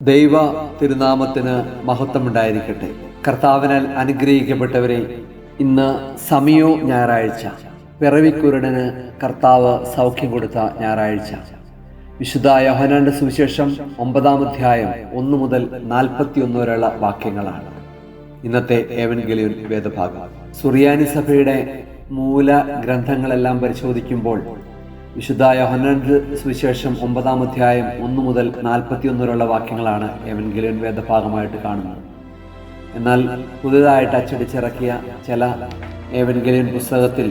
ദൈവ തിരുനാമത്തിന് മഹത്വമുണ്ടായിരിക്കട്ടെ. കർത്താവിനാൽ അനുഗ്രഹിക്കപ്പെട്ടവരെ, ഇന്ന് സമയോ ഞായറാഴ്ച, പിറവിക്കുരുടന് കർത്താവ് സൗഖ്യം കൊടുത്ത ഞായറാഴ്ച. വിശുദ്ധ യോഹന്നാന്റെ സുവിശേഷം 9-ാം അധ്യായം 1 മുതൽ 41 വരെയുള്ള വാക്യങ്ങളാണ് ഇന്നത്തെ ഏവൻഗേലിയോൻ വേദഭാഗം. സുറിയാനി സഭയുടെ മൂല ഗ്രന്ഥങ്ങളെല്ലാം പരിശോധിക്കുമ്പോൾ വിശുദ്ധ യോഹന്നാന്റെ സുവിശേഷം 9-ാം അധ്യായം 1 മുതൽ 41 വരെയുള്ള വാക്യങ്ങളാണ് ഏവൻഗേലിയോൻ വേദഭാഗമായിട്ട് കാണുന്നത്. എന്നാൽ പുതുതായിട്ട് അച്ചടിച്ചിറക്കിയ ചില ഏവൻഗേലിയോൻ പുസ്തകത്തിൽ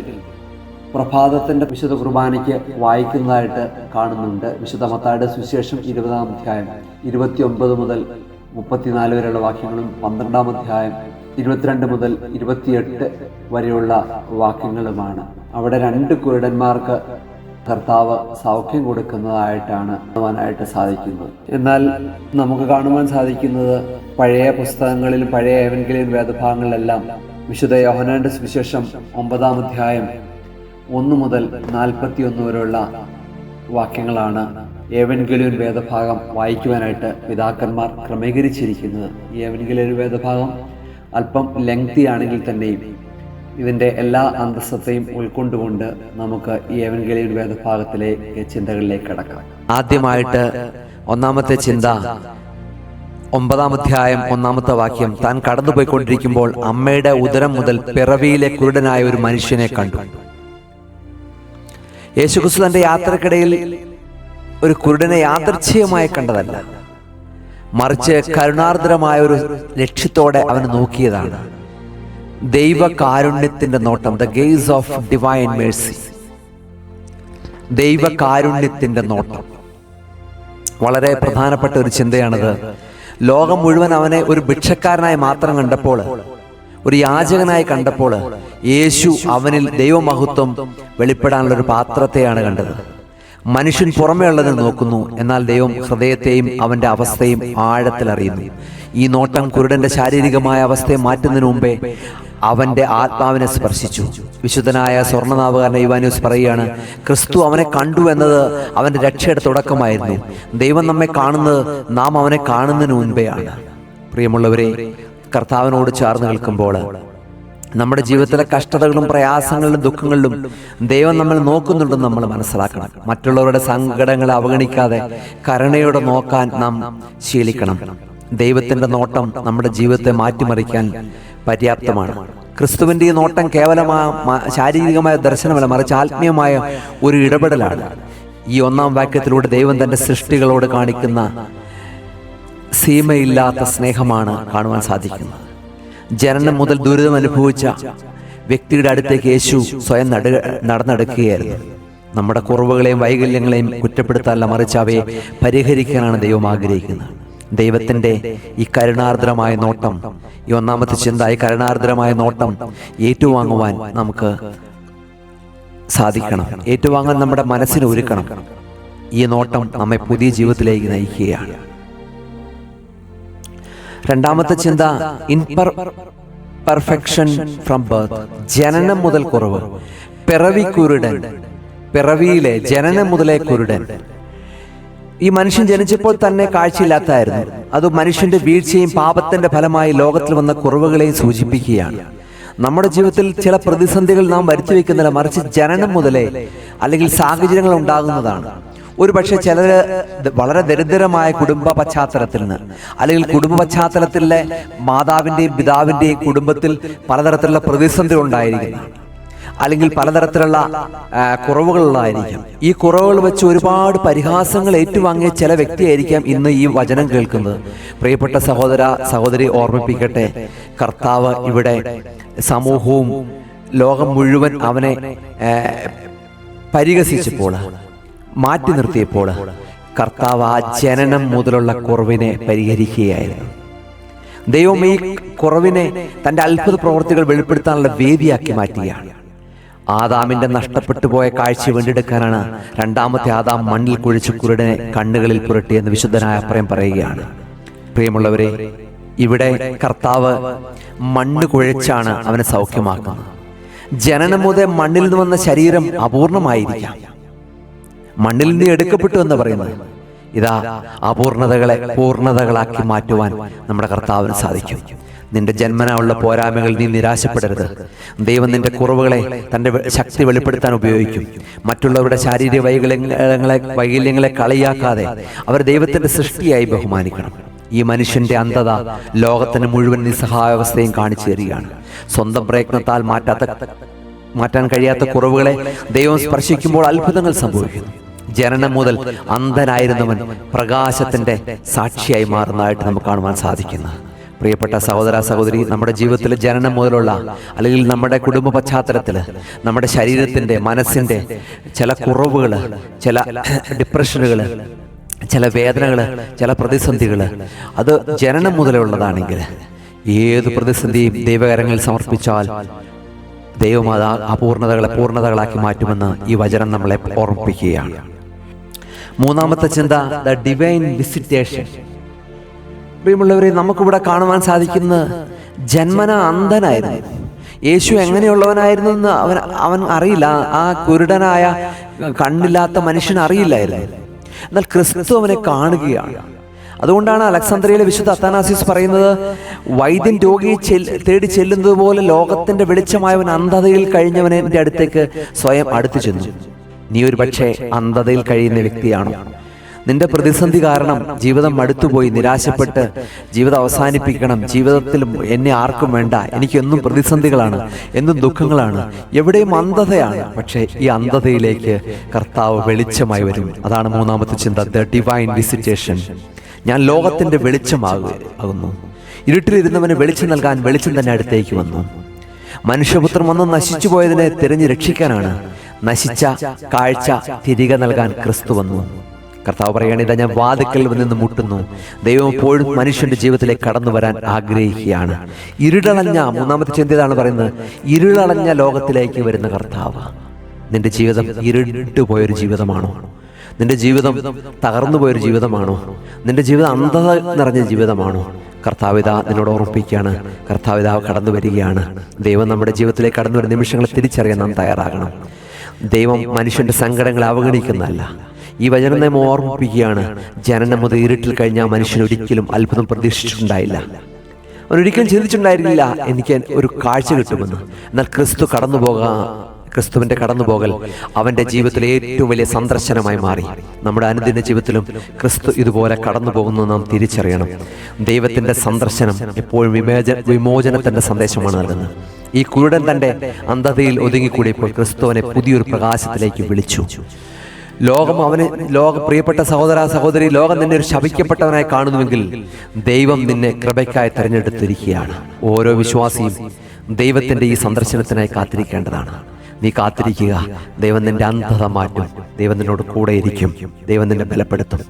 പ്രഭാതത്തിൻ്റെ വിശുദ്ധ കുർബാനയ്ക്ക് വായിക്കുന്നതായിട്ട് കാണുന്നുണ്ട്. വിശുദ്ധ മത്തായിയുടെ സുവിശേഷം 20-ാം അധ്യായം 29 മുതൽ 34 വരെയുള്ള വാക്യങ്ങളും 12-ാം അധ്യായം 22 മുതൽ 28 വരെയുള്ള വാക്യങ്ങളുമാണ്. അവിടെ 2 കുരുടന്മാർക്ക് കർത്താവ് സൗഖ്യം കൊടുക്കുന്നതായിട്ടാണ് കാണുവാനായിട്ട് സാധിക്കുന്നത്. എന്നാൽ നമുക്ക് കാണുവാൻ സാധിക്കുന്നത് പഴയ പുസ്തകങ്ങളിലും പഴയ ഏവൻഗേലിയോൻ വേദഭാഗങ്ങളിലെല്ലാം വിശുദ്ധ യോഹന്നാന്റെ സുവിശേഷം 9-ാം അധ്യായം 1 മുതൽ 41 വരെയുള്ള വാക്യങ്ങളാണ് ഏവൻഗേലിയോൻ വേദഭാഗം വായിക്കുവാനായിട്ട് പിതാക്കന്മാർ ക്രമീകരിച്ചിരിക്കുന്നത്. ഈ ഏവൻഗേലിയോൻ വേദഭാഗം അല്പം ലെങ്തി ആണെങ്കിൽ തന്നെയും ഇതിൻ്റെ എല്ലാ അന്തസ്സത്തെയും ഉൾക്കൊണ്ടുകൊണ്ട് നമുക്ക് ഈ ഏവൻഗേലിയോൻ വേദഭാഗത്തിലെ ചിന്തകളിലേക്ക് കടക്കാം. ആദ്യമായിട്ട് ഒന്നാമത്തെ ചിന്ത 9-ാം അധ്യായം 1-ാമത്തെ വാക്യം. താൻ കടന്നുപോയിക്കൊണ്ടിരിക്കുമ്പോൾ അമ്മയുടെ ഉദരം മുതൽ പിറവിയിലെ കുരുടനായ ഒരു മനുഷ്യനെ കണ്ടു. യേശുക്രിസ്തു തന്റെ യാത്രക്കിടയിൽ ഒരു കുരുടനെ യാദൃച്ഛികമായി കണ്ടതല്ല, മറിച്ച് കരുണാർദ്രമായ ഒരു ലക്ഷ്യത്തോടെ അവന് നോക്കിയതാണ്. ദൈവകാരുണ്യത്തിന്റെ നോട്ടം, the gaze of divine mercy. ദൈവകാരുണ്യത്തിന്റെ നോട്ടം വളരെ പ്രധാനപ്പെട്ട ഒരു ചിന്തയാണിത്. ലോകം മുഴുവൻ അവനെ ഒരു ഭിക്ഷക്കാരനായി മാത്രം കണ്ടപ്പോൾ, ഒരു യാചകനായി കണ്ടപ്പോൾ, യേശു അവനിൽ ദൈവമഹത്വം വെളിപ്പെടാനുള്ള ഒരു പാത്രത്തെയാണ് കണ്ടത്. മനുഷ്യൻ പുറമേ ഉള്ളതിനെ നോക്കുന്നു, എന്നാൽ ദൈവം ഹൃദയത്തെയും അവന്റെ അവസ്ഥയും ആഴത്തിൽ അറിയുന്നു. ഈ നോട്ടം കുരുടന്റെ ശാരീരികമായ അവസ്ഥയെ മാറ്റുന്നതിന് മുമ്പേ അവന്റെ ആത്മാവിനെ സ്പർശിച്ചു. വിശുദ്ധനായ സ്വർണ്ണനാവുകാരൻ ഇവാനിയോസ് പറയുകയാണ്, ക്രിസ്തു അവനെ കണ്ടു എന്നത് അവന്റെ രക്ഷയുടെ തുടക്കമായിരുന്നു. ദൈവം നമ്മെ കാണുന്നത് നാം അവനെ കാണുന്നതിന് മുൻപെയാണ്. പ്രിയമുള്ളവരെ, കർത്താവിനോട് ചേർന്ന് നിൽക്കുമ്പോൾ നമ്മുടെ ജീവിതത്തിലെ കഷ്ടതകളും പ്രയാസങ്ങളിലും ദുഃഖങ്ങളിലും ദൈവം നമ്മൾ നോക്കുന്നുണ്ടെന്ന് നമ്മൾ മനസ്സിലാക്കണം. മറ്റുള്ളവരുടെ സങ്കടങ്ങളെ അവഗണിക്കാതെ കരുണയോടെ നോക്കാൻ നാം ശീലിക്കണം. ദൈവത്തിന്റെ നോട്ടം നമ്മുടെ ജീവിതത്തെ മാറ്റിമറിക്കാൻ പര്യാപ്തമാണ്. ക്രിസ്തുവിന്റെ ഈ നോട്ടം കേവലമായ ശാരീരികമായ ദർശനമല്ല, മറിച്ച് ആത്മീയമായ ഒരു ഇടപെടലാണ്. ഈ 1-ാം വാക്യത്തിലൂടെ ദൈവം തന്റെ സൃഷ്ടികളോട് കാണിക്കുന്ന സീമയില്ലാത്ത സ്നേഹമാണ് കാണുവാൻ സാധിക്കുന്നത്. ജനനം മുതൽ ദുരിതം അനുഭവിച്ച വ്യക്തിയുടെ അടുത്തേക്ക് യേശു സ്വയം നടന്നെടുക്കുകയായിരുന്നു. നമ്മുടെ കുറവുകളെയും വൈകല്യങ്ങളെയും കുറ്റപ്പെടുത്താനല്ല, മറിച്ച് അവയെ പരിഹരിക്കാനാണ് ദൈവം ആഗ്രഹിക്കുന്നത്. ദൈവത്തിൻ്റെ ഈ കരുണാർദ്രമായ നോട്ടം, ഈ 1-ാമത്തെ ചിന്ത, ഈ കരുണാർദ്രമായ നോട്ടം ഏറ്റുവാങ്ങുവാൻ നമുക്ക് സാധിക്കണം. ഏറ്റുവാങ്ങാൻ നമ്മുടെ മനസ്സിനെ ഒരുക്കണം. ഈ നോട്ടം നമ്മെ പുതിയ ജീവിതത്തിലേക്ക് നയിക്കുകയാണ്. 2-ാമത്തെ ചിന്ത, ഇംപെർഫെക്ഷൻ ഫ്രം ബർത്ത്. ജനനം മുതൽ കുറവ്. പിറവിക്കുരുടൻ, പിറവിയിലെ ജനനം മുതലേ കുരുടൻ. ഈ മനുഷ്യൻ ജനിച്ചപ്പോൾ തന്നെ കാഴ്ചയില്ലാത്തായിരുന്നു. അത് മനുഷ്യന്റെ വീഴ്ചയും പാപത്തിന്റെ ഫലമായി ലോകത്തിൽ വന്ന കുറവുകളെയും സൂചിപ്പിക്കുകയാണ്. നമ്മുടെ ജീവിതത്തിൽ ചില പ്രതിസന്ധികൾ നാം വരുത്തി വെക്കുന്നില്ല, മറിച്ച് ജനനം മുതലേ അല്ലെങ്കിൽ സാഹചര്യങ്ങൾ ഉണ്ടാകുന്നതാണ്. ഒരു പക്ഷേ ചിലർ വളരെ ദരിദ്രമായ കുടുംബ പശ്ചാത്തലത്തിൽ നിന്ന്, അല്ലെങ്കിൽ കുടുംബ പശ്ചാത്തലത്തിലെ മാതാവിൻ്റെയും പിതാവിൻ്റെയും കുടുംബത്തിൽ പലതരത്തിലുള്ള പ്രതിസന്ധികൾ ഉണ്ടായിരിക്കുന്നു, അല്ലെങ്കിൽ പലതരത്തിലുള്ള കുറവുകളുള്ളതായിരിക്കാം. ഈ കുറവുകൾ വെച്ച് ഒരുപാട് പരിഹാസങ്ങൾ ഏറ്റുവാങ്ങിയ ചില വ്യക്തിയായിരിക്കാം ഇന്ന് ഈ വചനം കേൾക്കുന്നത്. പ്രിയപ്പെട്ട സഹോദര സഹോദരി, ഓർമ്മിപ്പിക്കട്ടെ, കർത്താവ് ഇവിടെ സമൂഹവും ലോകം മുഴുവൻ അവനെ പരിഹസിച്ചപ്പോൾ, മാറ്റി നിർത്തിയപ്പോൾ, കർത്താവ് ആ ജനനം മുതലുള്ള കുറവിനെ പരിഹരിക്കുകയായിരുന്നു. ദൈവം ഈ കുറവിനെ തൻ്റെ അത്ഭുത പ്രവൃത്തികൾ വെളിപ്പെടുത്താനുള്ള വേദിയാക്കി മാറ്റുകയാണ്. ആദാമിന്റെ നഷ്ടപ്പെട്ടു പോയ കാഴ്ച വീണ്ടെടുക്കാനാണ് 2-ാമത്തെ ആദാം മണ്ണിൽ കുഴിച്ച് കുരുടനെ കണ്ണുകളിൽ പുരട്ടിയെന്ന് വിശുദ്ധനായ അപ്രയം പറയുകയാണ്. പ്രിയമുള്ളവരെ, ഇവിടെ കർത്താവ് മണ്ണ് കുഴച്ചാണ് അവനെ സൗഖ്യമാക്കുന്നത്. ജനനം മുതൽ മണ്ണിൽ നിന്ന് വന്ന ശരീരം അപൂർണമായിരിക്കാം, മണ്ണിൽ നിന്ന് എടുക്കപ്പെട്ടു എന്ന് പറയുന്നത്. ഇതാ അപൂർണതകളെ പൂർണ്ണതകളാക്കി മാറ്റുവാൻ നമ്മുടെ കർത്താവിന് സാധിക്കും. നിന്റെ ജന്മനായുള്ള പോരായ്മകൾ നീ നിരാശപ്പെടരുത്. ദൈവം നിന്റെ കുറവുകളെ തൻ്റെ ശക്തി വെളിപ്പെടുത്താൻ ഉപയോഗിക്കും. മറ്റുള്ളവരുടെ ശാരീരിക വൈകല്യങ്ങളെ കളിയാക്കാതെ അവർ ദൈവത്തിൻ്റെ സൃഷ്ടിയായി ബഹുമാനിക്കണം. ഈ മനുഷ്യന്റെ അന്ധത ലോകത്തിന് മുഴുവൻ നിസ്സഹായാവസ്ഥയും കാണിച്ചു തരികയാണ്. സ്വന്തം പ്രയത്നത്താൽ മാറ്റാൻ കഴിയാത്ത കുറവുകളെ ദൈവം സ്പർശിക്കുമ്പോൾ അത്ഭുതങ്ങൾ സംഭവിക്കുന്നു. ജനനം മുതൽ അന്ധനായിരുന്നവൻ പ്രകാശത്തിന്റെ സാക്ഷിയായി മാറുന്നതായിട്ട് നമുക്ക് കാണുവാൻ സാധിക്കുന്നു. പ്രിയപ്പെട്ട സഹോദര സഹോദരി, നമ്മുടെ ജീവിതത്തിൽ ജനനം മുതലുള്ള അല്ലെങ്കിൽ നമ്മുടെ കുടുംബ പശ്ചാത്തലത്തിൽ നമ്മുടെ ശരീരത്തിൻ്റെ മനസ്സിൻ്റെ ചില കുറവുകൾ, ചില ഡിപ്രഷനുകൾ, ചില വേദനകൾ, ചില പ്രതിസന്ധികൾ അത് ജനനം മുതലുള്ളതാണെങ്കിൽ ഏത് പ്രതിസന്ധിയും ദൈവകരങ്ങളിൽ സമർപ്പിച്ചാൽ ദൈവം അത് അപൂർണതകളെ പൂർണ്ണതകളാക്കി മാറ്റുമെന്ന് ഈ വചനം നമ്മളെ ഓർമ്മിപ്പിക്കുകയാണ്. മൂന്നാമത്തെ ചിന്ത, ദ ഡിവൈൻ വിസിറ്റേഷൻ. പ്രിയമുള്ളവരെ, നമുക്കിവിടെ കാണുവാൻ സാധിക്കുന്ന ജന്മന അന്ധനായിരുന്നു. യേശു എങ്ങനെയുള്ളവനായിരുന്നു എന്ന് അവൻ അറിയില്ല. ആ കുരുടനായ കണ്ണില്ലാത്ത മനുഷ്യൻ അറിയില്ലായിരുന്നു. എന്നാൽ ക്രിസ്തു അവനെ കാണുകയാണ്. അതുകൊണ്ടാണ് അലക്സാന്ദ്രിയയിലെ വിശുദ്ധ അത്താനാസിസ് പറയുന്നത്, വൈദ്യൻ രോഗിയെ തേടി ചെല്ലുന്നത് പോലെ ലോകത്തിന്റെ വെളിച്ചമായവൻ അന്ധതയിൽ കഴിഞ്ഞവന്റെ അടുത്തേക്ക് സ്വയം അടുത്തു ചെന്നു. നീ ഒരു പക്ഷേ അന്ധതയിൽ കഴിയുന്ന വ്യക്തിയാണോ? നിന്റെ പ്രതിസന്ധി കാരണം ജീവിതം മടുത്തുപോയി, നിരാശപ്പെട്ട് ജീവിതം അവസാനിപ്പിക്കണം, ജീവിതത്തിൽ എന്നെ ആർക്കും വേണ്ട, എനിക്കെന്നും പ്രതിസന്ധികളാണ്, എന്നും ദുഃഖങ്ങളാണ്, എവിടെയും അന്ധതയാണ്. പക്ഷേ ഈ അന്ധതയിലേക്ക് കർത്താവ് വെളിച്ചമായി വരും. അതാണ് മൂന്നാമത്തെ ചിന്ത, ദ ഡിവൈൻ വിസിറ്റേഷൻ. ഞാൻ ലോകത്തിന്റെ വെളിച്ചമാകുന്നു. ഇരുട്ടിലിരുന്നവന് വെളിച്ചം നൽകാൻ വെളിച്ചം തന്നെ അടുത്തേക്ക് വന്നു. മനുഷ്യപുത്രൻ വന്ന് നശിച്ചു പോയതിനെ തിരഞ്ഞു രക്ഷിക്കാനാണ്. നശിച്ച കാഴ്ച തിരികെ നൽകാൻ ക്രിസ്തു വന്നു. കർത്താവ് പറയുകയാണ്, ഇതാ ഞാൻ വാതിക്കൽ നിന്ന് മുട്ടുന്നു. ദൈവം എപ്പോഴും മനുഷ്യന്റെ ജീവിതത്തിലേക്ക് കടന്നു വരാൻ ആഗ്രഹിക്കുകയാണ്. ഇരുളടഞ്ഞ, മൂന്നാമത്തെ ചിന്തയാണ് പറയുന്നത്, ഇരുളടഞ്ഞ ലോകത്തിലേക്ക് വരുന്ന കർത്താവ്. നിന്റെ ജീവിതം ഇരുട്ടുപോയൊരു ജീവിതമാണോ? നിന്റെ ജീവിതം തകർന്നു പോയൊരു ജീവിതമാണോ? നിന്റെ ജീവിതം അന്ധത നിറഞ്ഞ ജീവിതമാണോ? കർത്താവിത നിന്നോട് ഓർമ്മിപ്പിക്കുകയാണ്, കർത്താവിത കടന്നു വരികയാണ്. ദൈവം നമ്മുടെ ജീവിതത്തിലേക്ക് കടന്നു വരുന്ന നിമിഷങ്ങളെ തിരിച്ചറിയാൻ നാം തയ്യാറാകണം. ദൈവം മനുഷ്യന്റെ സങ്കടങ്ങളെ അവഗണിക്കുന്നതല്ല. ഈ വചനം നാം ഓർമ്മിപ്പിക്കുകയാണ്, ജനനം മുതൽ ഇരുട്ടിൽ കഴിഞ്ഞ മനുഷ്യൻ ഒരിക്കലും അത്ഭുതം പ്രതീക്ഷിച്ചിട്ടുണ്ടായില്ല. അവനൊരിക്കലും ചിന്തിച്ചിട്ടുണ്ടായിരുന്നില്ല എനിക്ക് ഒരു കാഴ്ച കിട്ടുമെന്ന്. എന്നാൽ ക്രിസ്തുവിന്റെ കടന്നുപോകൽ അവന്റെ ജീവിതത്തിലെ ഏറ്റവും വലിയ സന്ദർശനമായി മാറി. നമ്മുടെ അനുദിന ജീവിതത്തിലും ക്രിസ്തു ഇതുപോലെ കടന്നു പോകുന്നു നാം തിരിച്ചറിയണം. ദൈവത്തിന്റെ സന്ദർശനം എപ്പോഴും വിമോചനത്തിന്റെ സന്ദേശമാണ് നൽകുന്നത്. ഈ കുരുടൻ തന്റെ അന്ധതയിൽ ഒതുങ്ങിക്കൂടിയപ്പോൾ ക്രിസ്തു അവനെ പുതിയൊരു പ്രകാശത്തിലേക്ക് വിളിച്ചു. പ്രിയപ്പെട്ട സഹോദര സഹോദരി, ലോകം നിന്നെ ഒരു ശപിക്കപ്പെട്ടവനായി കാണുന്നുവെങ്കിൽ ദൈവം നിന്നെ കൃപയ്ക്കായി തെരഞ്ഞെടുത്തിരിക്കുകയാണ്. ഓരോ വിശ്വാസിയും ദൈവത്തിന്റെ ഈ സന്ദർശനത്തിനായി കാത്തിരിക്കേണ്ടതാണ്. നീ കാത്തിരിക്കുക. ദൈവം നിന്റെ അന്ധത മാറ്റും. ദൈവം നിന്നോട് കൂടെയിരിക്കും. ദൈവം നിന്നെ ബലപ്പെടുത്തും.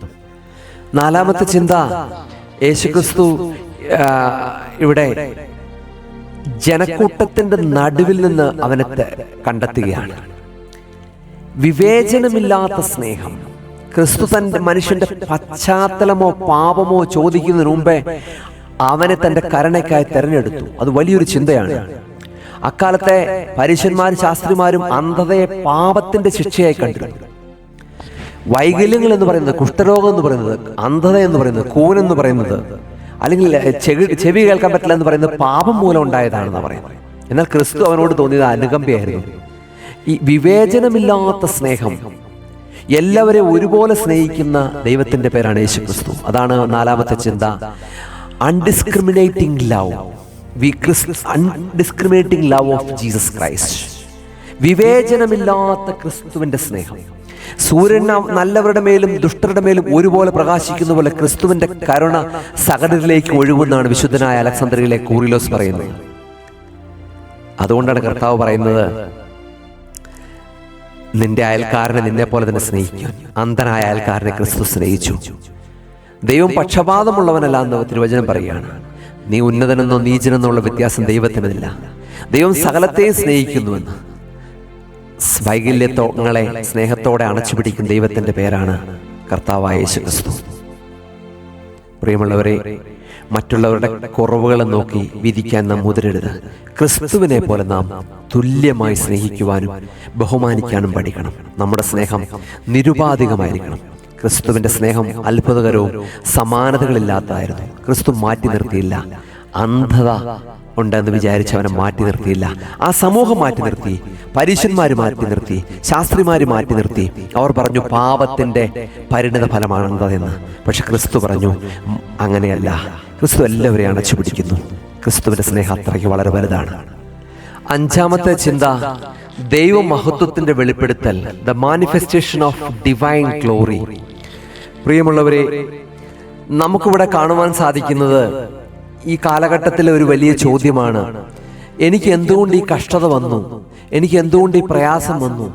നാലാമത്തെ ചിന്ത, യേശുക്രിസ്തു ഇവിടെ ജനക്കൂട്ടത്തിന്റെ നടുവിൽ നിന്ന് അവനെ കണ്ടെത്തുകയാണ്. വിവേചനമില്ലാത്ത സ്നേഹം. ക്രിസ്തു തന്റെ മനുഷ്യന്റെ പശ്ചാത്തലമോ പാപമോ ചോദിക്കുന്നതിന് മുമ്പേ അവനെ തന്റെ കരുണയ്ക്കായി തെരഞ്ഞെടുത്തു. അത് വലിയൊരു ചിന്തയാണ്. അക്കാലത്തെ പരീശന്മാരും ശാസ്ത്രിമാരും അന്ധതയെ പാപത്തിന്റെ ശിക്ഷയായി കണ്ടിരുന്നു. വൈകല്യങ്ങൾ എന്ന് പറയുന്നത്, കുഷ്ഠരോഗം എന്ന് പറയുന്നത്, അന്ധത എന്ന് പറയുന്നത്, കൂനെന്ന് പറയുന്നത്, അല്ലെങ്കിൽ ചെവി കേൾക്കാൻ പറ്റില്ല എന്ന് പറയുന്നത് പാപം മൂലം ഉണ്ടായതാണെന്ന് പറയുന്നത്. എന്നാൽ ക്രിസ്തു അവനോട് തോന്നിയത് അനുകമ്പയായിരുന്നു. ഈ വിവേചനമില്ലാത്ത സ്നേഹം, എല്ലാവരെയും ഒരുപോലെ സ്നേഹിക്കുന്ന ദൈവത്തിന്റെ പേരാണ് യേശു ക്രിസ്തു. അതാണ് നാലാമത്തെ ചിന്ത, undiscriminating love. Undiscriminating love of Jesus Christ. വിവേചനമില്ലാത്ത ക്രിസ്തുവിന്റെ സ്നേഹം. സൂര്യൻ നല്ലവരുടെ മേലും ദുഷ്ടരുടെ മേലും ഒരുപോലെ പ്രകാശിക്കുന്ന പോലെ ക്രിസ്തുവിന്റെ കരുണ സകലരിലേക്ക് ഒഴുകുന്നതാണ് വിശുദ്ധനായ അലക്സാന്ദ്രിയയിലെ കൂറിലോസ് പറയുന്നത്. അതുകൊണ്ടാണ് കർത്താവ് പറയുന്നത്, നിന്റെ അയൽക്കാരനെ നിന്നെ പോലെ തന്നെ സ്നേഹിക്കും. അന്ധനായ അയൽക്കാരനെ ക്രിസ്തു സ്നേഹിച്ചു. ദൈവം പക്ഷപാതമുള്ളവനല്ല എന്ന് തിരുവചനം പറയുകയാണ്. നീ ഉന്നതനെന്നോ നീചനെന്നുള്ള വ്യത്യാസം ദൈവത്തിനില്ല. ദൈവം സകലത്തെയും സ്നേഹിക്കുന്നുവെന്ന്. വൈകല്യങ്ങളെ സ്നേഹത്തോടെ അണച്ചുപിടിക്കുന്ന ദൈവത്തിന്റെ പേരാണ് കർത്താവായ യേശു ക്രിസ്തു. പ്രിയമുള്ളവരെ, മറ്റുള്ളവരുടെ കുറവുകളെ നോക്കി വിധിക്കാൻ നാം മുതിരരുത്. ക്രിസ്തുവിനെ പോലെ നാം തുല്യമായി സ്നേഹിക്കുവാനും ബഹുമാനിക്കാനും പഠിക്കണം. നമ്മുടെ സ്നേഹം നിരുപാധികമായിരിക്കണം. ക്രിസ്തുവിൻ്റെ സ്നേഹം അത്ഭുതകരവും സമാനതകളില്ലാത്തതായിരുന്നു. ക്രിസ്തു മാറ്റി നിർത്തിയില്ല. അന്ധത ഉണ്ടെന്ന് വിചാരിച്ച് അവനെ മാറ്റി നിർത്തിയില്ല. ആ സമൂഹം മാറ്റി നിർത്തി, പരീശന്മാർ മാറ്റി നിർത്തി, ശാസ്ത്രിമാർ മാറ്റി നിർത്തി. അവർ പറഞ്ഞു പാപത്തിൻ്റെ പരിണിത ഫലമാണ് അന്ധതയെന്ന്. പക്ഷെ ക്രിസ്തു പറഞ്ഞു അങ്ങനെയല്ല. ക്രിസ്തു എല്ലാവരെയും അണച്ചു പിടിക്കുന്നു. ക്രിസ്തുവിൻ്റെ സ്നേഹം അത്രയ്ക്ക് വളരെ വലുതാണ്. അഞ്ചാമത്തെ ചിന്ത, ദൈവമഹത്വത്തിൻ്റെ വെളിപ്പെടുത്തൽ, the manifestation of divine glory. പ്രിയമുള്ളവരെ, നമുക്കിവിടെ കാണുവാൻ സാധിക്കുന്നത് ഈ കാലഘട്ടത്തിലെ ഒരു വലിയ ചോദ്യമാണ്, എനിക്ക് എന്തുകൊണ്ട് ഈ കഷ്ടത വന്നു, എനിക്ക് എന്തുകൊണ്ട് ഈ പ്രയാസം വന്നു,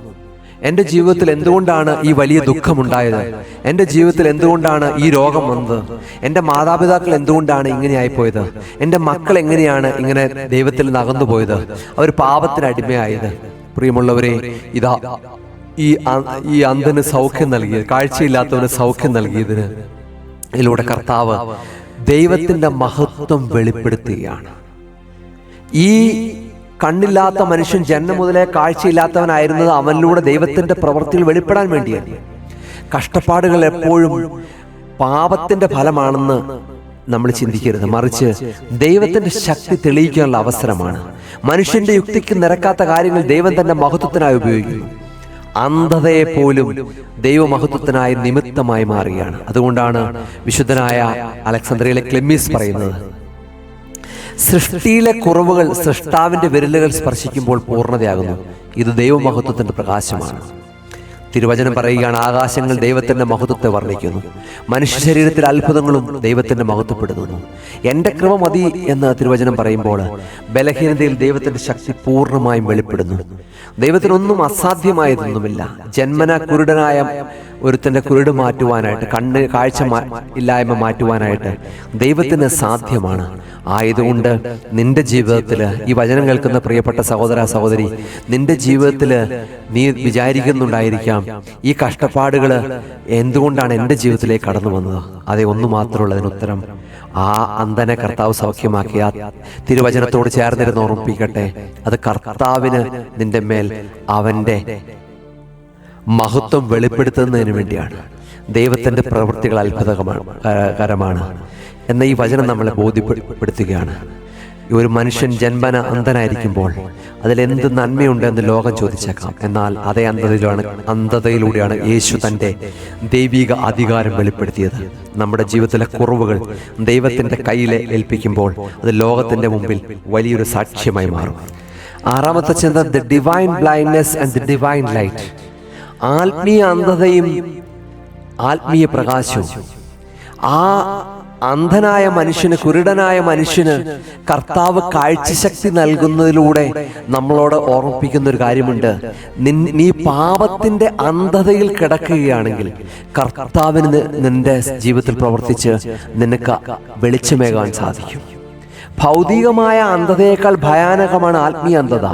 എൻ്റെ ജീവിതത്തിൽ എന്തുകൊണ്ടാണ് ഈ വലിയ ദുഃഖമുണ്ടായത്, എൻ്റെ ജീവിതത്തിൽ എന്തുകൊണ്ടാണ് ഈ രോഗം വന്നത്, എൻ്റെ മാതാപിതാക്കൾ എന്തുകൊണ്ടാണ് ഇങ്ങനെ ആയിപ്പോയത്, എൻ്റെ മക്കൾ എങ്ങനെയാണ് ഇങ്ങനെ ദൈവത്തിൽ നിന്ന് അകന്നു പോയത്, അവർ പാപത്തിന് അടിമയായത്. പ്രിയമുള്ളവരെ, ഇതാ ഈ അന്ധന് സൗഖ്യം നൽകിയത്, കാഴ്ചയില്ലാത്തവന് സൗഖ്യം നൽകിയതിന് ഇതിലൂടെ കർത്താവ് ദൈവത്തിൻ്റെ മഹത്വം വെളിപ്പെടുത്തുകയാണ്. ഈ കണ്ണില്ലാത്ത മനുഷ്യൻ ജന്മം മുതലേ കാഴ്ചയില്ലാത്തവനായിരുന്നത് അവനിലൂടെ ദൈവത്തിൻ്റെ പ്രവൃത്തികൾ വെളിപ്പെടാൻ വേണ്ടിയാണ്. കഷ്ടപ്പാടുകൾ എപ്പോഴും പാപത്തിൻ്റെ ഫലമാണെന്ന് നമ്മൾ ചിന്തിക്കരുത്, മറിച്ച് ദൈവത്തിൻ്റെ ശക്തി തെളിയിക്കാനുള്ള അവസരമാണ്. മനുഷ്യന്റെ യുക്തിക്ക് നിരക്കാത്ത കാര്യങ്ങൾ ദൈവം തന്റെ മഹത്വത്തിനായി ഉപയോഗിക്കുന്നു. അന്ധതയെപ്പോലും ദൈവമഹത്വത്തിനായി നിമിത്തമായി മാറുകയാണ്. അതുകൊണ്ടാണ് വിശുദ്ധനായ അലക്സാന്ദ്രിയയിലെ ക്ലെമീസ് പറയുന്നത്, സൃഷ്ടിയിലെ കുറവുകൾ സൃഷ്ടാവിന്റെ വിരലുകൾ സ്പർശിക്കുമ്പോൾ പൂർണ്ണതയാകുന്നു. ഇത് ദൈവമഹത്വത്തിന്റെ പ്രകാശമാണ്. തിരുവചനം പറയുകയാണ്, ആകാശങ്ങൾ ദൈവത്തിന്റെ മഹത്വത്തെ വർണ്ണിക്കുന്നു, മനുഷ്യ ശരീരത്തിലെ അത്ഭുതങ്ങളും ദൈവത്തിന്റെ മഹത്വപ്പെടുന്നു. എൻ്റെ കൃപ മതി എന്ന് തിരുവചനം പറയുമ്പോൾ ബലഹീനതയിൽ ദൈവത്തിന്റെ ശക്തി പൂർണ്ണമായും വെളിപ്പെടുന്നു. ദൈവത്തിനൊന്നും അസാധ്യമായതൊന്നുമില്ല. ജന്മന കുരുടനായ ഒരുത്തൻ്റെ കുരുട് മാറ്റുവാനായിട്ട്, കാഴ്ച ഇല്ലായ്മ മാറ്റുവാനായിട്ട് ദൈവത്തിന് സാധ്യമാണ്. ആയതുകൊണ്ട് നിന്റെ ജീവിതത്തിൽ, ഈ വചനം കേൾക്കുന്ന പ്രിയപ്പെട്ട സഹോദര സഹോദരി, നിന്റെ ജീവിതത്തിൽ നീ വിചാരിക്കുന്നുണ്ടായിരിക്കാം, ഈ കഷ്ടപ്പാടുകൾ എന്തുകൊണ്ടാണ് എൻ്റെ ജീവിതത്തിലേക്ക് കടന്നു വന്നത്. അതേ, ഒന്നു മാത്രമുള്ളതിന് ഉത്തരം, ആ അന്ധനെ കർത്താവ് സൗഖ്യമാക്കിയ തിരുവചനത്തോട് ചേർന്നിരുന്ന് ഓർമ്മിപ്പിക്കട്ടെ, അത് കർത്താവിന് നിന്റെ മേൽ അവൻ്റെ മഹത്വം വെളിപ്പെടുത്തുന്നതിന് വേണ്ടിയാണ്. ദൈവത്തിൻ്റെ പ്രവൃത്തികൾ അത്ഭുതകരമാണ് എന്ന ഈ വചനം നമ്മളെ ബോധ്യപ്പെടുത്തുകയാണ്. ഒരു മനുഷ്യൻ ജന്മന അന്ധനായിരിക്കുമ്പോൾ അതിലെന്ത് നന്മയുണ്ടെന്ന് ലോകം ചോദിച്ചേക്കാം. എന്നാൽ അതേ അന്ധതയിലൂടെയാണ് യേശു തൻ്റെ ദൈവിക അധികാരം വെളിപ്പെടുത്തിയത്. നമ്മുടെ ജീവിതത്തിലെ കുറവുകൾ ദൈവത്തിൻ്റെ കയ്യിൽ ഏൽപ്പിക്കുമ്പോൾ അത് ലോകത്തിൻ്റെ മുമ്പിൽ വലിയൊരു സാക്ഷ്യമായി മാറും. ആറാമത്തെ ചിന്ത, the divine blindness and the divine light. ആത്മീയ അന്ധതയും ആത്മീയ പ്രകാശവും. ആ അന്ധനായ മനുഷ്യന്, കുരുടനായ മനുഷ്യന് കർത്താവ് കാഴ്ചശക്തി നൽകുന്നതിലൂടെ നമ്മളോട് ഓർമ്മിപ്പിക്കുന്ന ഒരു കാര്യമുണ്ട്. നീ പാപത്തിന്റെ അന്ധതയിൽ കിടക്കുകയാണെങ്കിൽ കർത്താവിന് നിന്റെ ജീവിതത്തിൽ പ്രവർത്തിച്ച് നിനക്ക് വെളിച്ചമേകാൻ സാധിക്കും. ഭൗതികമായ അന്ധതയേക്കാൾ ഭയാനകമാണ് ആത്മീയ അന്ധത.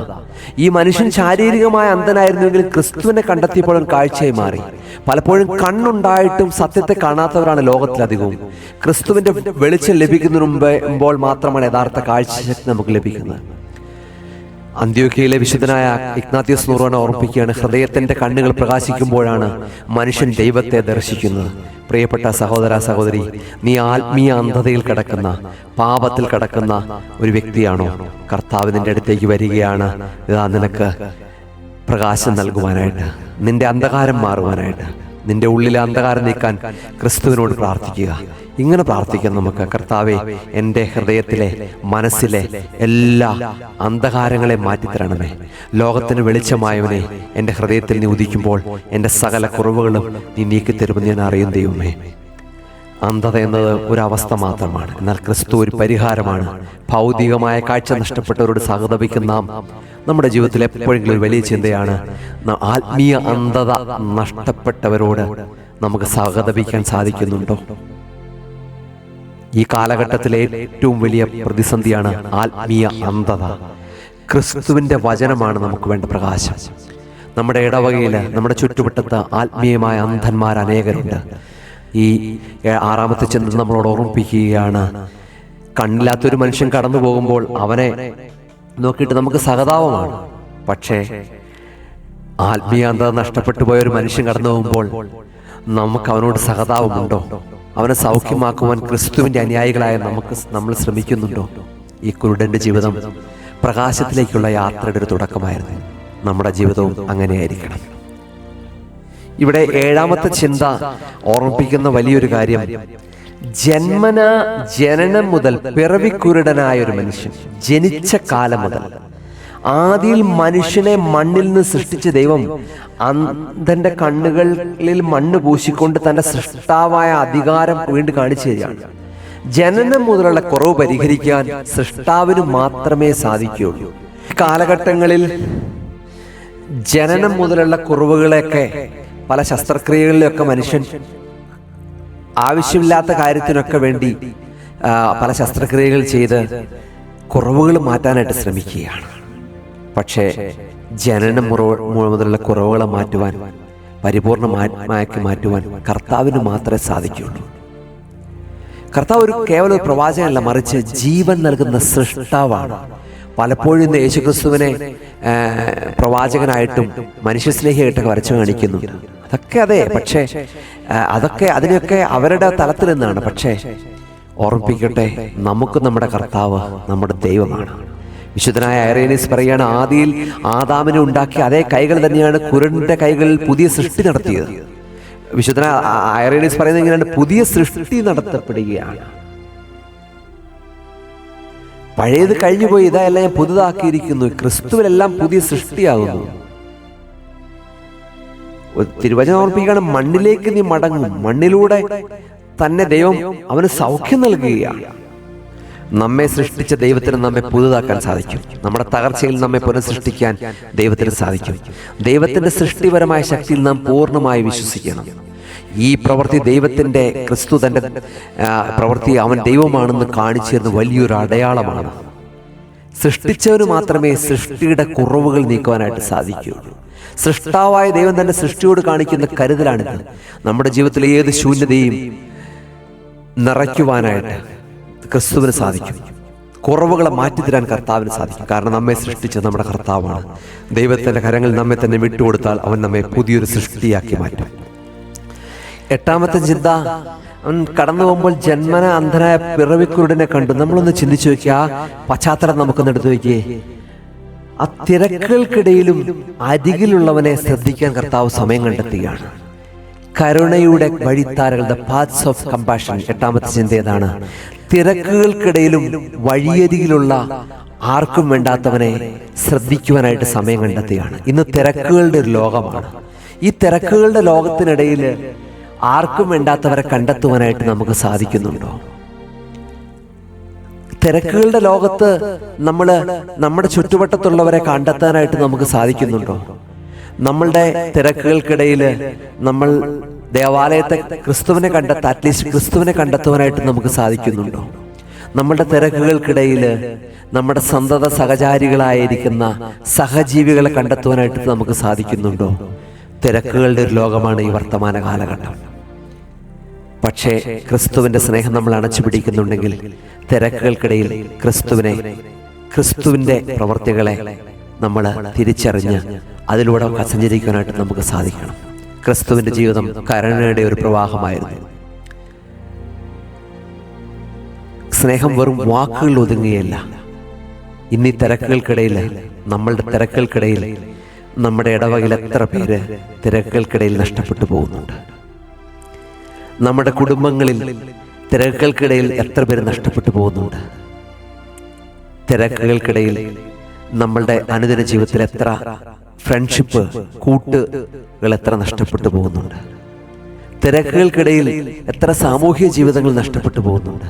ഈ മനുഷ്യൻ ശാരീരികമായ അന്ധനായിരുന്നുവെങ്കിൽ ക്രിസ്തുവിനെ കണ്ടെത്തിയപ്പോഴും കാഴ്ചയായി മാറി. പലപ്പോഴും കണ്ണുണ്ടായിട്ടും സത്യത്തെ കാണാത്തവരാണ് ലോകത്തിലധികവും. ക്രിസ്തുവിന്റെ വെളിച്ചം ലഭിക്കുന്നതിന് മുമ്പ് മാത്രമാണ് യഥാർത്ഥ കാഴ്ചശക്തി നമുക്ക് ലഭിക്കുന്നത്. അന്ത്യോക്യയിലെ വിശുദ്ധനായ ഇഗ്നാത്യസ് നൂറോനെ ഓർമ്മിപ്പിക്കുകയാണ്, ഹൃദയത്തിന്റെ കണ്ണുകൾ പ്രകാശിക്കുമ്പോഴാണ് മനുഷ്യൻ ദൈവത്തെ ദർശിക്കുന്നത്. പ്രിയപ്പെട്ട സഹോദര സഹോദരി, നീ ആത്മീയ അന്ധതയിൽ കിടക്കുന്ന, പാപത്തിൽ കിടക്കുന്ന ഒരു വ്യക്തിയാണോ? കർത്താവ് നിന്റെ അടുത്തേക്ക് വരികയാണ്. ഇതാ നിനക്ക് പ്രകാശം നൽകുവാനായിട്ട്, നിന്റെ അന്ധകാരം മാറുവാനായിട്ട്, നിന്റെ ഉള്ളിലെ അന്ധകാരം നീക്കാൻ ക്രിസ്തുവിനോട് പ്രാർത്ഥിക്കുക. ഇങ്ങനെ പ്രാർത്ഥിക്കാം നമുക്ക്, കർത്താവെ, എൻ്റെ ഹൃദയത്തിലെ, മനസ്സിലെ എല്ലാ അന്ധകാരങ്ങളെ മാറ്റിത്തരണമേ. ലോകത്തിന് വെളിച്ചമായവനെ, എൻ്റെ ഹൃദയത്തിൽ നീ ഉദിക്കുമ്പോൾ എൻ്റെ സകല കുറവുകളും നീ നീക്കിത്തരുമെന്ന് ഞാൻ അറിയും ദൈവമേ. അന്ധത എന്നത് ഒരവസ്ഥ മാത്രമാണ്, എന്നാൽ ക്രിസ്തു ഒരു പരിഹാരമാണ്. ഭൗതികമായ കാഴ്ച നഷ്ടപ്പെട്ടവരോട് സഹതപിക്കുന്ന നമ്മുടെ ജീവിതത്തിൽ എപ്പോഴെങ്കിലും ഒരു വലിയ ചിന്തയാണ്, ആത്മീയ അന്ധത നഷ്ടപ്പെട്ടവരോട് നമുക്ക് സഹതപിക്കാൻ സാധിക്കുന്നുണ്ടോ? ഈ കാലഘട്ടത്തിലെ ഏറ്റവും വലിയ പ്രതിസന്ധിയാണ് ആത്മീയ അന്ധത. ക്രിസ്തുവിൻ്റെ വചനമാണ് നമുക്ക് വേണ്ട പ്രകാശം. നമ്മുടെ ഇടവകയിൽ, നമ്മുടെ ചുറ്റുവട്ടത്ത് ആത്മീയമായ അന്ധന്മാർ അനേകരുണ്ട്. ഈ ആറാമത്തെ ചിന്ത നമ്മളോട് ഓർമ്മിപ്പിക്കുകയാണ്, കണ്ണില്ലാത്തൊരു മനുഷ്യൻ കടന്നു പോകുമ്പോൾ അവനെ നോക്കിയിട്ട് നമുക്ക് സഹതാപമാണ്. പക്ഷേ ആത്മീയ അന്ധത നഷ്ടപ്പെട്ടു പോയ ഒരു മനുഷ്യൻ കടന്നു പോകുമ്പോൾ നമുക്ക് അവനോട് സഹതാപമുണ്ടോ? അവനെ സൗഖ്യമാക്കുവാൻ ക്രിസ്തുവിൻ്റെ അനുയായികളായ നമ്മൾ ശ്രമിക്കുന്നുണ്ടോ? ഈ കുരുടൻ്റെ ജീവിതം പ്രകാശത്തിലേക്കുള്ള യാത്രയുടെ ഒരു തുടക്കമായിരുന്നു. നമ്മുടെ ജീവിതവും അങ്ങനെയായിരിക്കണം. ഇവിടെ ഏഴാമത്തെ ചിന്ത ഓർമ്മിപ്പിക്കുന്ന വലിയൊരു കാര്യം, ജനനം മുതൽ പിറവിക്കുരുടനായ ഒരു മനുഷ്യൻ ജനിച്ച കാലം മുതൽ ആദിയിൽ മനുഷ്യനെ മണ്ണിൽ നിന്ന് സൃഷ്ടിച്ച ദൈവം അന്ധന്റെ കണ്ണുകളിൽ മണ്ണ് പൂശിക്കൊണ്ട് തന്റെ സൃഷ്ടാവായ അധികാരം വീണ്ടും കാണിച്ചു തരികയാണ്. ജനനം മുതലുള്ള കുറവ് പരിഹരിക്കാൻ സൃഷ്ടാവിന് മാത്രമേ സാധിക്കുകയുള്ളൂ. കാലഘട്ടങ്ങളിൽ ജനനം മുതലുള്ള കുറവുകളെയൊക്കെ പല ശസ്ത്രക്രിയകളിലൊക്കെ മനുഷ്യൻ ആവശ്യമില്ലാത്ത കാര്യത്തിനൊക്കെ വേണ്ടി പല ശസ്ത്രക്രിയകൾ ചെയ്ത് കുറവുകൾ മാറ്റാനായിട്ട് ശ്രമിക്കുകയാണ്. പക്ഷേ ജനനം മുതലുള്ള കുറവുകളെ മാറ്റുവാൻ, പരിപൂർണമാക്കി മാറ്റുവാൻ കർത്താവിന് മാത്രമേ സാധിക്കുകയുള്ളൂ. കർത്താവ് കേവലം ഒരു പ്രവാചകനല്ല, മറിച്ച് ജീവൻ നൽകുന്ന സൃഷ്ടാവാണ്. പലപ്പോഴും ഇന്ന് യേശുക്രിസ്തുവിനെ പ്രവാചകനായിട്ടും മനുഷ്യസ്നേഹിയായിട്ടൊക്കെ വരച്ചു കാണിക്കുന്നുണ്ട്. അതൊക്കെ അതെ, പക്ഷേ അതിനൊക്കെ അവരുടെ തലത്തിൽ നിന്നാണ്. പക്ഷേ ഓർമ്മിപ്പിക്കട്ടെ, നമുക്ക് നമ്മുടെ കർത്താവ് നമ്മുടെ ദൈവമാണ്. വിശുദ്ധനായ ഐറേനിയസ് പറയുകയാണ്, ആദിയിൽ ആദാമിനെ ഉണ്ടാക്കിയ അതേ കൈകൾ തന്നെയാണ് കുരുടന്റെ കൈകളിൽ പുതിയ സൃഷ്ടി നടത്തിയത്. വിശുദ്ധനായ ഐറേനിയസ് പറയുന്നത് ഇങ്ങനെയാണ്, പുതിയ സൃഷ്ടി നടത്തപ്പെടുകയാണ്. പഴയത് കഴിഞ്ഞുപോയി, ഇതെല്ലാം ഞാൻ പുതുതാക്കിയിരിക്കുന്നു. ക്രിസ്തുവിലെല്ലാം പുതിയ സൃഷ്ടിയാകുന്നു. തിരുവചനം ഓർമ്മിപ്പിക്കുകയാണ്, മണ്ണിലേക്ക് നീ മടങ്ങും. മണ്ണിലൂടെ തന്നെ ദൈവം അവന് സൗഖ്യം നൽകുകയാണ്. നമ്മെ സൃഷ്ടിച്ച ദൈവത്തിന് നമ്മെ പുതുതാക്കാൻ സാധിക്കും. നമ്മുടെ തകർച്ചയിൽ നമ്മെ പുനഃസൃഷ്ടിക്കാൻ ദൈവത്തിന് സാധിക്കും. ദൈവത്തിന്റെ സൃഷ്ടിപരമായ ശക്തിയിൽ നാം പൂർണ്ണമായി വിശ്വസിക്കണം. ഈ പ്രവൃത്തി ദൈവത്തിന്റെ, ക്രിസ്തു തന്റെ പ്രവൃത്തി അവൻ ദൈവമാണെന്ന് കാണിച്ചു തരുന്ന വലിയൊരു അടയാളമാണ്. സൃഷ്ടിച്ചവന് മാത്രമേ സൃഷ്ടിയുടെ കുറവുകൾ നീക്കുവാനായിട്ട് സാധിക്കുകയുള്ളൂ. സൃഷ്ടാവായ ദൈവം തന്റെ സൃഷ്ടിയോട് കാണിക്കുന്ന കരുതലാണിത്. നമ്മുടെ ജീവിതത്തിലെ ഏത് ശൂന്യതയും നിറയ്ക്കുവാനായിട്ട് ക്രിസ്തുവിന് സാധിക്കും. കുറവുകളെ മാറ്റിത്തരാൻ കർത്താവിന് സാധിക്കും. കാരണം നമ്മെ സൃഷ്ടിച്ച നമ്മുടെ കർത്താവാണ്. ദൈവത്തിന്റെ കരങ്ങളിൽ നമ്മെ തന്നെ വിട്ടുകൊടുത്താൽ അവൻ നമ്മെ പുതിയൊരു സൃഷ്ടിയാക്കി മാറ്റും. എട്ടാമത്തെ ചിന്ത, അവൻ കടന്നു പോകുമ്പോൾ ജന്മന അന്ധനായ പിറവിക്കുരുടനെ കണ്ടു. നമ്മളൊന്ന് ചിന്തിച്ചു നോക്കിയ ആ പശ്ചാത്തലം നമുക്കൊന്ന് എടുത്തു നോക്കിയേ. ആ തിരക്കുകൾക്കിടയിലും അരികിലുള്ളവനെ ശ്രദ്ധിക്കാൻ കർത്താവ് സമയം കണ്ടെത്തുകയാണ്. കരുണയുടെ വഴിത്താരകൾ, ദ പാത്സ് ഓഫ് കമ്പാഷൻ. എട്ടാമത്തെ ചിന്ത ഏതാണ്? തിരക്കുകൾക്കിടയിലും വഴിയരികിലുള്ള ആർക്കും വേണ്ടാത്തവനെ ശ്രദ്ധിക്കുവാനായിട്ട് സമയം കണ്ടെത്തുകയാണ്. ഇന്ന് തിരക്കുകളുടെ ഒരു ലോകമാണ്. ഈ തിരക്കുകളുടെ ലോകത്തിനിടയിൽ ആർക്കും വേണ്ടാത്തവരെ കണ്ടെത്തുവാനായിട്ട് നമുക്ക് സാധിക്കുന്നുണ്ടോ? തിരക്കുകളുടെ ലോകത്ത് നമ്മുടെ ചുറ്റുവട്ടത്തുള്ളവരെ കണ്ടെത്താനായിട്ട് നമുക്ക് സാധിക്കുന്നുണ്ടോ? നമ്മളുടെ തിരക്കുകൾക്കിടയിൽ നമ്മൾ ദേവാലയത്തെ ക്രിസ്തുവിനെ അറ്റ്ലീസ്റ്റ് ക്രിസ്തുവിനെ കണ്ടെത്തുവാനായിട്ട് നമുക്ക് സാധിക്കുന്നുണ്ടോ? നമ്മളുടെ തിരക്കുകൾക്കിടയിൽ നമ്മുടെ സന്തത സഹചാരികളായിരിക്കുന്ന സഹജീവികളെ കണ്ടെത്തുവാനായിട്ട് നമുക്ക് സാധിക്കുന്നുണ്ടോ? തിരക്കുകളുടെ ഒരു ലോകമാണ് ഈ വർത്തമാന കാലഘട്ടം. പക്ഷേ ക്രിസ്തുവിന്റെ സ്നേഹം നമ്മൾ അണച്ചു പിടിക്കുന്നുണ്ടെങ്കിൽ തിരക്കുകൾക്കിടയിൽ ക്രിസ്തുവിന്റെ പ്രവർത്തികളെ നമ്മൾ തിരിച്ചറിഞ്ഞ് അതിലൂടെ സഞ്ചരിക്കാനായിട്ട് നമുക്ക് സാധിക്കണം. ക്രിസ്തുവിന്റെ ജീവിതം കരുണയുടെ ഒരു പ്രവാഹമായിരുന്നു. സ്നേഹം വെറും വാക്കുകൾ ഒതുങ്ങുകയല്ല. ഇന്നീ തിരക്കുകൾക്കിടയിൽ, നമ്മളുടെ തിരക്കുകൾക്കിടയിൽ, നമ്മുടെ ഇടവകയിൽ എത്ര പേര് തിരക്കുകൾക്കിടയിൽ നഷ്ടപ്പെട്ടു പോകുന്നുണ്ട്? നമ്മുടെ കുടുംബങ്ങളിൽ തിരക്കുകൾക്കിടയിൽ എത്ര പേര് നഷ്ടപ്പെട്ടു പോകുന്നുണ്ട്? തിരക്കുകൾക്കിടയിൽ നമ്മളുടെ അനുദിന ജീവിതത്തിൽ എത്ര ഫ്രണ്ട്ഷിപ്പ്, കൂട്ടുകൾ എത്ര നഷ്ടപ്പെട്ടു പോകുന്നുണ്ട്? തിരക്കുകൾക്കിടയിൽ എത്ര സാമൂഹ്യ ജീവിതങ്ങൾ നഷ്ടപ്പെട്ടു പോകുന്നുണ്ട്?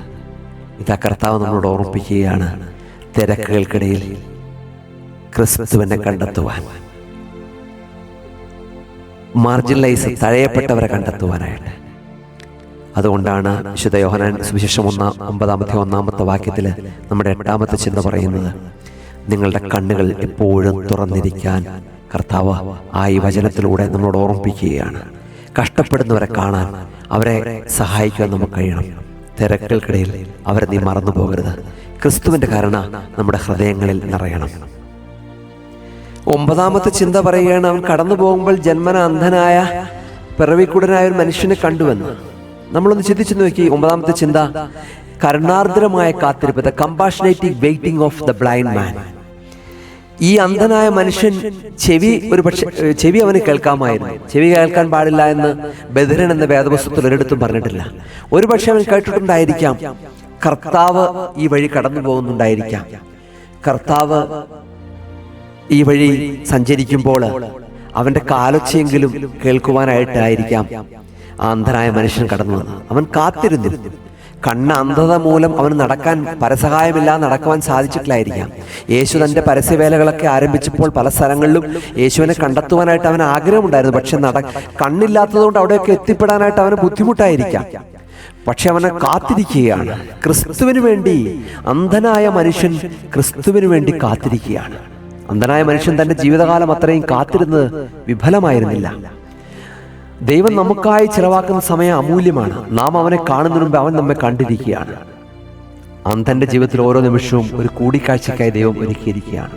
ഇതാ കർത്താവ് നമ്മളോട് ഓർമ്മിപ്പിക്കുകയാണ്, തിരക്കുകൾക്കിടയിൽ ക്രിസ്തുവിനെ കണ്ടെത്തുവാൻ, മാർജിനലൈസ്, തഴയപ്പെട്ടവരെ കണ്ടെത്തുവാനായിട്ട്. അതുകൊണ്ടാണ് വിശുദ്ധ യോഹന്നാൻ സുവിശേഷം 9:1 വാക്യത്തിൽ നമ്മുടെ 8ാമത്തെ ചിന്ത പറയുന്നത്, നിങ്ങളുടെ കണ്ണുകൾ എപ്പോഴും തുറന്നിരിക്കാൻ കർത്താവ് ഈ വചനത്തിലൂടെ നമ്മളോട് ഓർമ്മിപ്പിക്കുകയാണ്. കഷ്ടപ്പെടുന്നവരെ കാണാൻ, അവരെ സഹായിക്കാൻ നമുക്ക് കഴിയണം. തിരക്കുകൾക്കിടയിൽ അവരെ നീ മറന്നു പോകരുത്. ക്രിസ്തുവിന്റെ കരുണ നമ്മുടെ ഹൃദയങ്ങളിൽ നിറയണം. 9ാമത്തെ ചിന്ത പറയുകയാണ്, അവൻ കടന്നു പോകുമ്പോൾ ജന്മന അന്ധനായ പിറവിക്കുടനായ ഒരു മനുഷ്യനെ കണ്ടുവെന്ന്. നമ്മളൊന്ന് ചിന്തിച്ചു നോക്കി. 9ാമത്തെ ചിന്ത, കരുണാർദ്രമായ കാത്തിരിപ്പ്, the compassionate waiting of the blind man. ഈ അന്ധനായ മനുഷ്യൻ ചെവി അവന് കേൾക്കാമായിരുന്നു. ചെവി കേൾക്കാൻ പാടില്ല എന്ന് ബധിരൻ എന്ന വേദപുസ്തകത്തിൽ ഒരിടത്തും പറഞ്ഞിട്ടില്ല. ഒരുപക്ഷെ അവൻ കേട്ടിട്ടുണ്ടായിരിക്കാം, കർത്താവ് ഈ വഴി കടന്നു പോകുന്നുണ്ടായിരിക്കാം. കർത്താവ് ഈ വഴി സഞ്ചരിക്കുമ്പോൾ അവന്റെ കാലൊച്ചയെങ്കിലും കേൾക്കുവാനായിട്ടായിരിക്കാം ആ അന്ധനായ മനുഷ്യൻ കടന്നു വന്നത്. അവൻ കാത്തിരുന്നു. കണ്ണ് അന്ധത മൂലം അവന് നടക്കാൻ പരസഹായമില്ലാതെ നടക്കുവാൻ സാധിച്ചിട്ടില്ലായിരിക്കാം. യേശു തൻ്റെ പരസ്യവേലകളൊക്കെ ആരംഭിച്ചപ്പോൾ പല സ്ഥലങ്ങളിലും യേശുവിനെ കണ്ടെത്തുവാനായിട്ട് അവന് ആഗ്രഹമുണ്ടായിരുന്നു. പക്ഷെ കണ്ണില്ലാത്തതുകൊണ്ട് അവിടെയൊക്കെ എത്തിപ്പെടാനായിട്ട് അവന് ബുദ്ധിമുട്ടായിരിക്കാം. പക്ഷെ അവനെ കാത്തിരിക്കുകയാണ് ക്രിസ്തുവിന് വേണ്ടി. അന്ധനായ മനുഷ്യൻ ക്രിസ്തുവിന് വേണ്ടി കാത്തിരിക്കുകയാണ്. അന്ധനായ മനുഷ്യൻ തൻ്റെ ജീവിതകാലം അത്രയും കാത്തിരുന്നത് വിഫലമായിരുന്നില്ല. ദൈവം നമുക്കായി ചിലവാക്കുന്ന സമയം അമൂല്യമാണ്. നാം അവനെ കാണുന്നതിന് മുമ്പ് അവൻ നമ്മെ കണ്ടിരിക്കുകയാണ്. അന്ധന്റെ ജീവിതത്തിൽ ഓരോ നിമിഷവും ഒരു കൂടിക്കാഴ്ചയ്ക്കായി ദൈവം ഒരുക്കിയിരിക്കുകയാണ്.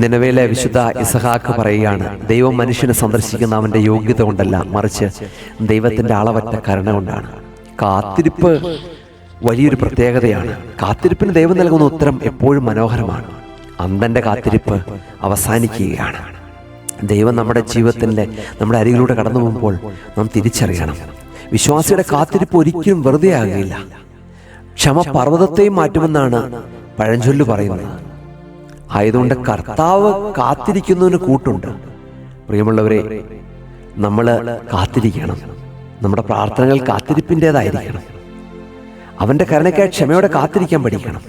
നിനവേലെ വിശുദ്ധ ഇസഹാക്ക് പറയുകയാണ്, ദൈവം മനുഷ്യനെ സന്ദർശിക്കുന്ന അവന്റെ യോഗ്യത കൊണ്ടല്ല, മറിച്ച് ദൈവത്തിന്റെ അളവറ്റ കരുണ കൊണ്ടാണ്. കാത്തിരിപ്പ് വലിയൊരു പ്രത്യേകതയാണ്. കാത്തിരിപ്പിന് ദൈവം നൽകുന്ന ഉത്തരം എപ്പോഴും മനോഹരമാണ്. അന്ധന്റെ കാത്തിരിപ്പ് അവസാനിക്കുകയാണ്. ദൈവം നമ്മുടെ ജീവിതത്തിൻ്റെ നമ്മുടെ അരികിലൂടെ കടന്നു പോകുമ്പോൾ നാം തിരിച്ചറിയണം, വിശ്വാസിയുടെ കാത്തിരിപ്പ് ഒരിക്കലും വെറുതെ ആകുകയില്ല. ക്ഷമ പർവ്വതത്തെയും മാറ്റുമെന്നാണ് പഴഞ്ചൊല്ല് പറയുന്നത്. ആയതുകൊണ്ട് കർത്താവ് കാത്തിരിക്കുന്നതിന് കൂട്ടുണ്ട്. പ്രിയമുള്ളവരെ, നമ്മൾ കാത്തിരിക്കണം. നമ്മുടെ പ്രാർത്ഥനകൾ കാത്തിരിപ്പിൻ്റെതായിരിക്കണം. അവൻ്റെ കരുണയ്ക്കായി ക്ഷമയോടെ കാത്തിരിക്കാൻ പഠിക്കണം.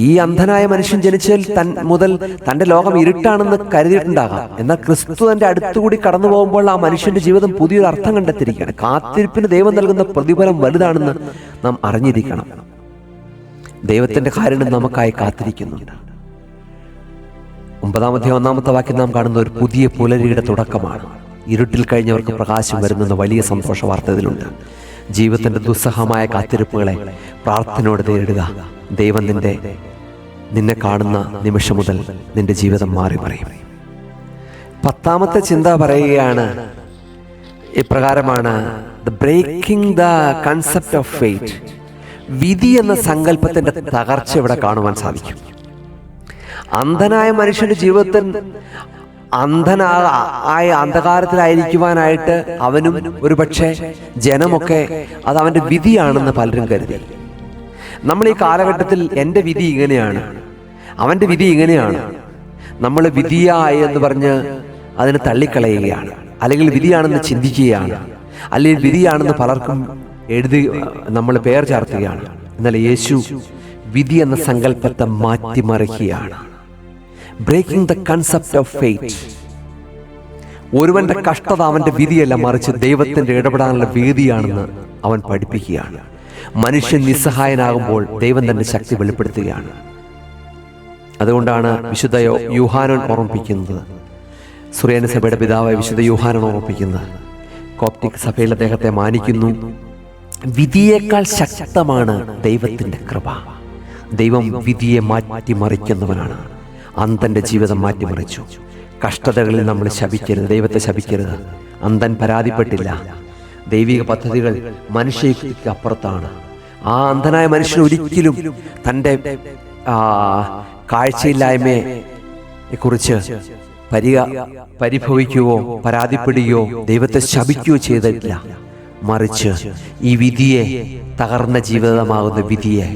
ഈ അന്ധനായ മനുഷ്യൻ ജനിച്ചതിൽ മുതൽ തൻ്റെ ലോകം ഇരുട്ടാണെന്ന് കരുതിയിട്ടുണ്ടാകാം. എന്നാൽ ക്രിസ്തു തൻ്റെ അടുത്തുകൂടി കടന്നു പോകുമ്പോൾ ആ മനുഷ്യന്റെ ജീവിതം പുതിയൊരു അർത്ഥം കണ്ടെത്തിയിരിക്കുകയാണ്. കാത്തിരിപ്പിന് ദൈവം നൽകുന്ന പ്രതിഫലം വലുതാണെന്ന് നാം അറിഞ്ഞിരിക്കണം. ദൈവത്തിന്റെ കാരുണ്യം നമുക്കായി കാത്തിരിക്കുന്നുണ്ട്. 9-ാമത്തെ വാക്യം നാം കാണുന്ന ഒരു പുതിയ പുലരിയുടെ തുടക്കമാണ്. ഇരുട്ടിൽ കഴിഞ്ഞവർക്ക് പ്രകാശം വരുന്നെന്ന വലിയ സന്തോഷ വാർത്ത ഇതിലുണ്ട്. ജീവിതത്തിന്റെ ദുസ്സഹമായ കാത്തിരിപ്പുകളെ പ്രാർത്ഥനയോടെ നേരിടുക. ദൈവം നിന്നെ കാണുന്ന നിമിഷം മുതൽ നിന്റെ ജീവിതം മാറി പറയും. 10ാമത്തെ ചിന്ത പറയുകയാണ്, ഇപ്രകാരമാണ്, the breaking the concept of fate. വിധി എന്ന സങ്കല്പത്തിന്റെ തകർച്ച ഇവിടെ കാണുവാൻ സാധിക്കും. അന്ധനായ മനുഷ്യന്റെ ജീവിതത്തിൽ അന്ധനായ അന്ധകാരത്തിലായിരിക്കുവാനായിട്ട് അവനും ഒരുപക്ഷെ ജനമൊക്കെ അത് അവന്റെ വിധിയാണെന്ന് പലരും കരുതി. നമ്മൾ ഈ കാലഘട്ടത്തിൽ എൻ്റെ വിധി ഇങ്ങനെയാണ്, അവൻ്റെ വിധി ഇങ്ങനെയാണ്, നമ്മൾ വിധിയായി എന്ന് പറഞ്ഞ് അതിനെ തള്ളിക്കളയുകയാണ്, അല്ലെങ്കിൽ വിധിയാണെന്ന് ചിന്തിക്കുകയാണ്, അല്ലെങ്കിൽ വിധിയാണെന്ന് പലർക്കും നമ്മൾ പേർ ചേർത്തുകയാണ്. എന്നാൽ യേശു വിധി എന്ന സങ്കല്പത്തെ മാറ്റിമറിക്കുകയാണ്. Breaking the concept of fate. ഒരുവന്റെ കഷ്ടത അവന്റെ വിധിയല്ല, മറിച്ച് ദൈവത്തിന്റെ ഇടപെടാനുള്ള വേദിയാണെന്ന് അവൻ പഠിപ്പിക്കുകയാണ്. മനുഷ്യൻ നിസ്സഹായനാകുമ്പോൾ ദൈവം തന്റെ ശക്തി വെളിപ്പെടുത്തുകയാണ്. അതുകൊണ്ടാണ് വിശുദ്ധ യോഹാനൻ ഓർമ്മിപ്പിക്കുന്നത്, സുറിയാനി സഭയുടെ പിതാവായ വിശുദ്ധ യോഹാനൻ ഓർമ്മിപ്പിക്കുന്നത്, കോപ്റ്റിക് സഭയിൽ അദ്ദേഹത്തെ മാനിക്കുന്നു. വിധിയേക്കാൾ ശക്തമാണ് ദൈവത്തിന്റെ കൃപ. ദൈവം വിധിയെ മാറ്റിമറിക്കുന്നവനാണ്. അന്ധന്റെ ജീവിതം മാറ്റിമറിച്ചു. കഷ്ടതകളിൽ നമ്മൾ ശപിക്കരുത്, ദൈവത്തെ ശപിക്കരുത്. അന്ധൻ പരാതിപ്പെട്ടില്ല. ദൈവിക പദ്ധതികൾ മനുഷ്യക്ക് അപ്പുറത്താണ്. ആ അന്ധനായ മനുഷ്യൻ ഒരിക്കലും തൻ്റെ കാഴ്ചയില്ലായ്മയെ കുറിച്ച് പരിഭവിക്കുകയോ പരാതിപ്പെടുകയോ ദൈവത്തെ ശപിക്കുകയോ ചെയ്തിട്ടില്ല. മറിച്ച് ഈ വിധിയെ, തകർന്ന ജീവിതമാകുന്ന വിധിയെ,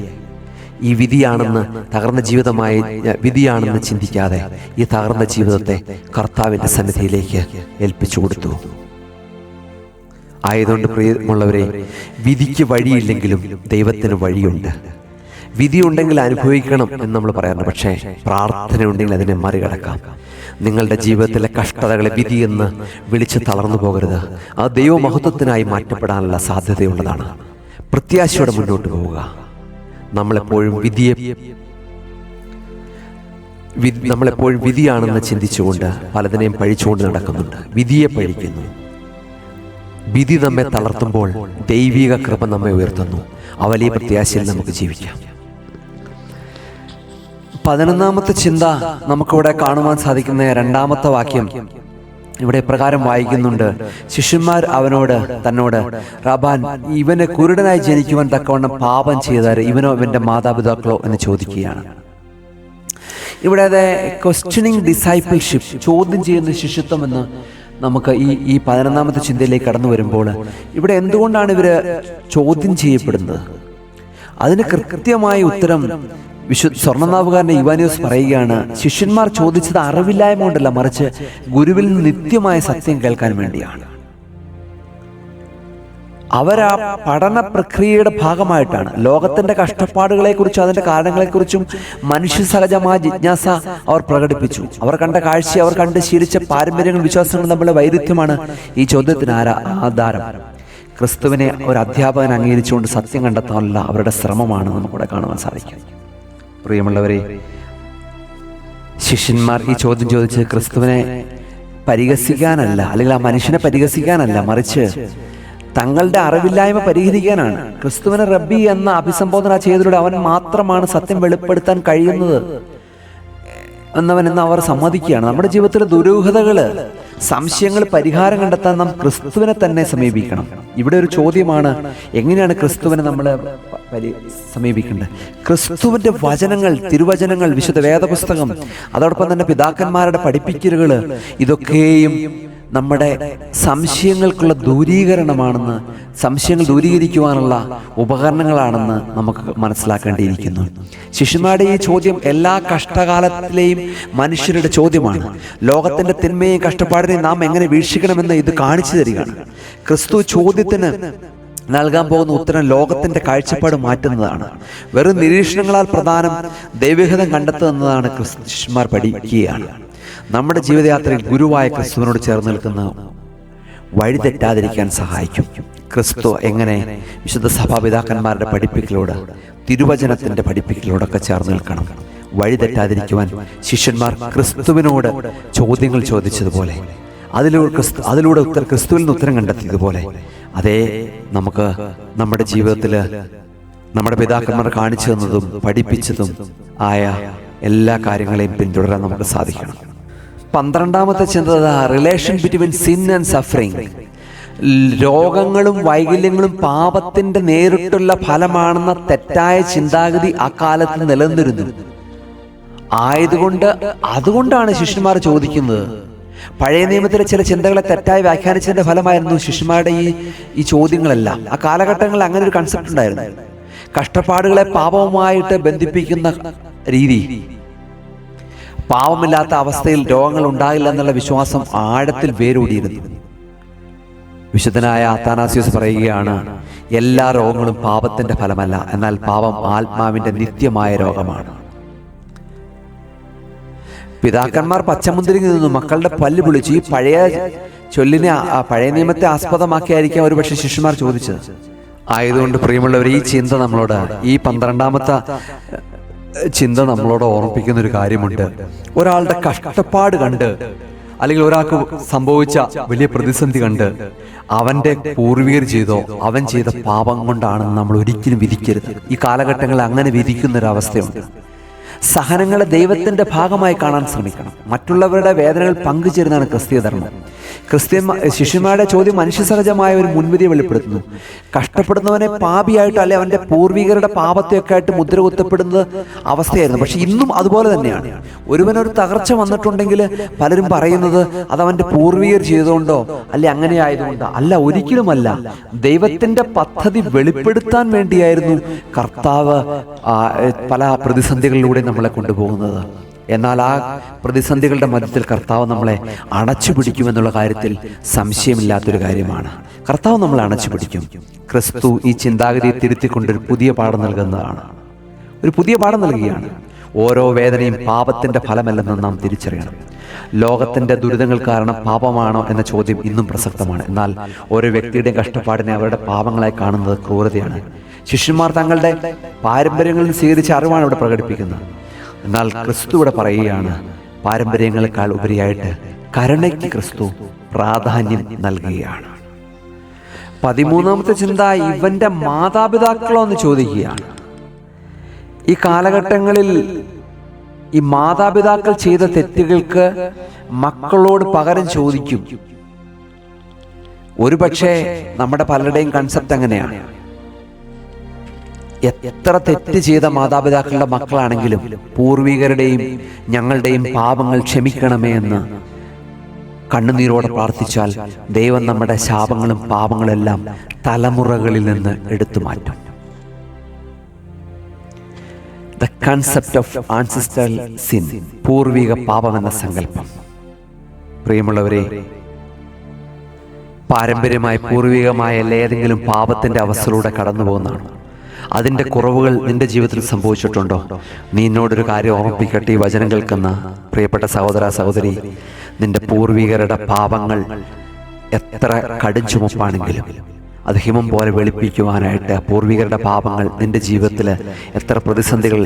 ഈ വിധിയാണെന്ന്, തകർന്ന ജീവിതമായി വിധിയാണെന്ന് ചിന്തിക്കാതെ ഈ തകർന്ന ജീവിതത്തെ കർത്താവിൻ്റെ സന്നിധിയിലേക്ക് ഏൽപ്പിച്ചു കൊടുത്തു. ആയതുകൊണ്ട് പ്രിയമുള്ളവരെ, വിധിക്ക് വഴിയില്ലെങ്കിലും ദൈവത്തിന് വഴിയുണ്ട്. വിധിയുണ്ടെങ്കിൽ അനുഭവിക്കണം എന്ന് നമ്മൾ പറയാറുണ്ട്, പക്ഷേ പ്രാർത്ഥനയുണ്ടെങ്കിൽ അതിനെ മറികടക്കാം. നിങ്ങളുടെ ജീവിതത്തിലെ കഷ്ടതകളെ വിധിയെന്ന് വിളിച്ച് തളർന്നു പോകരുത്. അത് ദൈവമഹത്വത്തിനായി മാറ്റപ്പെടാനുള്ള സാധ്യതയുള്ളതാണ്. പ്രത്യാശയോടെ മുന്നോട്ട് പോവുക. നമ്മളെപ്പോഴും വിധിയാണെന്ന് ചിന്തിച്ചുകൊണ്ട് പലതിനെയും പഴിച്ചുകൊണ്ട് നടക്കുന്നുണ്ട്. വിധിയെ പഴിക്കുന്നു. വിധി നമ്മെ തളർത്തുമ്പോൾ ദൈവിക കൃപ നമ്മെ ഉയർത്തുന്നു. ആ വലിയ പ്രത്യാശയിൽ നമുക്ക് ജീവിക്കാം. 11ാമത്തെ ചിന്ത നമുക്കിവിടെ കാണുവാൻ സാധിക്കുന്ന 2ാമത്തെ വാക്യം ഇവിടെ പ്രകാരം വായിക്കുന്നുണ്ട്. ശിഷ്യന്മാർ തന്നോട് റബ്ബാൻ, ഇവന് കുരുടനായി ജനിക്കുവാൻ തക്കവണ്ണം പാപം ചെയ്താൽ ഇവനോ ഇവന്റെ മാതാപിതാക്കളോ എന്ന് ചോദിക്കുകയാണ്. ഇവിടെ ക്വസ്റ്റ്യനിങ് ഡിസൈപ്പിൾഷിപ്പ്, ചോദ്യം ചെയ്യുന്ന ശിഷ്യത്വം എന്ന് നമുക്ക് ഈ 11ാമത്തെ ചിന്തയിലേക്ക് കടന്നു വരുമ്പോൾ ഇവിടെ എന്തുകൊണ്ടാണ് ഇവര് ചോദ്യം ചെയ്യപ്പെടുന്നത്? അതിന് കൃത്യമായ ഉത്തരം സ്വർണ്ണനാവുകാരൻ ഇവാനിയോസ് പറയുകയാണ്. ശിഷ്യന്മാർ ചോദിച്ചത് അറിവില്ലായ്മ കൊണ്ടല്ല, മറിച്ച് ഗുരുവിൽ നിന്ന് നിത്യമായ സത്യം കേൾക്കാൻ വേണ്ടിയാണ്. അവരാ പഠന പ്രക്രിയയുടെ ഭാഗമായിട്ടാണ് ലോകത്തിന്റെ കഷ്ടപ്പാടുകളെക്കുറിച്ചും അതിന്റെ കാരണങ്ങളെക്കുറിച്ചും മനുഷ്യ സഹജമായ ജിജ്ഞാസ അവർ പ്രകടിപ്പിച്ചു. അവർ കണ്ട കാഴ്ച, അവർ കണ്ട് ശീലിച്ച പാരമ്പര്യങ്ങൾ, വിശ്വാസങ്ങൾ തമ്മിലുള്ള വൈരുദ്ധ്യമാണ് ഈ ചോദ്യത്തിന് ആധാരം. ക്രിസ്തുവിനെ ഒരു അധ്യാപകൻ അംഗീകരിച്ചുകൊണ്ട് സത്യം കണ്ടെത്താനുള്ള അവരുടെ ശ്രമമാണ് നമുക്കിവിടെ കാണുവാൻ സാധിക്കും. പ്രിയമുള്ളവരെ, ശിഷ്യന്മാർ ഈ ചോദ്യം ചോദിച്ച് ക്രിസ്തുവിനെ പരിഹസിക്കാനല്ല, അല്ലെങ്കിൽ ആ മനുഷ്യനെ പരിഹസിക്കാനല്ല, മറിച്ച് തങ്ങളുടെ അറിവില്ലായ്മ പരിഹരിക്കാനാണ്. ക്രിസ്തുവിനെ റബ്ബി എന്ന അഭിസംബോധന ചെയ്തതിലൂടെ അവൻ മാത്രമാണ് സത്യം വെളിപ്പെടുത്താൻ കഴിയുന്നത് എന്ന് അവർ സമ്മതിക്കുകയാണ്. നമ്മുടെ ജീവിതത്തിലെ ദുരൂഹതകള്, സംശയങ്ങൾ പരിഹാരം കണ്ടെത്താൻ നാം ക്രിസ്തുവിനെ തന്നെ സമീപിക്കണം. ഇവിടെ ഒരു ചോദ്യമാണ്, എങ്ങനെയാണ് ക്രിസ്തുവിനെ നമ്മൾ സമീപിക്കേണ്ടത്? ക്രിസ്തുവിന്റെ വചനങ്ങൾ, തിരുവചനങ്ങൾ, വിശുദ്ധ വേദപുസ്തകം, അതോടൊപ്പം തന്നെ പിതാക്കന്മാരുടെ പഠിപ്പിക്കലുകൾ, ഇതൊക്കെയും നമ്മുടെ സംശയങ്ങൾക്കുള്ള ദൂരീകരണമാണെന്ന്, സംശയങ്ങൾ ദൂരീകരിക്കുവാനുള്ള ഉപകരണങ്ങളാണെന്ന് നമുക്ക് മനസ്സിലാക്കേണ്ടിയിരിക്കുന്നു. ശിഷ്യന്മാരുടെ ഈ ചോദ്യം എല്ലാ കഷ്ടകാലത്തിലെയും മനുഷ്യരുടെ ചോദ്യമാണ്. ലോകത്തിന്റെ തിന്മയെയും കഷ്ടപ്പാടിനെയും നാം എങ്ങനെ വീക്ഷിക്കണമെന്ന് ഇത് കാണിച്ചു തരികയാണ്. ക്രിസ്തു ചോദ്യത്തിന് നൽകാൻ പോകുന്ന ഉത്തരം ലോകത്തിന്റെ കാഴ്ചപ്പാട് മാറ്റുന്നതാണ്. വെറും നിരീക്ഷണങ്ങളാൽ പ്രധാനം ദൈവഹിതം കണ്ടെത്തുക എന്നതാണ് ശിഷ്യന്മാർ പഠിക്കുകയാണ്. നമ്മുടെ ജീവിതയാത്രയിൽ ഗുരുവായ ക്രിസ്തുവിനോട് ചേർന്ന് നിൽക്കുന്ന വഴിതെറ്റാതിരിക്കാൻ സഹായിക്കും. ക്രിസ്തു എങ്ങനെ വിശുദ്ധ സഭാപിതാക്കന്മാരുടെ പഠിപ്പിക്കലോട്, തിരുവചനത്തിന്റെ പഠിപ്പിക്കലോടൊക്കെ ചേർന്ന് നിൽക്കണം. വഴിതെറ്റാതിരിക്കുവാൻ ശിഷ്യന്മാർ ക്രിസ്തുവിനോട് ചോദ്യങ്ങൾ ചോദിച്ചതുപോലെ, അതിലൂടെ ക്രിസ്തുവിൽ നിന്ന് ഉത്തരം കണ്ടെത്തിയതുപോലെ, അതേ നമുക്ക് നമ്മുടെ ജീവിതത്തിൽ നമ്മുടെ പിതാക്കന്മാർ കാണിച്ചു തന്നതും പഠിപ്പിച്ചതും ആയ എല്ലാ കാര്യങ്ങളെയും പിന്തുടരാൻ നമുക്ക് സാധിക്കണം. 12ാമത്തെ ചിന്ത, relation between sin and suffering. രോഗങ്ങളും വൈകല്യങ്ങളും പാപത്തിന്റെ നേരിട്ടുള്ള ഫലമാണെന്ന തെറ്റായ ചിന്താഗതി അക്കാലത്ത് നിലനിന്നിരുന്നു. അതുകൊണ്ടാണ് ശിഷ്യന്മാർ ചോദിക്കുന്നത്. പഴയ നിയമത്തിലെ ചില ചിന്തകളെ തെറ്റായി വ്യാഖ്യാനിച്ചതിന്റെ ഫലമായിരുന്നു ശിഷ്യന്മാരുടെ ഈ ചോദ്യങ്ങളെല്ലാം. ആ കാലഘട്ടങ്ങളിൽ അങ്ങനെ ഒരു കൺസെപ്റ്റ് ഉണ്ടായിരുന്നു. കഷ്ടപ്പാടുകളെ പാപവുമായിട്ട് ബന്ധിപ്പിക്കുന്ന രീതി, പാവമില്ലാത്ത അവസ്ഥയിൽ രോഗങ്ങൾ ഉണ്ടാകില്ല എന്നുള്ള വിശ്വാസം ആഴത്തിൽ വേരൂടിയിരുന്നു. വിശുദ്ധനായ അത്താനാസ്യോസ് പറയുകയാണ്, എല്ലാ രോഗങ്ങളും പാപത്തിന്റെ ഫലമല്ല, എന്നാൽ പാപം ആത്മാവിന്റെ നിത്യമായ രോഗമാണ്. പിതാക്കന്മാർ പച്ചമുന്തിരിങ്ങി നിന്നു മക്കളുടെ പല്ല് പൊളിച്ചു. ഈ പഴയ പഴയ നിയമത്തെ ആസ്പദമാക്കിയായിരിക്കാം ഒരുപക്ഷെ ശിഷ്യന്മാർ ചോദിച്ചത്. ആയതുകൊണ്ട് പ്രിയമുള്ളവർ, ഈ ചിന്ത നമ്മളോട്, ഈ 12ാമത്തെ ചിന്ത നമ്മളോട് ഓർമ്മിപ്പിക്കുന്ന ഒരു കാര്യമുണ്ട്. ഒരാളുടെ കഷ്ടപ്പാട് കണ്ട്, അല്ലെങ്കിൽ ഒരാൾക്ക് സംഭവിച്ച വലിയ പ്രതിസന്ധി കണ്ട് അവന്റെ പൂർവികർ ചെയ്തോ അവൻ ചെയ്ത പാപം കൊണ്ടാണെന്ന് നമ്മൾ ഒരിക്കലും വിധിക്കരുത്. ഈ കാലഘട്ടങ്ങളിൽ അങ്ങനെ വിധിക്കുന്നൊരവസ്ഥയുണ്ട്. സഹനങ്ങളെ ദൈവത്തിന്റെ ഭാഗമായി കാണാൻ ശ്രമിക്കണം. മറ്റുള്ളവരുടെ വേദനകൾ പങ്കുചേരുന്നതാണ് ക്രിസ്തീയ ധർമ്മം. ശിഷ്യന്മാരുടെ ചോദ്യം മനുഷ്യസഹജമായ ഒരു മുൻവിധിയെ വെളിപ്പെടുത്തുന്നു. കഷ്ടപ്പെടുന്നവനെ പാപിയായിട്ട്, അല്ലെ അവന്റെ പൂർവികരുടെ പാപത്തെയൊക്കെ ആയിട്ട് മുദ്ര കുത്തപ്പെടുന്നത് അവസ്ഥയായിരുന്നു. പക്ഷെ ഇന്നും അതുപോലെ തന്നെയാണ്. ഒരുവനൊരു തകർച്ച വന്നിട്ടുണ്ടെങ്കിൽ പലരും പറയുന്നത് അത് അവന്റെ പൂർവികർ ചെയ്തുകൊണ്ടോ അല്ലെ അങ്ങനെ ആയതുകൊണ്ടോ അല്ല, ഒരിക്കലുമല്ല. ദൈവത്തിന്റെ പദ്ധതി വെളിപ്പെടുത്താൻ വേണ്ടിയായിരുന്നു കർത്താവ് പല പ്രതിസന്ധികളിലൂടെ നമ്മളെ കൊണ്ടുപോകുന്നത്. എന്നാൽ ആ പ്രതിസന്ധികളുടെ മധ്യത്തിൽ കർത്താവ് നമ്മളെ അണച്ചു പിടിക്കുമെന്നുള്ള കാര്യത്തിൽ സംശയമില്ലാത്തൊരു കാര്യമാണ്. കർത്താവ് നമ്മളെ അണച്ചു പിടിക്കും. ക്രിസ്തു ഈ ചിന്താഗതിയെ തിരുത്തിക്കൊണ്ടൊരു പുതിയ പാഠം നൽകുന്നതാണ്. ഒരു പുതിയ പാഠം നൽകുകയാണ്. ഓരോ വേദനയും പാപത്തിന്റെ ഫലമല്ലെന്ന് നാം തിരിച്ചറിയണം. ലോകത്തിന്റെ ദുരിതങ്ങൾ കാരണം പാപമാണോ എന്ന ചോദ്യം ഇന്നും പ്രസക്തമാണ്. എന്നാൽ ഓരോ വ്യക്തിയുടെയും കഷ്ടപ്പാടിനെ അവരുടെ പാപങ്ങളായി കാണുന്നത് ക്രൂരതയാണ്. ശിഷ്യന്മാർ തങ്ങളുടെ പാരമ്പര്യങ്ങളിൽ സ്വീകരിച്ച അറിവാണ് ഇവിടെ പ്രകടിപ്പിക്കുന്നത്. എന്നാൽ ക്രിസ്തു ഇവിടെ പറയുകയാണ്, പാരമ്പര്യങ്ങളെക്കാൾ ഉപരിയായിട്ട് കരുണയ്ക്ക് ക്രിസ്തു പ്രാധാന്യം നൽകുകയാണ്. 13ാമത്തെ ചിന്ത, ഇവന്റെ മാതാപിതാക്കളോ എന്ന് ചോദിക്കുകയാണ്. ഈ കാലഘട്ടങ്ങളിൽ ഈ മാതാപിതാക്കൾ ചെയ്ത തെറ്റുകൾക്ക് മക്കളോട് പകരം ചോദിക്കും. ഒരുപക്ഷെ നമ്മുടെ പലരുടെയും കൺസെപ്റ്റ് അങ്ങനെയാണ്. എത്ര തെറ്റ് ചെയ്ത മാതാപിതാക്കളുടെ മക്കളാണെങ്കിലും പൂർവികരുടെയും ഞങ്ങളുടെയും പാപങ്ങൾ ക്ഷമിക്കണമേ എന്ന് കണ്ണുനീരോടെ പ്രാർത്ഥിച്ചാൽ ദൈവം നമ്മുടെ ശാപങ്ങളും പാപങ്ങളെല്ലാം തലമുറകളിൽ നിന്ന് എടുത്തു മാറ്റും. ദ കൺസെപ്റ്റ് ഓഫ് ആൻസിസ്റ്ററൽ സിൻ, പൂർവിക പാപം എന്ന സങ്കല്പം. പ്രിയമുള്ളവരെ, പാരമ്പര്യമായി പൂർവികമായ ഏതെങ്കിലും പാപത്തിന്റെ അവസ്ഥയിലൂടെ കടന്നു പോകുന്നതാണ്. അതിൻ്റെ കുറവുകൾ നിന്റെ ജീവിതത്തിൽ സംഭവിച്ചിട്ടുണ്ടോ? നീ എന്നോടൊരു കാര്യം ഓർമ്മിപ്പിക്കട്ടെ. ഈ വചനം കേൾക്കുന്ന പ്രിയപ്പെട്ട സഹോദര സഹോദരി, നിന്റെ പൂർവികരുടെ പാപങ്ങൾ എത്ര കടും ചുമപ്പാണെങ്കിലും അത് ഹിമം പോലെ വെളുപ്പിക്കുവാനായിട്ട് പൂർവികരുടെ പാപങ്ങൾ നിന്റെ ജീവിതത്തിൽ എത്ര പ്രതിസന്ധികൾ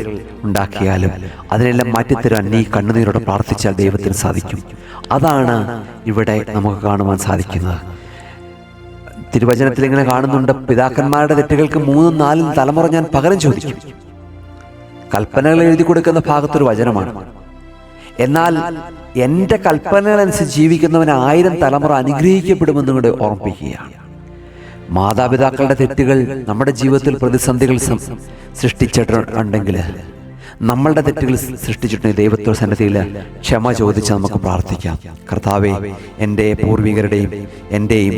ഉണ്ടാക്കിയാലും അതിനെല്ലാം മാറ്റിത്തരാൻ നീ കണ്ണുനീരോടെ പ്രാർത്ഥിച്ചാൽ ദൈവത്തിന് സാധിക്കും. അതാണ് ഇവിടെ നമുക്ക് കാണുവാൻ സാധിക്കുന്നത്. തിരുവചനത്തിൽ ഇങ്ങനെ കാണുന്നുണ്ട്, പിതാക്കന്മാരുടെ തെറ്റുകൾക്ക് 3ഉം 4ഉം തലമുറ ഞാൻ പകരം ചോദിക്കും. കൽപ്പനകൾ എഴുതി കൊടുക്കുന്ന ഭാഗത്തൊരു വചനമാണ്. എന്നാൽ എൻ്റെ കൽപ്പനകളനുസരിച്ച് ജീവിക്കുന്നവൻ 1000 തലമുറ അനുഗ്രഹിക്കപ്പെടുമെന്നും കൂടെ ഓർമ്മിപ്പിക്കുകയാണ്. മാതാപിതാക്കളുടെ തെറ്റുകൾ നമ്മുടെ ജീവിതത്തിൽ പ്രതിസന്ധികൾ സൃഷ്ടിച്ചിട്ടുണ്ടെങ്കിൽ, നമ്മളുടെ തെറ്റുകൾ സൃഷ്ടിച്ചിട്ടുണ്ടെങ്കിൽ ദൈവത്തോട് സന്നിധിയിൽ ക്ഷമ ചോദിച്ച് നമുക്ക് പ്രാർത്ഥിക്കാം. കർത്താവേ, എൻ്റെ പൂർവികരുടെയും എൻ്റെയും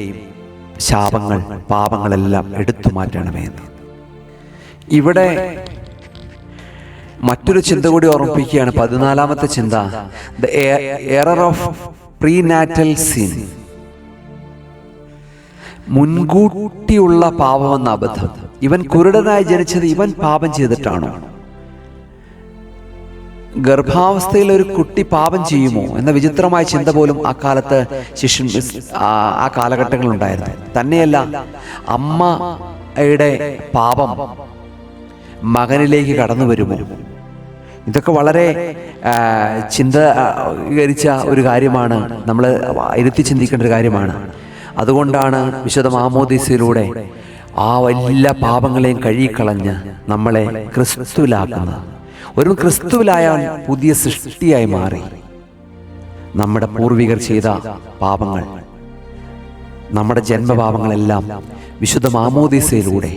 ശാപങ്ങൾ പാപങ്ങളെല്ലാം എടുത്തു മാറ്റണമേ എന്ന്. ഇവിടെ മറ്റൊരു ചിന്ത കൂടി ഓർമ്മിപ്പിക്കുകയാണ്. 14ാമത്തെ ചിന്ത, the error of prenatal sin, മുൻകൂട്ടിയുള്ള പാപമെന്ന അബദ്ധം. ഇവൻ കുരുടനായി ജനിച്ചത് ഇവൻ പാപം ചെയ്തിട്ടാണോ? ഗർഭാവസ്ഥയിൽ ഒരു കുട്ടി പാപം ചെയ്യുമോ എന്ന വിചിത്രമായ ചിന്ത പോലും ആ കാലത്ത് ആ കാലഘട്ടങ്ങളുണ്ടായിരുന്നു. തന്നെയല്ല, അമ്മയുടെ പാപം മകനിലേക്ക് കടന്നു വരുമോ? ഇതൊക്കെ വളരെ ചിന്തകരിച്ച ഒരു കാര്യമാണ്. നമ്മൾ ഇരുത്തി ചിന്തിക്കേണ്ട ഒരു കാര്യമാണ്. അതുകൊണ്ടാണ് വിശുദ്ധ മാമോദീസയിലൂടെ ആ എല്ലാ പാപങ്ങളെയും കഴുകിക്കളഞ്ഞ് നമ്മളെ ക്രിസ്തുവിലാക്കുന്നത്. ഒരു ക്രിസ്തുവിലായാൽ പുതിയ സൃഷ്ടിയായി മാറി. നമ്മുടെ പൂർവികർ ചെയ്ത പാപങ്ങൾ, നമ്മുടെ ജന്മപാപങ്ങളെല്ലാം വിശുദ്ധ മാമോദീസയിലൂടെ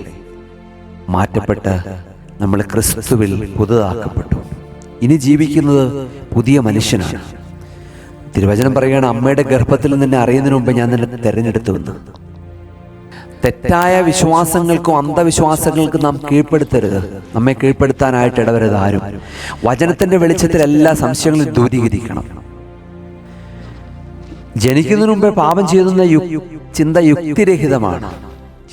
മാറ്റപ്പെട്ട് നമ്മൾ ക്രിസ്തുവിൽ പുതുതാക്കപ്പെട്ടു. ഇനി ജീവിക്കുന്നത് പുതിയ മനുഷ്യനാണ്. തിരുവചനം പറയുകയാണ്, അമ്മയുടെ ഗർഭത്തിൽ നിന്നെ അറിയുന്നതിന് മുമ്പ് ഞാൻ നിന്നെ തെരഞ്ഞെടുത്തുവെന്ന്. തെറ്റായ വിശ്വാസങ്ങൾക്കും അന്ധവിശ്വാസങ്ങൾക്കും നാം കീഴ്പ്പെടുത്തരുത്. നമ്മെ കീഴ്പ്പെടുത്താനായിട്ട് ഇടവരുത് ആരും. വചനത്തിന്റെ വെളിച്ചത്തിൽ എല്ലാ സംശയങ്ങളും ദൂരീകരിക്കണം. ജനിക്കുന്നതിന് മുമ്പേ പാപം ചെയ്യുന്ന ചിന്ത യുക്തിരഹിതമാണ്.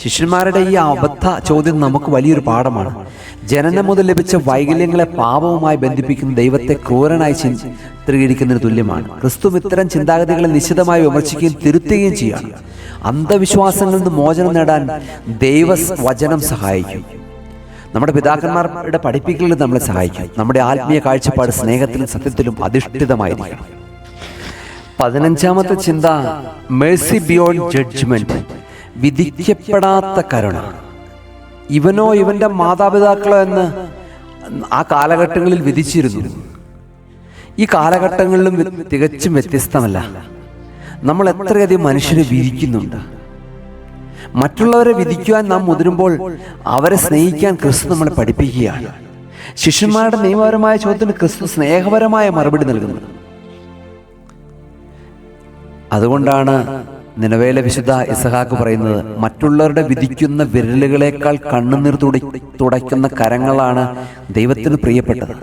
ശിഷ്യന്മാരുടെ ഈ അബദ്ധ ചോദ്യം നമുക്ക് വലിയൊരു പാഠമാണ്. ജനനം മുതൽ ലഭിച്ച വൈകല്യങ്ങളെ പാപവുമായി ബന്ധിപ്പിക്കുന്ന ദൈവത്തെ ക്രൂരനായി ചിത്രീകരിക്കുന്നതിന് തുല്യമാണ്. ക്രിസ്തു ഇത്തരം ചിന്താഗതികളെ നിശിതമായി വിമർശിക്കുകയും തിരുത്തുകയും ചെയ്യാണ്. അന്ധവിശ്വാസങ്ങളിൽ നിന്ന് മോചനം നേടാൻ ദൈവവചനം സഹായിക്കും. നമ്മുടെ പിതാക്കന്മാരുടെ പഠിപ്പിക്കലിൽ നമ്മളെ സഹായിക്കും. നമ്മുടെ ആത്മീയ കാഴ്ചപ്പാട് സ്നേഹത്തിലും സത്യത്തിലും അധിഷ്ഠിതമായിരിക്കണം. 15ാമത്തെ ചിന്ത, മേഴ്സി ബിയോണ്ട് ജഡ്ജ്മെന്റ്, വിധിക്കപ്പെടാത്ത കരുണ. ഇവനോ ഇവന്റെ മാതാപിതാക്കളോ എന്ന് ആ കാലഘട്ടങ്ങളിൽ വിധിച്ചിരുന്നു. ഈ കാലഘട്ടങ്ങളിലും തികച്ചും വ്യത്യസ്തമല്ല. നമ്മൾ എത്രയധികം മനുഷ്യരെ വിധിക്കുന്നുണ്ട്. മറ്റുള്ളവരെ വിധിക്കുവാൻ നാം മുതിരുമ്പോൾ അവരെ സ്നേഹിക്കാൻ ക്രിസ്തു നമ്മളെ പഠിപ്പിക്കുകയാണ്. ശിഷ്യന്മാരുടെ നിയമപരമായ ചോദ്യത്തിന് ക്രിസ്തു സ്നേഹപരമായ മറുപടി നൽകുന്നു. അതുകൊണ്ടാണ് നിനവേലെ വിശുദ്ധ ഇസഹാക്ക് പറയുന്നത്, മറ്റുള്ളവരുടെ വിധിക്കുന്ന വിരലുകളേക്കാൾ കണ്ണുനീർ തുടയ്ക്കുന്ന കരങ്ങളാണ് ദൈവത്തിന് പ്രിയപ്പെട്ടത്.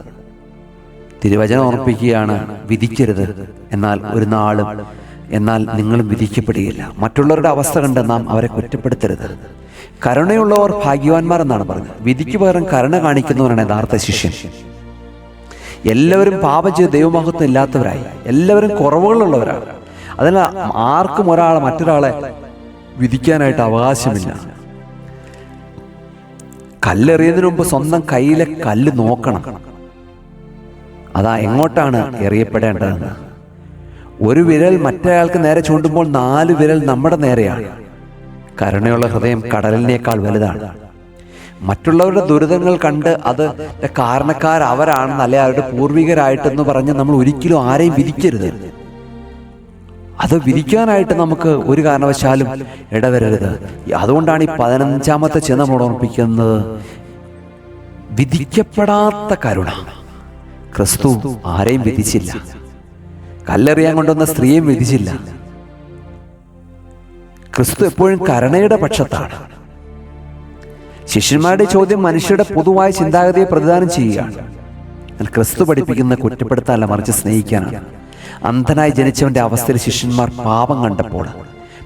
തിരുവചനം ഓർപ്പിക്കുകയാണ്, വിധിക്കരുത്, എന്നാൽ നിങ്ങളും വിധിക്കപ്പെടുകയില്ല. മറ്റുള്ളവരുടെ അവസ്ഥ കണ്ട് നാം അവരെ കുറ്റപ്പെടുത്തരുത്. കരുണയുള്ളവർ ഭാഗ്യവാന്മാർ എന്നാണ് പറഞ്ഞത്. വിധിക്ക് പകരം കരുണ കാണിക്കുന്നവരാണ് യഥാർത്ഥ ശിഷ്യൻ. എല്ലാവരും പാപം ചെയ്ത് ദൈവമഹത്വം ഇല്ലാത്തവരായി, എല്ലാവരും കുറവുകളുള്ളവരാണ്. അതിനാൽ ആർക്കും മറ്റൊരാളെ വിധിക്കാനായിട്ട് അവകാശമില്ല. കല്ലെറിയുന്നതിന് മുമ്പ് സ്വന്തം കയ്യിലെ കല്ല് നോക്കണം. അതാ എങ്ങോട്ടാണ് എറിയപ്പെടേണ്ടതെന്ന്. ഒരു വിരൽ മറ്റേയാൾക്ക് നേരെ ചൂണ്ടുമ്പോൾ 4 വിരൽ നമ്മുടെ നേരെയാണ്. കരുണയുള്ള ഹൃദയം കടലിനേക്കാൾ വലുതാണ്. മറ്റുള്ളവരുടെ ദുരിതങ്ങൾ കണ്ട് അത് കാരണക്കാരവരാണെന്ന് അല്ലെ അവരുടെ പൂർവികരായിട്ടെന്ന് പറഞ്ഞ് നമ്മൾ ഒരിക്കലും ആരെയും വിധിക്കരുത്. അത് വിധിക്കാനായിട്ട് നമുക്ക് ഒരു കാരണവശാലും ഇടവരരുത്. അതുകൊണ്ടാണ് ഈ 15-ാമത്തെ ചിന്ത നമ്മൾ ഓർമ്മിപ്പിക്കുന്നത്, വിധിക്കപ്പെടാത്ത കരുണ. ക്രിസ്തു ആരെയും വിധിച്ചില്ല. കല്ലെറിയാൻ കൊണ്ടുവന്ന സ്ത്രീയും വിധിച്ചില്ല. ക്രിസ്തു എപ്പോഴും കരുണയുടെ പക്ഷത്താണ്. ശിഷ്യന്മാരുടെ ചോദ്യം മനുഷ്യരുടെ പൊതുവായ ചിന്താഗതിയെ പ്രതിദാനം ചെയ്യുകയാണ്. എന്നാൽ ക്രിസ്തു പഠിപ്പിക്കുന്ന കുറ്റപ്പെടുത്താനല്ല, മറിച്ച് സ്നേഹിക്കാനാണ്. അന്ധനായി ജനിച്ചവന്റെ അവസ്ഥയിൽ ശിഷ്യന്മാർ പാപം കണ്ടപ്പോൾ,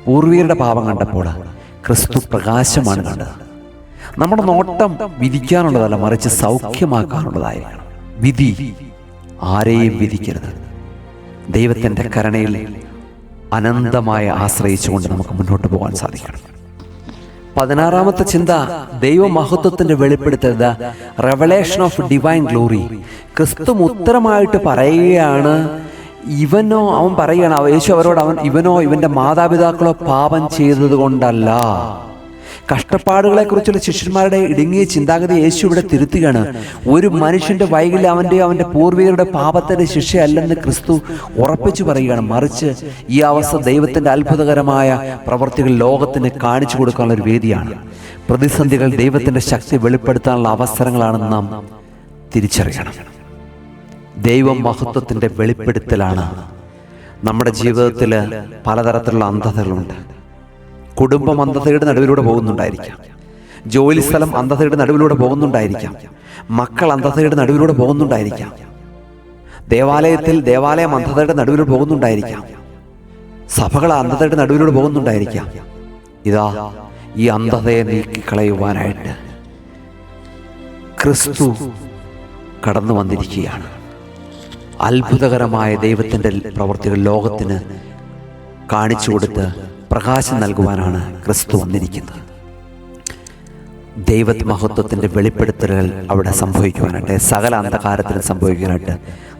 പൂർവികരുടെ പാപം കണ്ടപ്പോൾ ക്രിസ്തു പ്രകാശമാണ് കണ്ടത്. നമ്മുടെ നോട്ടം വിധിക്കാനുള്ളതല്ല, മറിച്ച് സൗഖ്യമാക്കാനുള്ളതായിരിക്കണം. വിധി ആരെയും വിധിക്കരുത്. ദൈവത്തിൻ്റെ കരുണയിൽ അനന്തമായി ആശ്രയിച്ചുകൊണ്ട് നമുക്ക് മുന്നോട്ട് പോകാൻ സാധിക്കണം. 16-ാമത്തെ ചിന്ത, ദൈവമഹത്വത്തിന്റെ വെളിപ്പെടുത്തൽ, റെവലേഷൻ ഓഫ് ഡിവൈൻ ഗ്ലോറി. ക്രിസ്തു ഉത്തരമായിട്ട് പറയുകയാണ്, അവൻ പറയുകയാണ്, യേശു അവരോട്, ഇവനോ ഇവന്റെ മാതാപിതാക്കളോ പാപം ചെയ്തത് കൊണ്ടല്ല. കഷ്ടപ്പാടുകളെക്കുറിച്ചുള്ള ശിഷ്യന്മാരുടെ ഇടുങ്ങിയ ചിന്താഗതി യേശു ഇവിടെ തിരുത്തുകയാണ്. ഒരു മനുഷ്യന്റെ വൈകല്യം അവന്റെ പൂർവികരുടെ പാപത്തിന്റെ ശിക്ഷയല്ലെന്ന് ക്രിസ്തു ഉറപ്പിച്ചു പറയുകയാണ്. മറിച്ച് ഈ അവസ്ഥ ദൈവത്തിന്റെ അത്ഭുതകരമായ പ്രവർത്തികൾ ലോകത്തിന് കാണിച്ചു കൊടുക്കാനുള്ള ഒരു വേദിയാണ്. പ്രതിസന്ധികൾ ദൈവത്തിന്റെ ശക്തി വെളിപ്പെടുത്താനുള്ള അവസരങ്ങളാണെന്ന് നാം തിരിച്ചറിയണം. ദൈവം മഹത്വത്തിന്റെ വെളിപ്പെടുത്തലാണ്. നമ്മുടെ ജീവിതത്തിൽ പലതരത്തിലുള്ള അന്ധതകളുണ്ട്. കുടുംബം അന്ധതയുടെ നടുവിലൂടെ പോകുന്നുണ്ടായിരിക്കാം. ജോലിസ്ഥലം അന്ധതയുടെ നടുവിലൂടെ പോകുന്നുണ്ടായിരിക്കാം. മക്കൾ അന്ധതയുടെ നടുവിലൂടെ പോകുന്നുണ്ടായിരിക്കാം. ദേവാലയം അന്ധതയുടെ നടുവിലൂടെ പോകുന്നുണ്ടായിരിക്കാം. സഭകൾ അന്ധതയുടെ നടുവിലൂടെ പോകുന്നുണ്ടായിരിക്കാം. ഇതാ, ഈ അന്ധതയെ നീക്കിക്കളയുവാനായിട്ട് ക്രിസ്തു കടന്നു വന്നിരിക്കുകയാണ്. അത്ഭുതകരമായ ദൈവത്തിൻ്റെ പ്രവൃത്തികൾ ലോകത്തിന് കാണിച്ചു കൊടുത്ത് പ്രകാശം നൽകുവാനാണ് ക്രിസ്തു വന്നിരിക്കുന്നത്. ദൈവമഹത്വത്തിൻ്റെ വെളിപ്പെടുത്തലുകൾ അവിടെ സംഭവിക്കുവാനായിട്ട്, സകല അന്ധകാരത്തിലും സംഭവിക്കാനായിട്ട്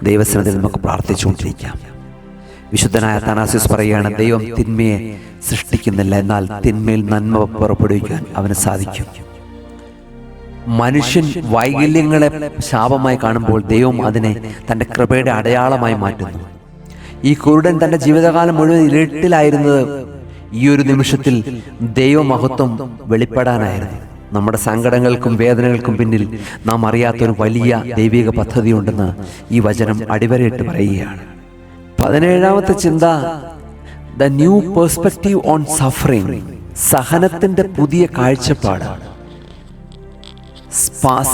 ദൈവസന്നിധിയിൽ നമുക്ക് പ്രാർത്ഥിച്ചുകൊണ്ടിരിക്കാം. വിശുദ്ധനായ അത്തനാസ്യോസ് പറയുകയാണ്, ദൈവം തിന്മയെ സൃഷ്ടിക്കുന്നില്ല, എന്നാൽ തിന്മയിൽ നന്മ പുറപ്പെടുവിക്കാൻ അവന് സാധിക്കും. മനുഷ്യൻ വൈകല്യങ്ങളെ ശാപമായി കാണുമ്പോൾ ദൈവം അതിനെ തൻ്റെ കൃപയുടെ അടയാളമായി മാറ്റുന്നു. ഈ കുരുടൻ തൻ്റെ ജീവിതകാലം മുഴുവൻ ഇരുട്ടിലായിരുന്നത് ഈ ഒരു നിമിഷത്തിൽ ദൈവമഹത്വം വെളിപ്പെടാനായിരുന്നു. നമ്മുടെ സങ്കടങ്ങൾക്കും വേദനകൾക്കും പിന്നിൽ നാം അറിയാത്തൊരു വലിയ ദൈവിക പദ്ധതിയുണ്ടെന്ന് ഈ വചനം അടിവരയിട്ട് പറയുകയാണ്. 17-ാമത്തെ ചിന്ത, the new perspective on suffering. സഹനത്തിന്റെ പുതിയ കാഴ്ചപ്പാട്.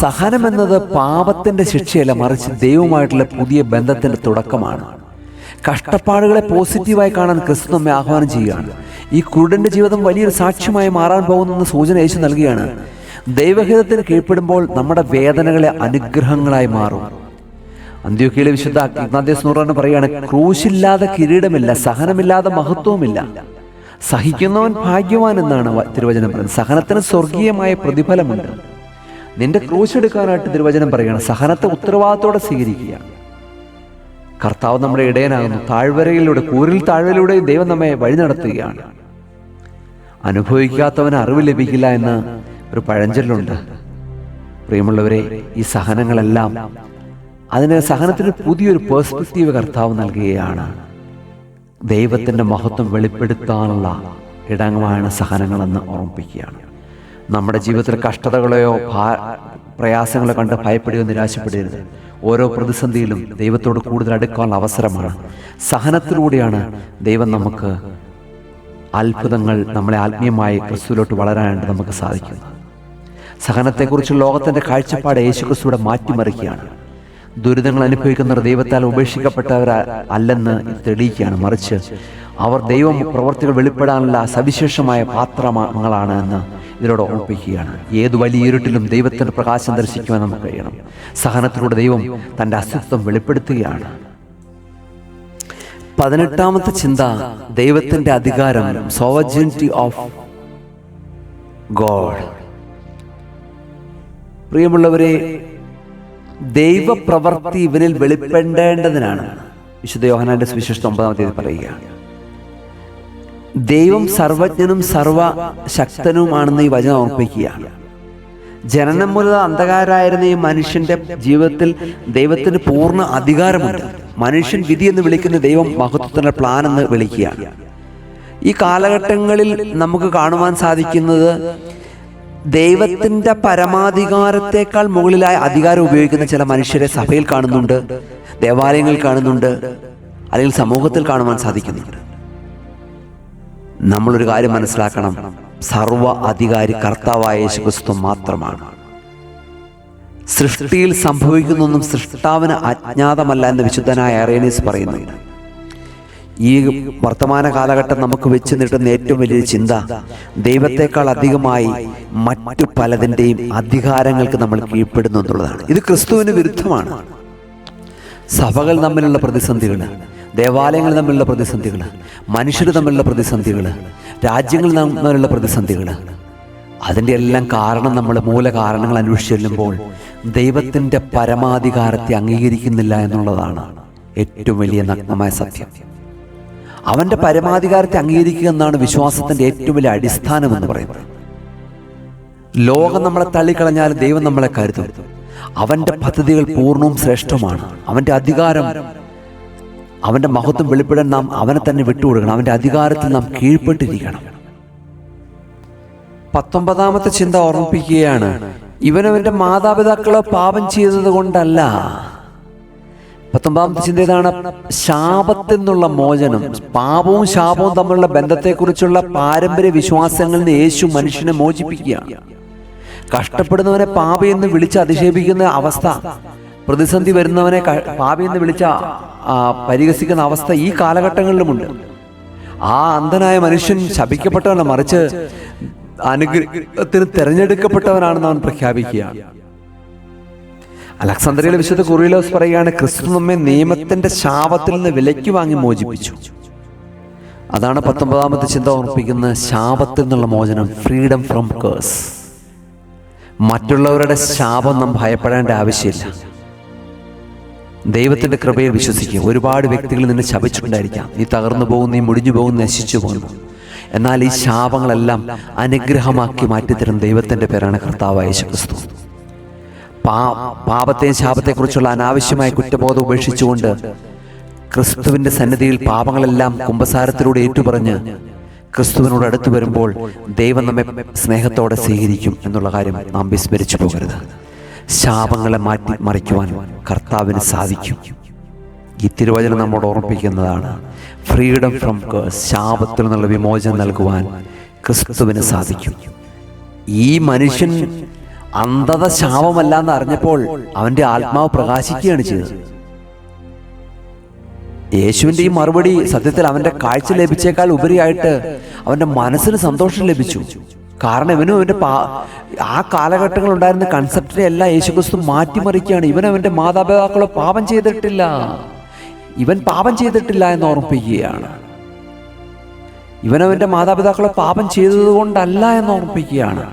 സഹനം എന്നത് പാപത്തിന്റെ ശിക്ഷയല്ല, മറിച്ച് ദൈവവുമായിട്ടുള്ള പുതിയ ബന്ധത്തിന്റെ തുടക്കമാണ്. കഷ്ടപ്പാടുകളെ പോസിറ്റീവായി കാണാൻ ക്രിസ്തു നമ്മെ ആഹ്വാനം ചെയ്യുകയാണ്. ഈ കുരുടന്റെ ജീവിതം വലിയൊരു സാക്ഷ്യമായി മാറാൻ പോകുന്ന സൂചന യേശു നൽകുകയാണ്. ദൈവഹിതത്തിന് കീഴ്പ്പെടുമ്പോൾ നമ്മുടെ വേദനകളെ അനുഗ്രഹങ്ങളായി മാറും. അന്ത്യോക്യയിലെ വിശുദ്ധ ഇഗ്നാത്യസ് നൂറാണ് പറയുകയാണ്, ക്രൂശില്ലാതെ കിരീടമില്ല, സഹനമില്ലാതെ മഹത്വവുമില്ല. സഹിക്കുന്നവൻ ഭാഗ്യവാൻ എന്നാണ് തിരുവചനം പറയുന്നത്. സഹനത്തിന് സ്വർഗീയമായ പ്രതിഫലമുണ്ട്. നിന്റെ ക്രൂശ് എടുക്കാനായിട്ട് തിരുവചനം പറയുകയാണ്. സഹനത്തെ ഉത്തരവാദിത്തോടെ സ്വീകരിക്കുക. കർത്താവ് നമ്മുടെ ഇടയനാകുന്നു. താഴ്വരയിലൂടെ, കൂരിൽ താഴ്വരയിലൂടെ ദൈവം നമ്മെ വഴി നടത്തുകയാണ്. അനുഭവിക്കാത്തവന് അറിവ് ലഭിക്കില്ല എന്ന് ഒരു പഴഞ്ചൊല്ലുണ്ട്. പ്രിയമുള്ളവരെ, ഈ സഹനങ്ങളെല്ലാം, അതിന് സഹനത്തിന് പുതിയൊരു പേഴ്സ്പെക്റ്റീവ് കർത്താവ് നൽകുകയാണ്. ദൈവത്തിൻ്റെ മഹത്വം വെളിപ്പെടുത്താനുള്ള ഇടങ്ങളാണ് സഹനങ്ങളെന്ന് ഓർമ്മിപ്പിക്കുകയാണ്. നമ്മുടെ ജീവിതത്തിലെ കഷ്ടതകളെയോ പ്രയാസങ്ങളെ കണ്ട് ഭയപ്പെടുകയോ നിരാശപ്പെടരുത്. ഓരോ പ്രതിസന്ധിയിലും ദൈവത്തോട് കൂടുതൽ അടുക്കാനുള്ള അവസരമാണ്. സഹനത്തിലൂടെയാണ് ദൈവം നമുക്ക് അത്ഭുതങ്ങൾ, നമ്മളെ ആത്മീയമായി ക്രിസ്തുവിലോട്ട് വളരാനായിട്ട് നമുക്ക് സാധിക്കുന്നത്. സഹനത്തെക്കുറിച്ച് ലോകത്തിൻ്റെ കാഴ്ചപ്പാട് യേശുക്രിസ്തുവിടെ മാറ്റിമറിക്കുകയാണ്. ദുരിതങ്ങൾ അനുഭവിക്കുന്നവർ ദൈവത്താൽ ഉപേക്ഷിക്കപ്പെട്ടവർ അല്ലെന്ന് തെളിയിക്കുകയാണ്. മറിച്ച് അവർ ദൈവം പ്രവർത്തികൾ വെളിപ്പെടാനുള്ള സവിശേഷമായ പാത്രങ്ങളാണ് എന്ന് ഇതിലൂടെ ഓർമ്മിപ്പിക്കുകയാണ്. ഏത് വലിയ ഇരുട്ടിലും ദൈവത്തിൻ്റെ പ്രകാശം ദർശിക്കുവാൻ നമുക്ക് കഴിയണം. സഹനത്തിലൂടെ ദൈവം തൻ്റെ അസ്തിത്വം വെളിപ്പെടുത്തുകയാണ്. 18-ാമത്തെ ചിന്ത, ദൈവത്തിൻ്റെ അധികാരം, സോവറിനിറ്റി ഓഫ് ഗോഡ്. പ്രിയമുള്ളവരെ, ദൈവപ്രവൃത്തി ഇവനിൽ വെളിപ്പെടേണ്ടതിനാണ് വിശുദ്ധ യോഹന്നാന്റെ സുവിശേഷം 9-ാമത്തെ പറയുകയാണ്. ദൈവം സർവജ്ഞനും സർവശക്തനുമാണെന്ന് ഈ വചനം ഓർമ്മിപ്പിക്കുകയാണ്. ജനനം മുതൽ അന്ധകാരായിരുന്ന ഈ മനുഷ്യന്റെ ജീവിതത്തിൽ ദൈവത്തിന് പൂർണ്ണ അധികാരമുണ്ട്. മനുഷ്യൻ വിധി എന്ന് വിളിക്കുന്ന ദൈവം മഹത്വത്തിന്റെ പ്ലാൻ എന്ന് വിളിക്കുകയാണ്. ഈ കാലഘട്ടങ്ങളിൽ നമുക്ക് കാണുവാൻ സാധിക്കുന്നത് ദൈവത്തിന്റെ പരമാധികാരത്തെക്കാൾ മുകളിലായ അധികാരം ഉപയോഗിക്കുന്ന ചില മനുഷ്യരെ സഭയിൽ കാണുന്നുണ്ട്, ദേവാലയങ്ങളിൽ കാണുന്നുണ്ട്, അല്ലെങ്കിൽ സമൂഹത്തിൽ കാണുവാൻ സാധിക്കുന്നുണ്ട്. നമ്മളൊരു കാര്യം മനസ്സിലാക്കണം, സർവ അധികാരി കർത്താവായ യേശുക്രിസ്തു മാത്രമാണ്. സൃഷ്ടിയിൽ സംഭവിക്കുന്നൊന്നും സൃഷ്ടാവിന് അജ്ഞാതമല്ല എന്ന് വിശുദ്ധനായ അറേനീസ് പറയുന്നുണ്ട്. ഈ വർത്തമാന കാലഘട്ടം നമുക്ക് വെച്ച് നീട്ടുന്ന ഏറ്റവും വലിയൊരു ചിന്ത, ദൈവത്തെക്കാൾ അധികമായി മറ്റു പലതിൻ്റെയും അധികാരങ്ങൾക്ക് നമ്മൾ കീഴ്പ്പെടുന്നു എന്നുള്ളതാണ്. ഇത് ക്രിസ്തുവിന് വിരുദ്ധമാണ്. സഭകൾ തമ്മിലുള്ള പ്രതിസന്ധികൾ, ദേവാലയങ്ങൾ തമ്മിലുള്ള പ്രതിസന്ധികൾ, മനുഷ്യർ തമ്മിലുള്ള പ്രതിസന്ധികൾ, രാജ്യങ്ങൾ തമ്മിലുള്ള പ്രതിസന്ധികൾ, അതിൻ്റെ എല്ലാം കാരണം നമ്മൾ മൂലകാരണങ്ങൾ അന്വേഷിച്ച് ചെല്ലുമ്പോൾ ദൈവത്തിൻ്റെ പരമാധികാരത്തെ അംഗീകരിക്കുന്നില്ല എന്നുള്ളതാണ് ഏറ്റവും വലിയ നഗ്നമായ സത്യം. അവൻ്റെ പരമാധികാരത്തെ അംഗീകരിക്കുക എന്നാണ് വിശ്വാസത്തിൻ്റെ ഏറ്റവും വലിയ അടിസ്ഥാനം എന്ന് പറയുന്നത്. ലോകം നമ്മളെ തള്ളിക്കളഞ്ഞാൽ ദൈവം നമ്മളെ കരുതും. അവൻ്റെ പദ്ധതികൾ പൂർണ്ണവും ശ്രേഷ്ഠമാണ്. അവൻ്റെ അധികാരം, അവൻ്റെ മഹത്വം വെളിപ്പെടാൻ നാം അവനെ തന്നെ വിട്ടുകൊടുക്കണം. അവൻ്റെ അധികാരത്തിൽ നാം കീഴ്പ്പെട്ടിരിക്കണം. 19ാമത്തെ ചിന്ത ഓർമ്മിപ്പിക്കുകയാണ്, ഇവനവൻ്റെ മാതാപിതാക്കളെ പാപം ചെയ്തത് കൊണ്ടല്ല. 19ാമത്തെ ചിന്ത ഇതാണ്, ശാപത്തിൽ നിന്നുള്ള മോചനം. പാപവും ശാപവും തമ്മിലുള്ള ബന്ധത്തെക്കുറിച്ചുള്ള പാരമ്പര്യ വിശ്വാസങ്ങളിൽ നിന്ന് യേശു മനുഷ്യനെ മോചിപ്പിക്കുകയാണ്. കഷ്ടപ്പെടുന്നവനെ പാപി എന്ന് വിളിച്ച് അധിക്ഷേപിക്കുന്ന അവസ്ഥ, പ്രതിസന്ധി വരുന്നവനെ പാപി എന്ന് വിളിച്ച പരിഹസിക്കുന്ന അവസ്ഥ ഈ കാലഘട്ടങ്ങളിലുമുണ്ട്. ആ അന്ധനായ മനുഷ്യൻ ശപിക്കപ്പെട്ടവനല്ല, മറിച്ച് അനുഗ്രഹത്തിന് തിരഞ്ഞെടുക്കപ്പെട്ടവനാണെന്ന് അവൻ പ്രഖ്യാപിക്കുകയാണ്. അലക്സാന്ദ്രിയയിലെ വിശുദ്ധ കുറിലോസ് പറയുകയാണ്, ക്രിസ്തു നമ്മെ നിയമത്തിന്റെ ശാപത്തിൽ നിന്ന് വിലയ്ക്ക് വാങ്ങി മോചിപ്പിച്ചു. അതാണ് 19ാമത്തെ ചിന്ത ഓർമ്മിപ്പിക്കുന്നത്, ശാപത്തിൽ നിന്നുള്ള മോചനം, ഫ്രീഡം ഫ്രം കേഴ്സ്. മറ്റുള്ളവരുടെ ശാപം നാം ഭയപ്പെടേണ്ട ആവശ്യമില്ല. ദൈവത്തിന്റെ കൃപയിൽ വിശ്വസിക്കുക. ഒരുപാട് വ്യക്തികൾ നിന്നെ ശപിച്ചിട്ടുണ്ടായിരിക്കാം. നീ തകർന്നു പോകും, നീ മുടിഞ്ഞു പോകും, നശിച്ചു പോകുന്നു. എന്നാൽ ഈ ശാപങ്ങളെല്ലാം അനുഗ്രഹമാക്കി മാറ്റിത്തരും ദൈവത്തിന്റെ പേരാണ് കർത്താവായ യേശുക്രിസ്തു. പാപത്തെയും ശാപത്തെക്കുറിച്ചുള്ള അനാവശ്യമായ കുറ്റബോധം ഉപേക്ഷിച്ചുകൊണ്ട് ക്രിസ്തുവിന്റെ സന്നിധിയിൽ പാപങ്ങളെല്ലാം കുമ്പസാരത്തിലൂടെ ഏറ്റുപറഞ്ഞ് ക്രിസ്തുവിനോട് അടുത്ത് വരുമ്പോൾ ദൈവം നമ്മെ സ്നേഹത്തോടെ സ്വീകരിക്കും എന്നുള്ള കാര്യം നാം വിസ്മരിച്ചു പോകരുത്. ശാപങ്ങളെ മാറ്റി മറിക്കുവാൻ കർത്താവിന് സാധിക്കും. ഈ തിരുവചനം നമ്മോട് ഓർമ്മിപ്പിക്കുന്നതാണ്, ഫ്രീഡം ഫ്രം കേഴ്സ്, ശാപത്തിൽ നിന്നുള്ള വിമോചനം നൽകുവാൻ ക്രിസ്തുവിന് സാധിക്കും. ഈ മനുഷ്യൻ അന്ധത ശാപമല്ല എന്ന് അറിഞ്ഞപ്പോൾ അവന്റെ ആത്മാവ് പ്രകാശിക്കുകയാണ് ചെയ്തത്. യേശുവിൻ്റെ ഈ മറുപടി സത്യത്തിൽ അവന്റെ കാഴ്ച ലഭിച്ചേക്കാൾ ഉപരിയായിട്ട് അവന്റെ മനസ്സിന് സന്തോഷം ലഭിച്ചു. കാരണം ഇവനും അവന്റെ ആ കാലഘട്ടങ്ങളിൽ ഉണ്ടായിരുന്ന കൺസെപ്റ്റിനെ എല്ലാം യേശുക്രിസ്തു മാറ്റിമറിക്കുകയാണ്. ഇവൻ അവന്റെ മാതാപിതാക്കളെ പാപം ചെയ്തിട്ടില്ല, ഇവൻ പാപം ചെയ്തിട്ടില്ല എന്ന് ഓർമ്മിപ്പിക്കുകയാണ്. ഇവനവന്റെ മാതാപിതാക്കളെ പാപം ചെയ്തതുകൊണ്ടല്ല എന്ന് ഓർമ്മിപ്പിക്കുകയാണ്.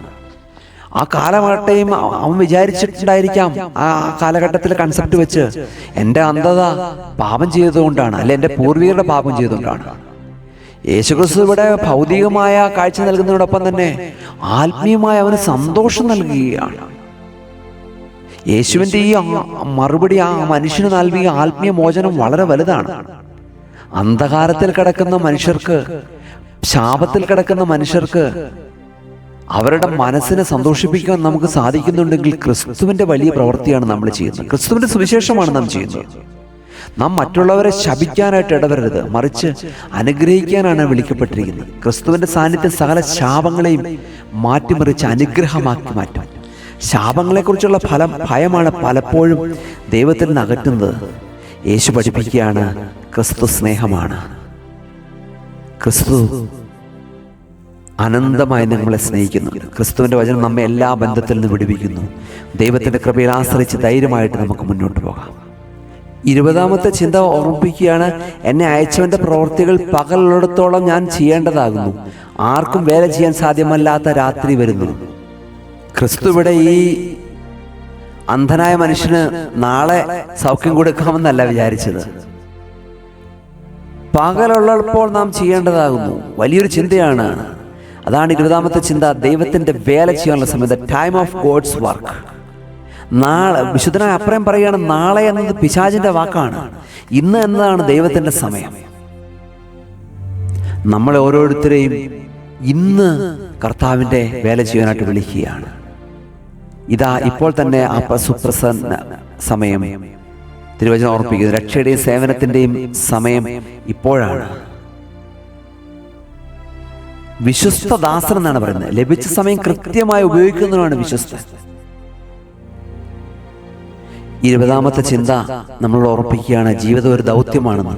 ആ കാലഘട്ടയും അവൻ വിചാരിച്ചിട്ടുണ്ടായിരിക്കാം, ആ കാലഘട്ടത്തിലെ കൺസെപ്റ്റ് വെച്ച് എൻ്റെ അന്ധത പാപം ചെയ്തതുകൊണ്ടാണ്, അല്ലെ എൻ്റെ പൂർവികരുടെ പാപം ചെയ്തുകൊണ്ടാണ്. യേശുക്രിസ്തു ഇവിടെ ഭൗതികമായ കാഴ്ച നൽകുന്നതോടൊപ്പം തന്നെ ആത്മീയമായ അവന് സന്തോഷം നൽകുകയാണ്. യേശുവിൻ്റെ ഈ മറുപടി ആ മനുഷ്യന് നൽകിയ ആത്മീയ മോചനം വളരെ വലുതാണ്. അന്ധകാരത്തിൽ കിടക്കുന്ന മനുഷ്യർക്ക്, ശാപത്തിൽ കിടക്കുന്ന മനുഷ്യർക്ക് അവരുടെ മനസ്സിനെ സന്തോഷിപ്പിക്കാൻ നമുക്ക് സാധിക്കുന്നുണ്ടെങ്കിൽ ക്രിസ്തുവിൻ്റെ വലിയ പ്രവൃത്തിയാണ് നമ്മൾ ചെയ്യുന്നത്. ക്രിസ്തുവിൻ്റെ സുവിശേഷമാണ് നാം ചെയ്യുന്നത്. നാം മറ്റുള്ളവരെ ശപിക്കാനായിട്ട് ഇടവരരുത്, മറിച്ച് അനുഗ്രഹിക്കാനാണ് വിളിക്കപ്പെട്ടിരിക്കുന്നത്. ക്രിസ്തുവിൻ്റെ സാന്നിധ്യം സകല ശാപങ്ങളെയും മാറ്റിമറിച്ച് അനുഗ്രഹമാക്കി മാറ്റും. ശാപങ്ങളെക്കുറിച്ചുള്ള ഭയമാണ് പലപ്പോഴും ദൈവത്തിൽ നിന്ന് അകറ്റുന്നത്. യേശു പഠിപ്പിക്കുകയാണ്, ക്രിസ്തു സ്നേഹമാണ്. ക്രിസ്തു അനന്തമായി നമ്മളെ സ്നേഹിക്കുന്നു. ക്രിസ്തുവിൻ്റെ വചനം നമ്മെ എല്ലാ ബന്ധത്തിൽ നിന്ന് വിടുവിക്കുന്നു. ദൈവത്തിൻ്റെ കൃപയിൽ ആശ്രയിച്ച് ധൈര്യമായിട്ട് നമുക്ക് മുന്നോട്ട് പോകാം. 20ാമത്തെ ചിന്ത ഓർമ്മിപ്പിക്കുകയാണ്, എന്നെ അയച്ചവൻ്റെ പ്രവൃത്തികൾ പകലുള്ളിടത്തോളം ഞാൻ ചെയ്യേണ്ടതാകുന്നു. ആർക്കും വേല ചെയ്യാൻ സാധ്യമല്ലാത്ത രാത്രി വരുന്നു. ക്രിസ്തു ഇവിടെ ഈ അന്ധനായ മനുഷ്യന് നാളെ സൗഖ്യം കൊടുക്കാമെന്നല്ല വിചാരിച്ചത്. പകലുള്ളപ്പോൾ നാം ചെയ്യേണ്ടതാകുന്നു. വലിയൊരു ചിന്തയാണ്. അതാണ് 20ാമത്തെ ചിന്ത. ദൈവത്തിൻ്റെ വേല ചെയ്യാനുള്ള സമയം, the time of God's work. നാളെ വിശുദ്ധനായ അപ്രയം പറയുകയാണ്, നാളെ എന്നത് പിശാചിൻ്റെ വാക്കാണ്, ഇന്ന് എന്നതാണ് ദൈവത്തിൻ്റെ സമയം. നമ്മളെ ഓരോരുത്തരെയും ഇന്ന് കർത്താവിൻ്റെ വേല ചെയ്യാനായിട്ട് വിളിക്കുകയാണ്. ഇതാ ഇപ്പോൾ തന്നെ ആ സുപ്രസന്ന സമയം തിരുവചനം ഓർപ്പിക്കുന്നത്. രക്ഷയുടെയും സേവനത്തിൻ്റെയും സമയം ഇപ്പോഴാണ്. വിശ്വസ്ത ദാസൻ എന്നാണ് പറയുന്നത്. ലഭിച്ച സമയം കൃത്യമായി ഉപയോഗിക്കുന്നതാണ് വിശ്വസ്തൻ. 20ാമത്തെ ചിന്ത നമ്മളോട് ഓർപ്പിക്കുകയാണ്, ജീവിതം ഒരു ദൗത്യമാണെന്ന്,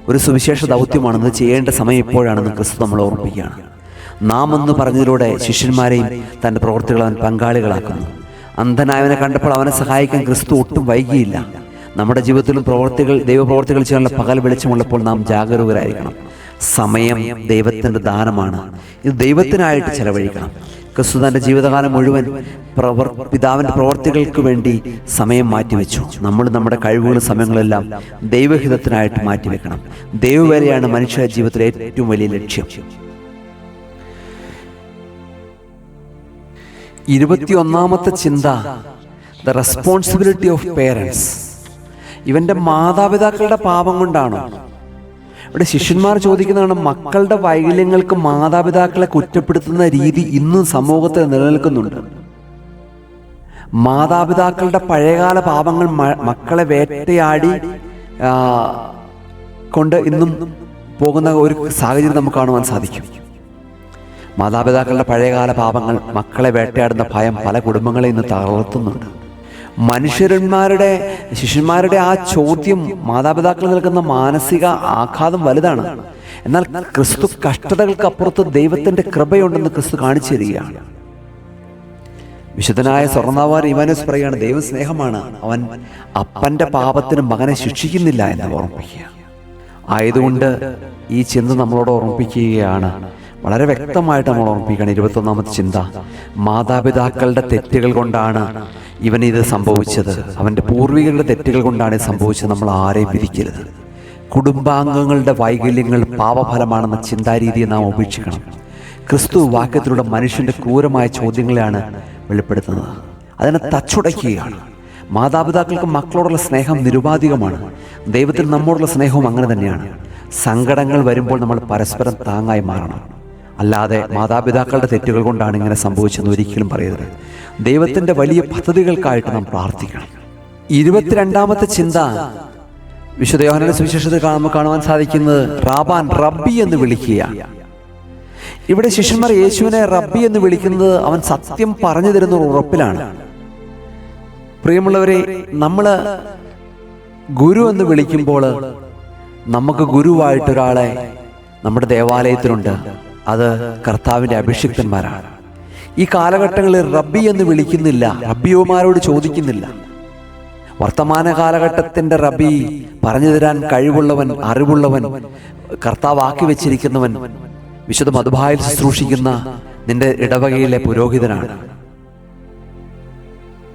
ഒരു സുവിശേഷ ദൗത്യമാണെന്ന്, ചെയ്യേണ്ട സമയം ഇപ്പോഴാണെന്ന് ക്രിസ്തു നമ്മൾ ഓർപ്പിക്കുകയാണ്. നാം എന്ന് പറഞ്ഞതിലൂടെ ശിഷ്യന്മാരെയും തൻ്റെ പ്രവൃത്തികൾ അവൻ പങ്കാളികളാക്കുന്നു. അന്ധനായവനെ കണ്ടപ്പോൾ അവനെ സഹായിക്കാൻ ക്രിസ്തു ഒട്ടും വൈകിയില്ല. നമ്മുടെ ജീവിതത്തിലും ദൈവപ്രവർത്തികൾ ചെയ്യാനുള്ള പകൽ വെളിച്ചമുള്ളപ്പോൾ നാം ജാഗരൂകരായിരിക്കണം. സമയം ദൈവത്തിൻ്റെ ദാനമാണ്. ഇത് ദൈവത്തിനായിട്ട് ചെലവഴിക്കണം. ക്രിസ്തു തൻ്റെ ജീവിതകാലം മുഴുവൻ പിതാവിൻ്റെ പ്രവർത്തികൾക്ക് വേണ്ടി സമയം മാറ്റിവെച്ചു. നമ്മൾ നമ്മുടെ കഴിവുകളും സമയങ്ങളെല്ലാം ദൈവഹിതത്തിനായിട്ട് മാറ്റിവെക്കണം. ദൈവവേലയാണ് മനുഷ്യ ജീവിതത്തിലെ ഏറ്റവും വലിയ ലക്ഷ്യം. 21ാമത്തെ ചിന്ത, ദ റെസ്പോൺസിബിലിറ്റി ഓഫ് പേരൻസ്. ഇവൻ്റെ മാതാപിതാക്കളുടെ പാപം കൊണ്ടാണോ? ഇവിടെ ശിഷ്യന്മാർ ചോദിക്കുന്നതാണ്, മക്കളുടെ വൈകല്യങ്ങൾക്ക് മാതാപിതാക്കളെ കുറ്റപ്പെടുത്തുന്ന രീതി ഇന്നും സമൂഹത്തിൽ നിലനിൽക്കുന്നുണ്ട്. മാതാപിതാക്കളുടെ പഴയകാല പാപങ്ങൾ മക്കളെ വേട്ടയാടി കൊണ്ട് ഇന്നും പോകുന്ന ഒരു സാഹചര്യം നമുക്ക് കാണുവാൻ സാധിക്കും. മാതാപിതാക്കളുടെ പഴയകാല പാപങ്ങൾ മക്കളെ വേട്ടയാടുന്ന ഭയം പല കുടുംബങ്ങളെ ഇന്ന് തളർത്തുന്നുണ്ട്. ശിഷ്യന്മാരുടെ ആ ചോദ്യം മാതാപിതാക്കൾ നൽകുന്ന മാനസിക ആഘാതം വലുതാണ്. എന്നാൽ ക്രിസ്തു കഷ്ടതകൾക്ക് അപ്പുറത്ത് ദൈവത്തിൻ്റെ കൃപയുണ്ടെന്ന് ക്രിസ്തു കാണിച്ചു തരികയാണ്. വിശുദ്ധനായ സ്വർണ്ണനാവാൻ ഇവാനോസ് പറയുകയാണ്, ദൈവം സ്നേഹമാണ്, അവൻ അപ്പൻ്റെ പാപത്തിന് മകനെ ശിക്ഷിക്കുന്നില്ല എന്ന് ഓർമ്മിപ്പിക്കുക. ആയതുകൊണ്ട് ഈ ചിന്ത നമ്മളോട് ഓർമ്മിപ്പിക്കുകയാണ്, വളരെ വ്യക്തമായിട്ട് നമ്മൾ ഓർമ്മിപ്പിക്കുകയാണ്. 21ാമത്തെ ചിന്ത, മാതാപിതാക്കളുടെ തെറ്റുകൾ കൊണ്ടാണ് ഇവനിത് സംഭവിച്ചത്. അവൻ്റെ പൂർവികരുടെ തെറ്റുകൾ കൊണ്ടാണ് ഇത് സംഭവിച്ചത്. നമ്മൾ ആരെയും വിധിക്കരുത്. കുടുംബാംഗങ്ങളുടെ വൈകല്യങ്ങൾ പാപഫലമാണെന്ന ചിന്താരീതിയെ നാം ഉപേക്ഷിക്കണം. ക്രിസ്തു വാക്യത്തിലൂടെ മനുഷ്യൻ്റെ ക്രൂരമായ ചോദ്യങ്ങളെയാണ് വെളിപ്പെടുത്തുന്നത്. അതിനെ തച്ചുടയ്ക്കുകയാണ്. മാതാപിതാക്കൾക്ക് മക്കളോടുള്ള സ്നേഹം നിരുപാധികമാണ്. ദൈവത്തിൽ നമ്മോടുള്ള സ്നേഹവും അങ്ങനെ തന്നെയാണ്. സങ്കടങ്ങൾ വരുമ്പോൾ നമ്മൾ പരസ്പരം താങ്ങായി മാറണം. അല്ലാതെ മാതാപിതാക്കളുടെ തെറ്റുകൾ കൊണ്ടാണ് ഇങ്ങനെ സംഭവിച്ചെന്ന് ഒരിക്കലും പറയരുത്. ദൈവത്തിൻ്റെ വലിയ പദ്ധതികൾക്കായിട്ട് നാം പ്രാർത്ഥിക്കണം. 22ാമത്തെ ചിന്ത, വിശുദ്ധ യോഹന്നാന്റെ സുവിശേഷത്തിൽ കാണുവാൻ സാധിക്കുന്നത് റബ്ബി എന്ന് വിളിക്കുക. ഇവിടെ ശിഷ്യന്മാർ യേശുവിനെ റബ്ബി എന്ന് വിളിക്കുന്നത് അവൻ സത്യം പറഞ്ഞു തരുന്ന ഉറപ്പിലാണ്. പ്രിയമുള്ളവരെ, നമ്മൾ ഗുരു എന്ന് വിളിക്കുമ്പോൾ നമുക്ക് ഗുരുവായിട്ടൊരാളെ നമ്മുടെ ദേവാലയത്തിലുണ്ട്. അത് കർത്താവിൻ്റെ അഭിഷിക്തന്മാരാണ്. ഈ കാലഘട്ടങ്ങളിൽ റബ്ബി എന്ന് വിളിക്കുന്നില്ല, റബ്ബിയോമാരോട് ചോദിക്കുന്നില്ല. വർത്തമാന കാലഘട്ടത്തിൻ്റെ റബ്ബി പറഞ്ഞു തരാൻ കഴിവുള്ളവൻ, അറിവുള്ളവൻ, കർത്താവാക്കി വെച്ചിരിക്കുന്നവൻ, വിശുദ്ധ മധുബായിൽ ശുശ്രൂഷിക്കുന്ന നിന്റെ ഇടവകയിലെ പുരോഹിതനാണ്.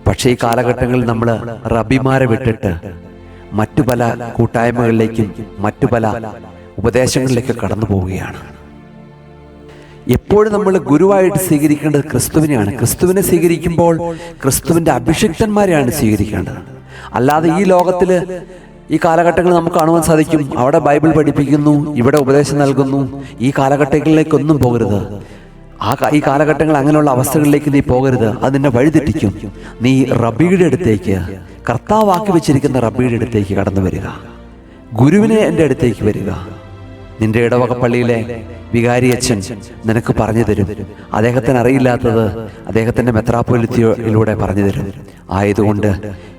പക്ഷേ ഈ കാലഘട്ടങ്ങളിൽ നമ്മൾ റബ്ബിമാരെ വിട്ടിട്ട് മറ്റു പല കൂട്ടായ്മകളിലേക്കും മറ്റു പല ഉപദേശങ്ങളിലേക്ക് കടന്നു പോവുകയാണ്. എപ്പോഴും നമ്മൾ ഗുരുവായിട്ട് സ്വീകരിക്കേണ്ടത് ക്രിസ്തുവിനെയാണ്. ക്രിസ്തുവിനെ സ്വീകരിക്കുമ്പോൾ ക്രിസ്തുവിൻ്റെ അഭിഷിക്തന്മാരെയാണ് സ്വീകരിക്കേണ്ടത്. അല്ലാതെ ഈ ലോകത്തിൽ ഈ കാലഘട്ടങ്ങളിൽ നമുക്ക് കാണുവാൻ സാധിക്കും, അവിടെ ബൈബിൾ പഠിപ്പിക്കുന്നു, ഇവിടെ ഉപദേശം നൽകുന്നു. ഈ കാലഘട്ടങ്ങളിലേക്കൊന്നും പോകരുത്. ഈ കാലഘട്ടങ്ങൾ അങ്ങനെയുള്ള അവസ്ഥകളിലേക്ക് നീ പോകരുത്. അത് നിന്നെ വഴിതെറ്റിക്കും. നീ റബ്ബിയുടെ അടുത്തേക്ക്, കർത്താവാക്കി വെച്ചിരിക്കുന്ന റബ്ബിയുടെ അടുത്തേക്ക് കടന്നു വരിക. ഗുരുവിനെ എൻ്റെ അടുത്തേക്ക് വരിക. നിന്റെ ഇടവക പള്ളിയിലെ വികാരി അച്ഛൻ നിനക്ക് പറഞ്ഞു തരും. അദ്ദേഹത്തിന് അറിയില്ലാത്തത് അദ്ദേഹത്തിൻ്റെ മെത്രാപ്പൊലീത്തയിലൂടെ പറഞ്ഞു തരും. ആയതുകൊണ്ട്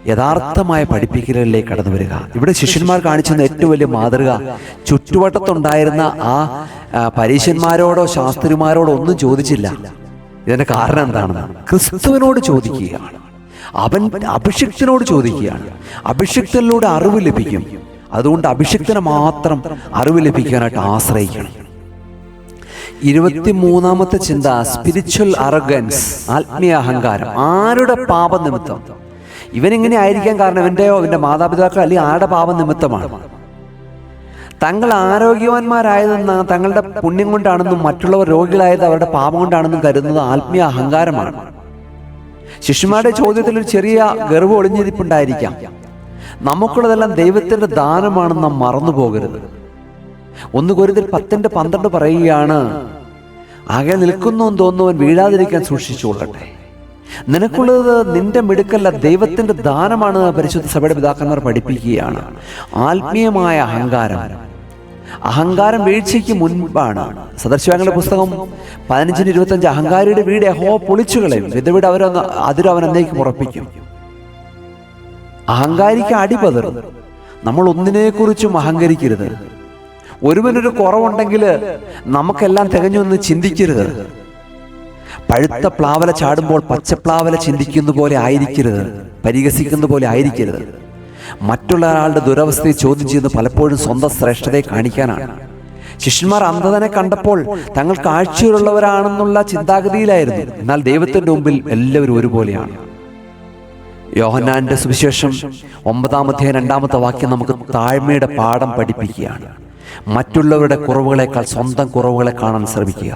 യഥാർത്ഥമായ പഠിപ്പിക്കലിലേക്ക് കടന്നു വരിക. ഇവിടെ ശിഷ്യന്മാർ കാണിച്ചിരുന്ന ഏറ്റവും വലിയ മാതൃക, ചുറ്റുവട്ടത്തുണ്ടായിരുന്ന ആ പരീശന്മാരോടോ ശാസ്ത്രിമാരോടോ ഒന്നും ചോദിച്ചില്ല. ഇതിന്റെ കാരണം എന്താണെന്ന് ക്രിസ്തുവിനോട് ചോദിക്കുകയാണ്. അവൻ അഭിഷിക്തനോട് ചോദിക്കുകയാണ്. അഭിഷിക്തനിലൂടെ അറിവ് ലഭിക്കും. അതുകൊണ്ട് അഭിഷിക്തനെ മാത്രം അറിവ് ലഭിക്കാനായിട്ട് ആശ്രയിക്കണം. 23ാമത്തെ ചിന്ത, സ്പിരിച്വൽ അറഗൻസ്, ആത്മീയ അഹങ്കാരം. ആരുടെ പാപനിമിത്തം? ഇവനിങ്ങനെ ആയിരിക്കാൻ കാരണം ഇവൻ്റെ മാതാപിതാക്കൾ അല്ലെങ്കിൽ ആരുടെ പാപനിമിത്തമാണ്? തങ്ങൾ ആരോഗ്യവാന്മാരായതെന്ന് തങ്ങളുടെ പുണ്യം കൊണ്ടാണെന്നും മറ്റുള്ളവർ രോഗികളായത് അവരുടെ പാപം കൊണ്ടാണെന്നും കരുതുന്നത് ആത്മീയ അഹങ്കാരമാണ്. ശിഷ്യന്മാരുടെ ചോദ്യത്തിൽ ഒരു ചെറിയ ഗർവ് ഒളിഞ്ഞിരിപ്പുണ്ടായിരിക്കാം. നമുക്കുള്ളതെല്ലാം ദൈവത്തിന്റെ ദാനമാണെന്ന് നാം മറന്നു പോകരുത്. 1 കൊരിന്ത്യർ 10:12 പറയുകയാണ്, ആകെ നിൽക്കുന്നുവെന്ന് തോന്നുന്നവൻ വീഴാതിരിക്കാൻ സൂക്ഷിച്ചുകൊള്ളട്ടെ. നിനക്കുള്ളത് നിന്റെ മിടുക്കല്ല, ദൈവത്തിന്റെ ദാനമാണ് പരിശുദ്ധ സഭയുടെ പിതാക്കന്മാർ പഠിപ്പിക്കുകയാണ്. ആത്മീയമായ അഹങ്കാരം വീഴ്ചയ്ക്ക് മുൻപാണ്. സദൃശവാക്യങ്ങളുടെ പുസ്തകം 15:25 അഹങ്കാരിയുടെ വീട് യഹോവ പൊളിച്ചുകളയും, വിധവീട് അവൻ എന്നേക്കും ഉറപ്പിക്കും. അഹങ്കാരിക്ക് അടിപതറും. നമ്മൾ ഒന്നിനെക്കുറിച്ചും അഹങ്കരിക്കരുത്. ഒരുവനൊരു കുറവുണ്ടെങ്കിൽ നമുക്കെല്ലാം തികഞ്ഞു എന്ന് ചിന്തിക്കരുത്. പഴുത്ത പ്ലാവല ചാടുമ്പോൾ പച്ചപ്ലാവല ചിന്തിക്കുന്ന പോലെ ആയിരിക്കരുത്, പരിഹസിക്കുന്ന പോലെ ആയിരിക്കരുത്. മറ്റുള്ള ഒരാളുടെ ദുരവസ്ഥയെ ചോദ്യം ചെയ്യുന്നത് പലപ്പോഴും സ്വന്തം ശ്രേഷ്ഠതയെ കാണിക്കാനാണ്. ശിഷ്യന്മാർ അന്ധതനെ കണ്ടപ്പോൾ തങ്ങൾ കാഴ്ചയുള്ളവരാണെന്നുള്ള ചിന്താഗതിയിലായിരുന്നു. എന്നാൽ ദൈവത്തിന്റെ മുമ്പിൽ എല്ലാവരും ഒരുപോലെയാണ്. യോഹന്നാന്റെ സുവിശേഷം 9:2 നമുക്ക് താഴ്മയുടെ പാഠം പഠിപ്പിക്കുകയാണ്. മറ്റുള്ളവരുടെ കുറവുകളെക്കാൾ സ്വന്തം കുറവുകളെ കാണാൻ ശ്രമിക്കുക.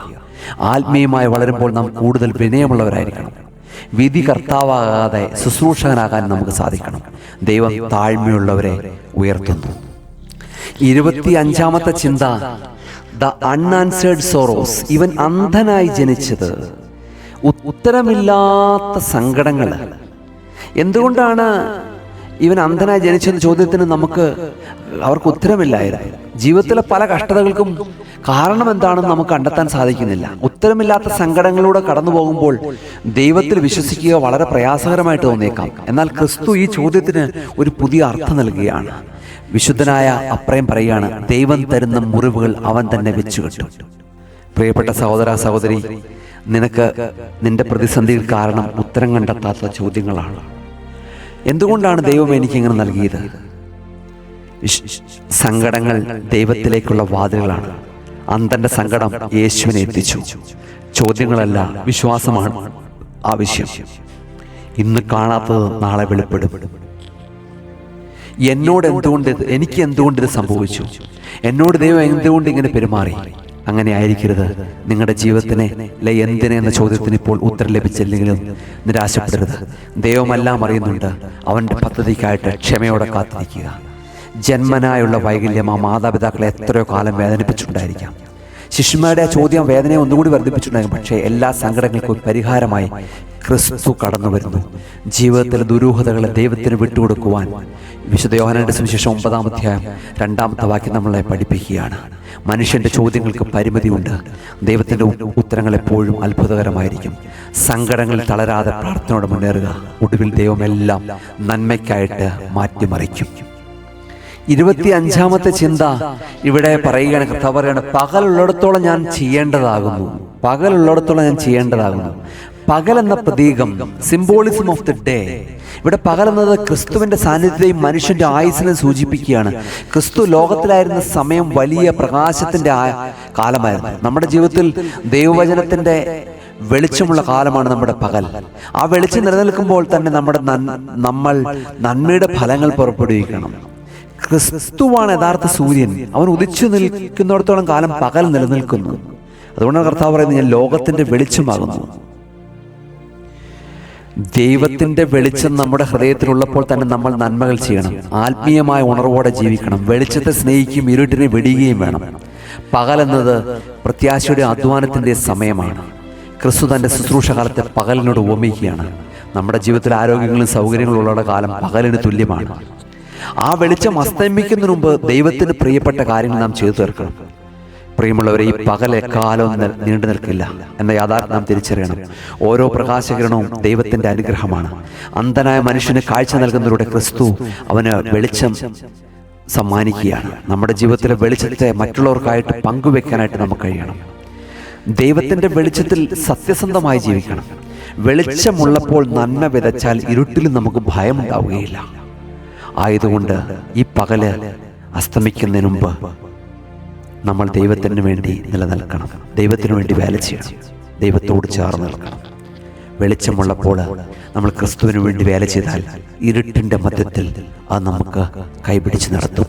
ആത്മീയമായി വളരുമ്പോൾ നാം കൂടുതൽ വിനയമുള്ളവരായിരിക്കണം. വിധി കർത്താവാകാതെ ശുശ്രൂഷകനാകാൻ നമുക്ക് സാധിക്കണം. ദൈവം താഴ്മയുള്ളവരെ ഉയർത്തുന്നു. 25ാമത്തെ ചിന്ത, ദ അൺആൻസേർഡ് സോറോസ്. ഇവൻ അന്ധനായി ജനിച്ചത്, ഉത്തരമില്ലാത്ത സങ്കടങ്ങൾ. എന്തുകൊണ്ടാണ് ഇവൻ അന്ധനായി ജനിച്ചെന്ന ചോദ്യത്തിന് അവർക്ക് ഉത്തരമില്ലായിരുന്നു. ജീവിതത്തിലെ പല കഷ്ടതകൾക്കും കാരണം എന്താണെന്ന് നമുക്ക് കണ്ടെത്താൻ സാധിക്കുന്നില്ല. ഉത്തരമില്ലാത്ത സങ്കടങ്ങളിലൂടെ കടന്നു പോകുമ്പോൾ ദൈവത്തിൽ വിശ്വസിക്കുക വളരെ പ്രയാസകരമായിട്ട് തോന്നിയേക്കാം. എന്നാൽ ക്രിസ്തു ഈ ചോദ്യത്തിന് ഒരു പുതിയ അർത്ഥം നൽകുകയാണ്. വിശുദ്ധനായ അപ്രയം പറയുകയാണ്, ദൈവം തരുന്ന മുറിവുകൾ അവൻ തന്നെ വെച്ചുകെട്ടും. പ്രിയപ്പെട്ട സഹോദര സഹോദരി, നിനക്ക് നിന്റെ പ്രതിസന്ധിയിൽ കാരണം ഉത്തരം കണ്ടെത്താത്ത ചോദ്യങ്ങളാണ്. എന്തുകൊണ്ടാണ് ദൈവം എനിക്കിങ്ങനെ നൽകിയത്? സങ്കടങ്ങൾ ദൈവത്തിലേക്കുള്ള വാതിലുകളാണ്. അന്ധന്റെ സങ്കടം യേശുവിനെ എത്തിച്ചു. ചോദ്യങ്ങളല്ല, വിശ്വാസമാണ് ആവശ്യം. ഇന്ന് കാണാത്തത് നാളെ വെളിപ്പെടും. എനിക്ക് എന്തുകൊണ്ട് ഇത് സംഭവിച്ചു? എന്നോട് ദൈവം എന്തുകൊണ്ട് ഇങ്ങനെ പെരുമാറി? അങ്ങനെ ആയിരിക്കരുത്. നിങ്ങളുടെ ജീവിതത്തിനെ എന്തിനെ എന്ന ചോദ്യത്തിന് ഇപ്പോൾ ഉത്തരം ലഭിച്ചില്ലെങ്കിലും നിരാശപ്പെടരുത്. ദൈവമെല്ലാം അറിയുന്നുണ്ട്. അവൻ്റെ പദ്ധതിക്കായിട്ട് ക്ഷമയോടെ കാത്തിരിക്കുക. ജന്മനായുള്ള വൈകല്യം ആ മാതാപിതാക്കളെ എത്രയോ കാലം വേദനിപ്പിച്ചിട്ടുണ്ടായിരിക്കാം. ശിഷ്യന്മാരുടെ ആ ചോദ്യം വേദനയെ ഒന്നുകൂടി വർദ്ധിപ്പിച്ചിട്ടുണ്ടായിരിക്കും. പക്ഷേ എല്ലാ സങ്കടങ്ങൾക്കും പരിഹാരമായി ക്രിസ്തു കടന്നു വരുന്നു. ജീവിതത്തിലെ ദുരൂഹതകളെ ദൈവത്തിന് വിട്ടുകൊടുക്കുവാൻ വിശുദ്ധ യോഹന്നാന്റെ സുവിശേഷം 9:2 നമ്മളെ പഠിപ്പിക്കുകയാണ്. മനുഷ്യന്റെ ചോദ്യങ്ങൾക്ക് പരിമിതിയുണ്ട്. ദൈവത്തിന്റെ ഉത്തരങ്ങൾ എപ്പോഴും അത്ഭുതകരമായിരിക്കും. സങ്കടങ്ങളിൽ തളരാതെ പ്രാർത്ഥനയോടെ മുന്നേറുക. ഒടുവിൽ ദൈവമെല്ലാം നന്മയ്ക്കായിട്ട് മാറ്റിമറിക്കും. 25ാമത്തെ ചിന്ത ഇവിടെ പറയുകയാണ്, കർത്താവ് പറയുകയാണ്, പകലുള്ളിടത്തോളം ഞാൻ ചെയ്യേണ്ടതാകുന്നു. പകൽ എന്ന പ്രതീകം, സിംബോളിസം ഓഫ് ദി ഡേ. ഇവിടെ പകൽ എന്നത് ക്രിസ്തുവിന്റെ സാന്നിധ്യത്തെയും മനുഷ്യന്റെ ആയുസ്സിനെ സൂചിപ്പിക്കുകയാണ്. ക്രിസ്തു ലോകത്തിലായിരുന്ന സമയം വലിയ പ്രകാശത്തിന്റെ കാലമായിരുന്നു. നമ്മുടെ ജീവിതത്തിൽ ദൈവവചനത്തിന്റെ വെളിച്ചമുള്ള കാലമാണ് നമ്മുടെ പകൽ. ആ വെളിച്ചം നിലനിൽക്കുമ്പോൾ തന്നെ നമ്മൾ നന്മയുടെ ഫലങ്ങൾ പുറപ്പെടുവിക്കണം. ക്രിസ്തുവാണ് യഥാർത്ഥ സൂര്യൻ. അവൻ ഉദിച്ചു നിൽക്കുന്നിടത്തോളം കാലം പകൽ നിലനിൽക്കുന്നു. അതുകൊണ്ടാണ് കർത്താവ് പറയുന്നത്, ഞാൻ ലോകത്തിന്റെ വെളിച്ചമാകുന്നു. ദൈവത്തിന്റെ വെളിച്ചം നമ്മുടെ ഹൃദയത്തിലുള്ളപ്പോൾ തന്നെ നമ്മൾ നന്മകൾ ചെയ്യണം. ആത്മീയമായ ഉണർവോടെ ജീവിക്കണം. വെളിച്ചത്തെ സ്നേഹിക്കുകയും ഇരുട്ടിനെ വെടിയുകയും വേണം. പകൽ എന്നത് പ്രത്യാശയുടെ അധ്വാനത്തിന്റെ സമയമാണ്. ക്രിസ്തു തന്റെ ശുശ്രൂഷ കാലത്തെ പകലിനോട് ഉപമിക്കുകയാണ്. നമ്മുടെ ജീവിതത്തിൽ ആരോഗ്യങ്ങളും സൗകര്യങ്ങളും ഉള്ള കാലം പകലിന് തുല്യമാണ്. ആ വെളിച്ചം അസ്തമിക്കുന്നതിന് മുമ്പ് ദൈവത്തിന് പ്രിയപ്പെട്ട കാര്യങ്ങൾ നാം ചെയ്തു തീർക്കണം. പ്രിയമുള്ളവരെ, ഈ പകൽ എക്കാലവും നീണ്ടു നിൽക്കില്ല എന്ന യാഥാർത്ഥ്യം നാം തിരിച്ചറിയണം. ഓരോ പ്രകാശകിരണവും ദൈവത്തിന്റെ അനുഗ്രഹമാണ്. അന്ധനായ മനുഷ്യന് കാഴ്ച നൽകുന്നതിലൂടെ ക്രിസ്തു അവന് വെളിച്ചം സമ്മാനിക്കുകയാണ്. നമ്മുടെ ജീവിതത്തിലെ വെളിച്ചത്തെ മറ്റുള്ളവർക്കായിട്ട് പങ്കുവെക്കാനായിട്ട് നമുക്ക് കഴിയണം. ദൈവത്തിന്റെ വെളിച്ചത്തിൽ സത്യസന്ധമായി ജീവിക്കണം. വെളിച്ചമുള്ളപ്പോൾ നന്മ വിതച്ചാൽ ഇരുട്ടിലും നമുക്ക് ഭയമുണ്ടാവുകയില്ല. ആയതുകൊണ്ട് ഈ പകല് അസ്തമിക്കുന്നതിന് മുമ്പ് നമ്മൾ ദൈവത്തിന് വേണ്ടി നിലനിൽക്കണം. ദൈവത്തിന് വേണ്ടി വേല ചെയ്യണം. ദൈവത്തോട് ചേർന്ന് നിൽക്കണം. വെളിച്ചമുള്ളപ്പോൾ നമ്മൾ ക്രിസ്തുവിന് വേണ്ടി വേല ചെയ്താൽ ഇരുട്ടിൻ്റെ മധ്യത്തിൽ അത് നമുക്ക് കൈപിടിച്ച് നടത്തും.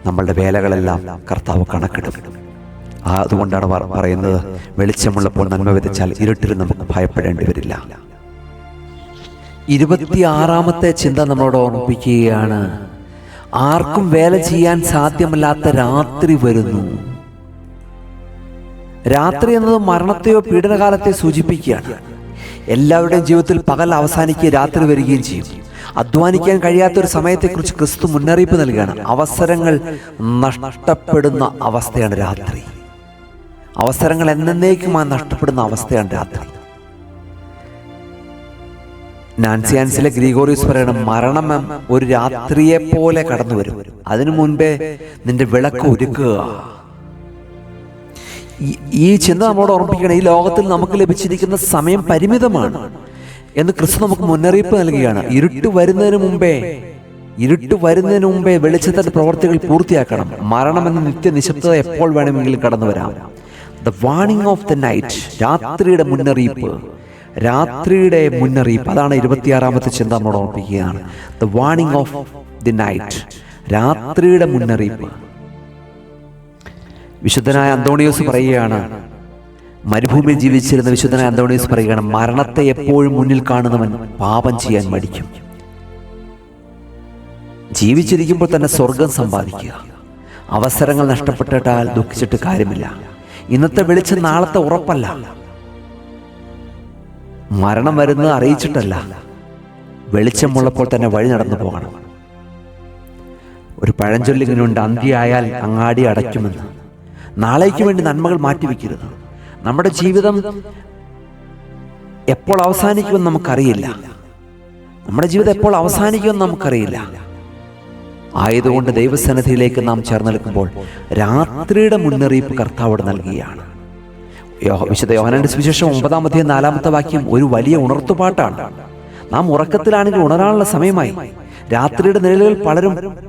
നമ്മളുടെ വേലകളെല്ലാം കർത്താവ് കണക്കിടും. അതുകൊണ്ടാണ് പറയുന്നത്, വെളിച്ചമുള്ളപ്പോൾ നന്മ വിതച്ചാൽ ഇരുട്ടിൽ നമുക്ക് ഭയപ്പെടേണ്ടി വരില്ല. 26ാമത്തെ ചിന്ത നമ്മളോട് ഓർമ്മിപ്പിക്കുകയാണ്, ആർക്കും വേല ചെയ്യാൻ സാധ്യമല്ലാത്ത രാത്രി വരുന്നു. രാത്രി എന്നത് മരണത്തെയോ പീഡനകാലത്തെ സൂചിപ്പിക്കുകയാണ്. എല്ലാവരുടെയും ജീവിതത്തിൽ പകൽ അവസാനിക്കുകയും രാത്രി വരികയും ചെയ്യും. അധ്വാനിക്കാൻ കഴിയാത്തൊരു സമയത്തെക്കുറിച്ച് ക്രിസ്തു മുന്നറിയിപ്പ് നൽകുകയാണ്. അവസരങ്ങൾ നഷ്ടപ്പെടുന്ന അവസ്ഥയാണ് രാത്രി. അവസരങ്ങൾ എന്നേക്കുമായി നഷ്ടപ്പെടുന്ന അവസ്ഥയാണ് രാത്രി. നാൻസി ആൻസിലെ ഗ്രിഗോറിയസ് പറയണം, മരണം ഒരു രാത്രിയെ പോലെ കടന്നു വരും, അതിനു മുൻപേ നിന്റെ വിളക്ക് ഒരുക്കുക. ഈ ചിന്ത നമ്മോട് ഓർമ്മിപ്പിക്കണം, ഈ ലോകത്തിൽ നമുക്ക് ലഭിച്ചിരിക്കുന്ന സമയം പരിമിതമാണ് എന്ന് ക്രിസ്തു നമുക്ക് മുന്നറിയിപ്പ് നൽകുകയാണ്. ഇരുട്ട് വരുന്നതിന് മുമ്പേ വെളിച്ചത്തിന്റെ പ്രവർത്തികൾ പൂർത്തിയാക്കണം. മരണം എന്ന നിത്യനിശബ്ദത എപ്പോൾ വേണമെങ്കിലും കടന്നു വരാം. The warning of the night, രാത്രിയുടെ മുന്നറിയിപ്പ്. അതാണ് 26ാമത്തെ ചിന്ത നമ്മോട് ഓർമ്മിപ്പിക്കുകയാണ്. The warning of the night, രാത്രിയുടെ മുന്നറിയിപ്പ്. വിശുദ്ധനായ അന്തോണിയോസ് പറയുകയാണ്, മരുഭൂമിയിൽ ജീവിച്ചിരുന്ന വിശുദ്ധനായ അന്തോണിയോസ് പറയുകയാണ്, മരണത്തെ എപ്പോഴും മുന്നിൽ കാണുന്നവൻ പാപം ചെയ്യാൻ മടിക്കും. ജീവിച്ചിരിക്കുമ്പോൾ തന്നെ സ്വർഗം സമ്പാദിക്കുക. അവസരങ്ങൾ നഷ്ടപ്പെട്ടിട്ടാൽ ദുഃഖിച്ചിട്ട് കാര്യമില്ല. ഇന്നത്തെ വെളിച്ചം നാളത്തെ ഉറപ്പല്ല. മരണം വരുന്നത് അറിയിച്ചിട്ടല്ല, വെളിച്ചമുള്ളപ്പോൾ തന്നെ വഴി നടന്നു പോകണം. ഒരു പഴഞ്ചൊല്ലിങ്ങനുണ്ട്, അന്തിയായാൽ അങ്ങാടി അടയ്ക്കുമെന്ന്. നാളേക്ക് വേണ്ടി നന്മകൾ മാറ്റിവെക്കരുത്. നമ്മുടെ ജീവിതം എപ്പോൾ അവസാനിക്കുമെന്ന് നമുക്കറിയില്ല. ആയതുകൊണ്ട് ദൈവസന്നിധിയിലേക്ക് നാം ചേർന്ന് നിൽക്കുമ്പോൾ രാത്രിയുടെ മുന്നറിയിപ്പ് കർത്താവോട് നൽകുകയാണ്. വിശുദ്ധ യോഹന്നാന്റെ സുവിശേഷം 9-ാം അധ്യായം 4-ാമത്തെ വാക്യം ഒരു വലിയ ഉണർത്തുപാട്ടാണ്. നാം ഉറക്കത്തിലാണെങ്കിൽ ഉണരാനുള്ള സമയമായി. രാത്രിയുടെ നിഴലുകൾ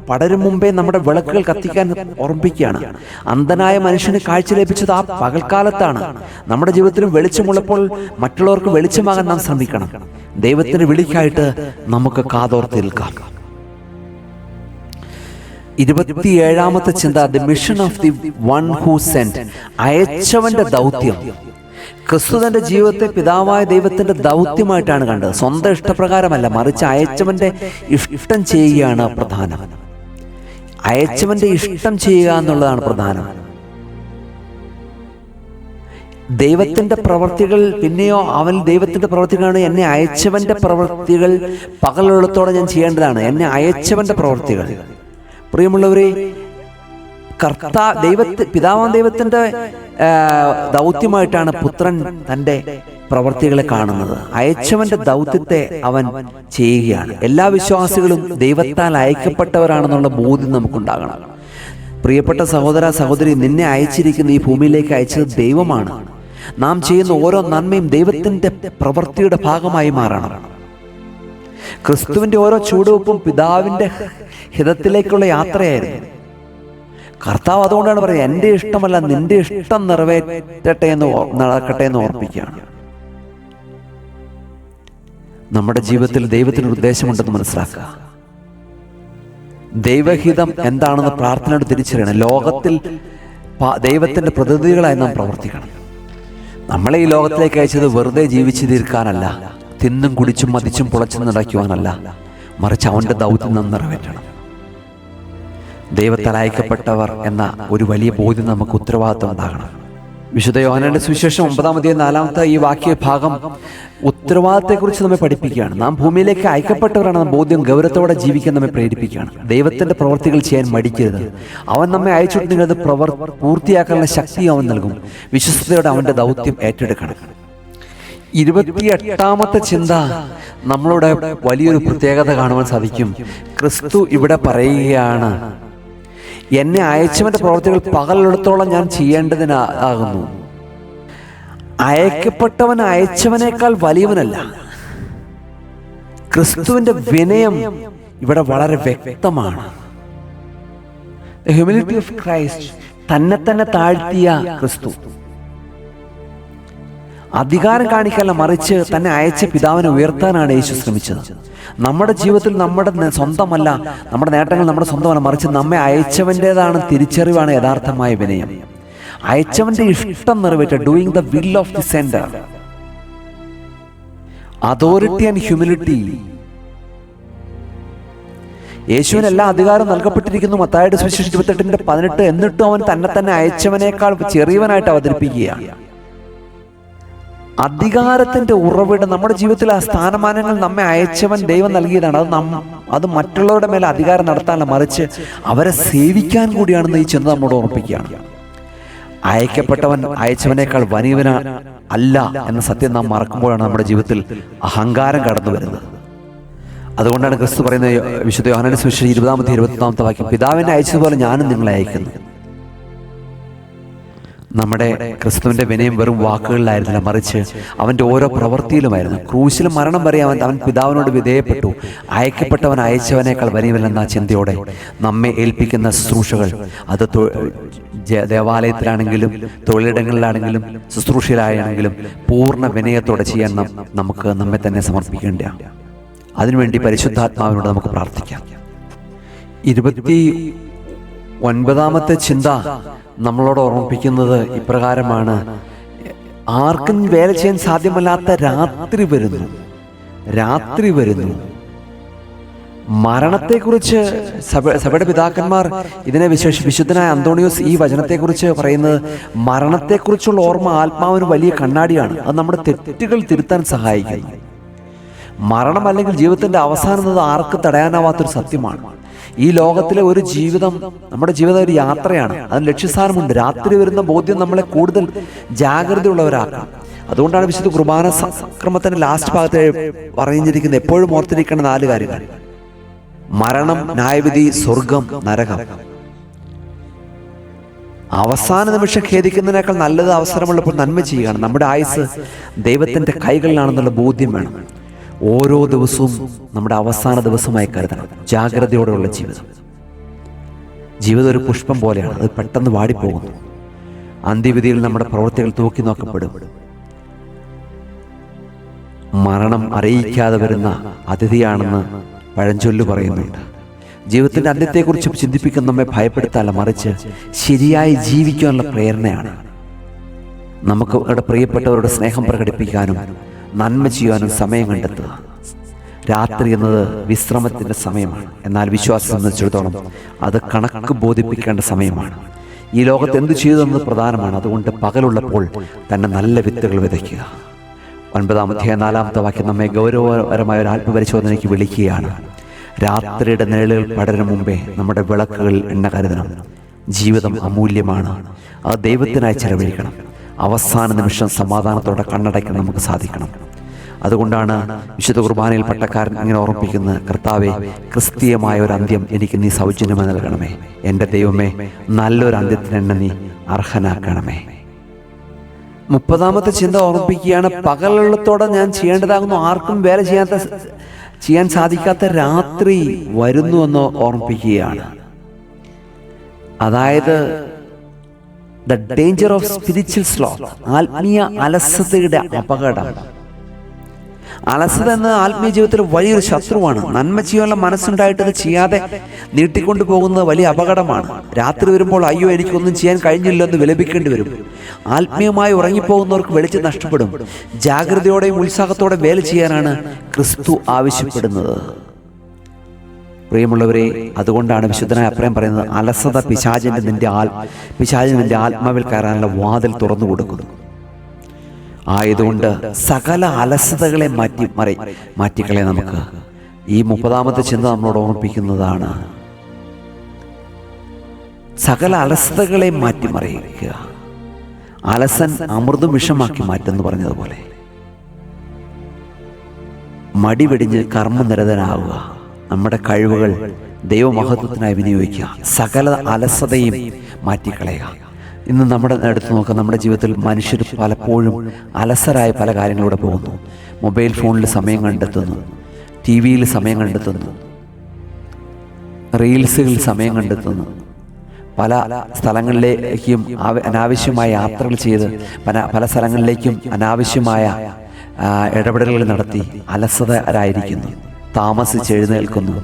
പടരും മുമ്പേ നമ്മുടെ വിളക്കുകൾ കത്തിക്കാൻ ഓർമ്മിപ്പിക്കുകയാണ്. അന്ധനായ മനുഷ്യന് കാഴ്ച ലഭിച്ചത് ആ പകൽക്കാലത്താണ്. നമ്മുടെ ജീവിതത്തിലും വെളിച്ചമുള്ളപ്പോൾ മറ്റുള്ളവർക്ക് വെളിച്ചമാകാൻ നാം ശ്രമിക്കണം. ദൈവത്തിന്റെ വിളിക്കായിട്ട് നമുക്ക് കാതോർത്ത് നിൽക്കാം. 27ാമത്തെ ചിന്ത, the mission of the one who sent, അയച്ചവന്റെ ദൗത്യം. ക്രിസ്തു തന്റെ ജീവിതത്തെ പിതാവായ ദൈവത്തിന്റെ ദൗത്യമായിട്ടാണ് കണ്ടത്. സ്വന്തം ഇഷ്ടപ്രകാരമല്ല, മറിച്ച് അയച്ചവന്റെ ഇഷ്ടം ചെയ്യുകയാണ് പ്രധാനം. അയച്ചവന്റെ ഇഷ്ടം ചെയ്യുക എന്നുള്ളതാണ് പ്രധാനം. ദൈവത്തിന്റെ പ്രവൃത്തികൾ, പിന്നെയോ അവൻ ദൈവത്തിന്റെ പ്രവൃത്തികളാണ്. എന്നെ അയച്ചവന്റെ പ്രവൃത്തികൾ പകലുള്ളത്തോടെ ഞാൻ ചെയ്യേണ്ടതാണ്. എന്നെ അയച്ചവന്റെ പ്രവൃത്തികൾ. പ്രിയമുള്ളവരെ, പിതാവാൻ ദൈവത്തിന്റെ ദൗത്യമായിട്ടാണ് പുത്രൻ തൻ്റെ പ്രവർത്തികളെ കാണുന്നത്. അയച്ചവന്റെ ദൗത്യത്തെ അവൻ ചെയ്യുകയാണ്. എല്ലാ വിശ്വാസികളും ദൈവത്താൽ അയക്കപ്പെട്ടവരാണെന്നുള്ള ബോധ്യം നമുക്കുണ്ടാകണം. പ്രിയപ്പെട്ട സഹോദര സഹോദരി, നിന്നെ അയച്ചിരിക്കുന്ന ഈ ഭൂമിയിലേക്ക് അയച്ചത് ദൈവമാണ്. നാം ചെയ്യുന്ന ഓരോ നന്മയും ദൈവത്തിന്റെ പ്രവൃത്തിയുടെ ഭാഗമായി മാറണം. ക്രിസ്തുവിന്റെ ഓരോ ചുവടുവെപ്പും പിതാവിന്റെ ഹിതത്തിലേക്കുള്ള യാത്രയായിരുന്നു. കർത്താവ് അതുകൊണ്ടാണ് പറയുന്നത്, എൻ്റെ ഇഷ്ടമല്ല നിന്റെ ഇഷ്ടം നടക്കട്ടെ എന്ന് ഓർപ്പിക്കുകയാണ്. നമ്മുടെ ജീവിതത്തിൽ ദൈവത്തിനൊരു ഉദ്ദേശമുണ്ടെന്ന് മനസ്സിലാക്കുക. ദൈവഹിതം എന്താണെന്ന് പ്രാർത്ഥനയോട് തിരിച്ചറിയണം. ലോകത്തിൽ ദൈവത്തിന്റെ പ്രതിനിധികളായി നാം പ്രവർത്തിക്കണം. നമ്മളെ ഈ ലോകത്തിലേക്ക് അയച്ചത് വെറുതെ ജീവിച്ചു തീർക്കാനല്ല, തിന്നും കുടിച്ചും മതിച്ചും പുളച്ചും നടക്കുവാനല്ല, മറിച്ച് അവന്റെ ദൗത്യം നാം നിറവേറ്റണം. ദൈവത്താൽ അയക്കപ്പെട്ടവർ എന്ന ഒരു വലിയ ബോധ്യം നമുക്ക് ഉത്തരവാദിത്വം ഉണ്ടാകണം. വിശുദ്ധ യോഹന്നാന്റെ സുവിശേഷം 9-ാം അധ്യായം 4-ാമത്തെ ഈ വാക്യഭാഗം ഉത്തരവാദിത്തത്തെക്കുറിച്ച് നമ്മെ പഠിപ്പിക്കുകയാണ്. നാം ഭൂമിയിലേക്ക് അയക്കപ്പെട്ടവരാണെന്ന ബോധ്യം ഗൗരവത്തോടെ ജീവിക്കാൻ നമ്മെ പ്രേരിപ്പിക്കുകയാണ്. ദൈവത്തിന്റെ പ്രവർത്തികൾ ചെയ്യാൻ മടിക്കരുത്. അവൻ നമ്മെ അയച്ചിട്ട് നിങ്ങളത് പൂർത്തിയാക്കാനുള്ള ശക്തി അവൻ നൽകും. വിശ്വസ്തയോടെ അവന്റെ ദൗത്യം ഏറ്റെടുക്കണം. 28ാമത്തെ ചിന്ത നമ്മളുടെ വലിയൊരു പ്രത്യേകത കാണുവാൻ സാധിക്കും. ക്രിസ്തു ഇവിടെ പറയുകയാണ്, എന്നെ അയച്ചവന്റെ പ്രവർത്തികൾ പകലെടുത്തോളം ഞാൻ ചെയ്യേണ്ടതിനാകുന്നു. അയക്കപ്പെട്ടവൻ അയച്ചവനേക്കാൾ വലിയവനല്ല. ക്രിസ്തുവിന്റെ വിനയം ഇവിടെ വളരെ വ്യക്തമാണ്. ഹ്യൂമിലിറ്റി ഓഫ് ക്രൈസ്റ്റ്, തന്നെ താഴ്ത്തിയ ക്രിസ്തു. അധികാരം കാണിക്കാനല്ല, മറിച്ച് തന്നെ അയച്ച പിതാവിനെ ഉയർത്താനാണ് യേശു ശ്രമിച്ചത്. നമ്മുടെ ജീവിതത്തിൽ നമ്മുടെ സ്വന്തമല്ല, നമ്മുടെ നേട്ടങ്ങൾ നമ്മുടെ സ്വന്തമല്ല, മറിച്ച് നമ്മെ അയച്ചവൻ്റേതാണ് തിരിച്ചറിവാണ് യഥാർത്ഥമായ വിനയം. അയച്ചവന്റെ ഇഷ്ടം നിറവേറ്റുക, doing the will of the sender. Authority and humility. യേശുവിന് എല്ലാ അധികാരം നൽകപ്പെട്ടിരിക്കുന്നു. മത്തായിയുടെ സുവിശേഷം 28:18. എന്നിട്ടും അവൻ തന്നെ അയച്ചവനേക്കാൾ ചെറിയവനായിട്ട് അവതരിപ്പിക്കുകയാണ്. അധികാരത്തിന്റെ ഉറവിടം നമ്മുടെ ജീവിതത്തിലെ ആ സ്ഥാനമാനങ്ങൾ നമ്മെ അയച്ചവൻ ദൈവം നൽകിയതാണ്. അത് മറ്റുള്ളവരുടെ മേലെ അധികാരം നടത്താനല്ല, മറിച്ച് അവരെ സേവിക്കാൻ കൂടിയാണെന്ന് ഈ ചിന്ത നമ്മോട് ഓർമ്മിപ്പിക്കുകയാണ്. അയക്കപ്പെട്ടവൻ അയച്ചവനേക്കാൾ വലിയവന അല്ല എന്ന സത്യം നാം മറക്കുമ്പോഴാണ് നമ്മുടെ ജീവിതത്തിൽ അഹങ്കാരം കടന്നു വരുന്നത്. അതുകൊണ്ടാണ് ക്രിസ്തു പറയുന്നത് വിശുദ്ധ യോഹന്നാന്റെ സുവിശേഷം 20-21 വാക്യം, പിതാവിനെ അയച്ചതുപോലെ ഞാനും നിങ്ങളെ അയക്കുന്നു. നമ്മുടെ ക്രിസ്തുവിന്റെ വിനയം വെറും വാക്കുകളിലായിരുന്നില്ല, മറിച്ച് അവന്റെ ഓരോ പ്രവൃത്തിയിലുമായിരുന്നു. ക്രൂശിലും മരണം വരെ അവൻ പിതാവിനോട് വിധേയപ്പെട്ടു. അയക്കപ്പെട്ടവൻ അയച്ചവനേക്കാൾ വലിയവനെന്ന ചിന്തയോടെ നമ്മെ ഏൽപ്പിക്കുന്ന ശുശ്രൂഷകൾ, അത് ദേവാലയത്തിലാണെങ്കിലും തൊഴിലിടങ്ങളിലാണെങ്കിലും ശുശ്രൂഷയിലാണെങ്കിലും പൂർണ്ണ വിനയത്തോടെ ചെയ്യാൻ നമുക്ക് നമ്മെ തന്നെ സമർപ്പിക്കേണ്ടതാണ്. അതിനുവേണ്ടി പരിശുദ്ധാത്മാവിനോട് നമുക്ക് പ്രാർത്ഥിക്കാം. 29ാമത്തെ ചിന്ത നമ്മളോട് ഓർമ്മിപ്പിക്കുന്നത് ഇപ്രകാരമാണ്: ആർക്കും വേല ചെയ്യാൻ സാധ്യമല്ലാത്ത രാത്രി വരുന്നു. മരണത്തെക്കുറിച്ച് സഭയുടെ പിതാക്കന്മാർ ഇതിനെ വിശുദ്ധനായ അന്തോണിയോസ് ഈ വചനത്തെക്കുറിച്ച് പറയുന്നത്, മരണത്തെക്കുറിച്ചുള്ള ഓർമ്മ ആത്മാവിന് വലിയ കണ്ണാടിയാണ്. അത് നമ്മുടെ തെറ്റുകൾ തിരുത്താൻ സഹായിക്കുന്നു. മരണം അല്ലെങ്കിൽ ജീവിതത്തിന്റെ അവസാനം എന്നത് ആർക്ക് തടയാനാവാത്തൊരു സത്യമാണ്. ഈ ലോകത്തിലെ ഒരു ജീവിതം, നമ്മുടെ ജീവിതം ഒരു യാത്രയാണ്. അതിന് ലക്ഷ്യസ്ഥാനമുണ്ട്. രാത്രി വരുന്ന ബോധ്യം നമ്മളെ കൂടുതൽ ജാഗ്രതയുള്ളവരാക്കാം. അതുകൊണ്ടാണ് വിശുദ്ധ കുർബാന സംക്രമത്തിന്റെ ലാസ്റ്റ് ഭാഗത്ത് പറഞ്ഞിരിക്കുന്നത്, എപ്പോഴും ഓർത്തിരിക്കേണ്ട 4 കാര്യങ്ങൾ: മരണം, ന്യായവിധി, സ്വർഗം, നരകം. അവസാന നിമിഷം ഖേദിക്കുന്നതിനേക്കാൾ നല്ലത് അവസരമുള്ളപ്പോൾ നന്മ ചെയ്യുകയാണ്. നമ്മുടെ ആയുസ് ദൈവത്തിന്റെ കൈകളിലാണെന്നുള്ള ബോധ്യം വേണം. ഓരോ ദിവസവും നമ്മുടെ അവസാന ദിവസമായി കരുതണം. ജാഗ്രതയോടെയുള്ള ജീവിതം ഒരു പുഷ്പം പോലെയാണ്, അത് പെട്ടെന്ന് വാടിപ്പോകുന്നു. അന്ത്യവിധിയിൽ നമ്മുടെ പ്രവൃത്തികൾ തൂക്കി നോക്കപ്പെടും. മരണം അറിയിക്കാതെ വരുന്ന അതിഥിയാണെന്ന് പഴഞ്ചൊല്ല് പറയുന്നുണ്ട്. ജീവിതത്തിന്റെ അന്ത്യത്തെക്കുറിച്ച് ചിന്തിപ്പിക്കുന്ന നമ്മെ ഭയപ്പെടുത്താനല്ല, മറിച്ച് ശരിയായി ജീവിക്കാനുള്ള പ്രേരണയാണ്. നമുക്ക് അവരുടെ പ്രിയപ്പെട്ടവരുടെ സ്നേഹം പ്രകടിപ്പിക്കാനും നന്മ ചെയ്യാനും സമയം കണ്ടെത്തുക. രാത്രി എന്നത് വിശ്രമത്തിൻ്റെ സമയമാണ്. എന്നാൽ വിശ്വാസം സംബന്ധിച്ചിടത്തോളം അത് കണക്ക് ബോധിപ്പിക്കേണ്ട സമയമാണ്. ഈ ലോകത്ത് എന്ത് ചെയ്തതെന്നത് പ്രധാനമാണ്. അതുകൊണ്ട് പകലുള്ളപ്പോൾ തന്നെ നല്ല വിത്തുകൾ വിതയ്ക്കുക. 9-ാം അധ്യായം 4-ാമത്തെ വാക്യം നമ്മെ ഗൗരവപരമായ ഒരു ആത്മപരിശോധനയ്ക്ക് വിളിക്കുകയാണ്. രാത്രിയുടെ നിഴലുകൾ പടരും മുമ്പേ നമ്മുടെ വിളക്കുകൾ എണ്ണ കരുതണം. ജീവിതം അമൂല്യമാണ്, അത് ദൈവത്തിനായി ചെലവഴിക്കണം. അവസാന നിമിഷം സമാധാനത്തോടെ കണ്ണടയ്ക്കാൻ നമുക്ക് സാധിക്കണം. അതുകൊണ്ടാണ് വിശുദ്ധ കുർബാനയിൽ പട്ടക്കാരൻ ഇങ്ങനെ ഓർമ്മിപ്പിക്കുന്നത്: കർത്താവേ, ക്രിസ്തീയമായ ഒരു അന്ത്യം എനിക്ക് നീ സൗജന്യമായി നൽകണമേ. എൻ്റെ ദൈവമേ, നല്ലൊരു അന്ത്യത്തിന് എന്നെ നീ അർഹനാക്കണമേ. 30ാമത്തെ ചിന്ത ഓർമ്മിപ്പിക്കുകയാണ്: പകലുള്ളത്തോടെ ഞാൻ ചെയ്യേണ്ടതാകുന്നു, ആർക്കും വേല ചെയ്യാൻ സാധിക്കാത്ത രാത്രി വരുന്നുവെന്ന് ഓർമ്മിപ്പിക്കുകയാണ്. അതായത് the danger of spiritual sloth, ആത്മീയ അലസതയുടെ അപകടം. അലസത എന്ന ആത്മീയ ജീവിതത്തിൽ വലിയൊരു ശത്രുവാണ്. നന്മ ചെയ്യാനുള്ള മനസ്സുണ്ടായിട്ട് അത് ചെയ്യാതെ നീട്ടിക്കൊണ്ടു പോകുന്നത് വലിയ അപകടമാണ്. രാത്രി വരുമ്പോൾ അയ്യോ എനിക്കൊന്നും ചെയ്യാൻ കഴിഞ്ഞില്ല എന്ന് വിലപിക്കേണ്ടി വരും. ആത്മീയമായി ഉറങ്ങിപ്പോകുന്നവർക്ക് വെളിച്ചം നഷ്ടപ്പെടും. ജാഗ്രതയോടെയും ഉത്സാഹത്തോടെ വേല ചെയ്യാനാണ് ക്രിസ്തു ആവശ്യപ്പെടുന്നത്. പ്രിയമുള്ളവരെ, അതുകൊണ്ടാണ് വിശുദ്ധനായ എഫ്രേം പറയുന്നത്, അലസത പിശാചിന് നിന്റെ ആത്മാവിൽ കയറാനുള്ള വാതിൽ തുറന്നു കൊടുക്കുന്നു. ആയതുകൊണ്ട് സകല അലസതകളെ മാറ്റിക്കളെ നമുക്ക് ഈ 30ാമത്തെ ചിന്ത നമ്മളോട് ഓർമ്മിപ്പിക്കുന്നതാണ്. സകല അലസതകളെ മാറ്റിമറിയിക്കുക. അലസൻ അമൃതും വിഷമാക്കി മാറ്റെന്ന് പറഞ്ഞതുപോലെ മടി വെടിഞ്ഞ് കർമ്മനിരതനാവുക. നമ്മുടെ കഴിവുകൾ ദൈവമഹത്വത്തിനായി വിനിയോഗിക്കുക. സകല അലസതയും മാറ്റിക്കളയുക. ഇന്ന് നമ്മുടെ അടുത്ത് നോക്കാം, നമ്മുടെ ജീവിതത്തിൽ മനുഷ്യർ പലപ്പോഴും അലസരായ പല കാര്യങ്ങളിലൂടെ പോകുന്നു. മൊബൈൽ ഫോണിൽ സമയം കണ്ടെത്തുന്നു, TV സമയം കണ്ടെത്തുന്നു, റീൽസുകളിൽ സമയം കണ്ടെത്തുന്നു, പല സ്ഥലങ്ങളിലേക്കും അനാവശ്യമായ യാത്രകൾ ചെയ്ത് പല സ്ഥലങ്ങളിലേക്കും അനാവശ്യമായ ഇടപെടലുകൾ നടത്തി അലസതരായിരിക്കുന്നു, താമസിച്ചെഴുന്നേൽക്കുന്നു,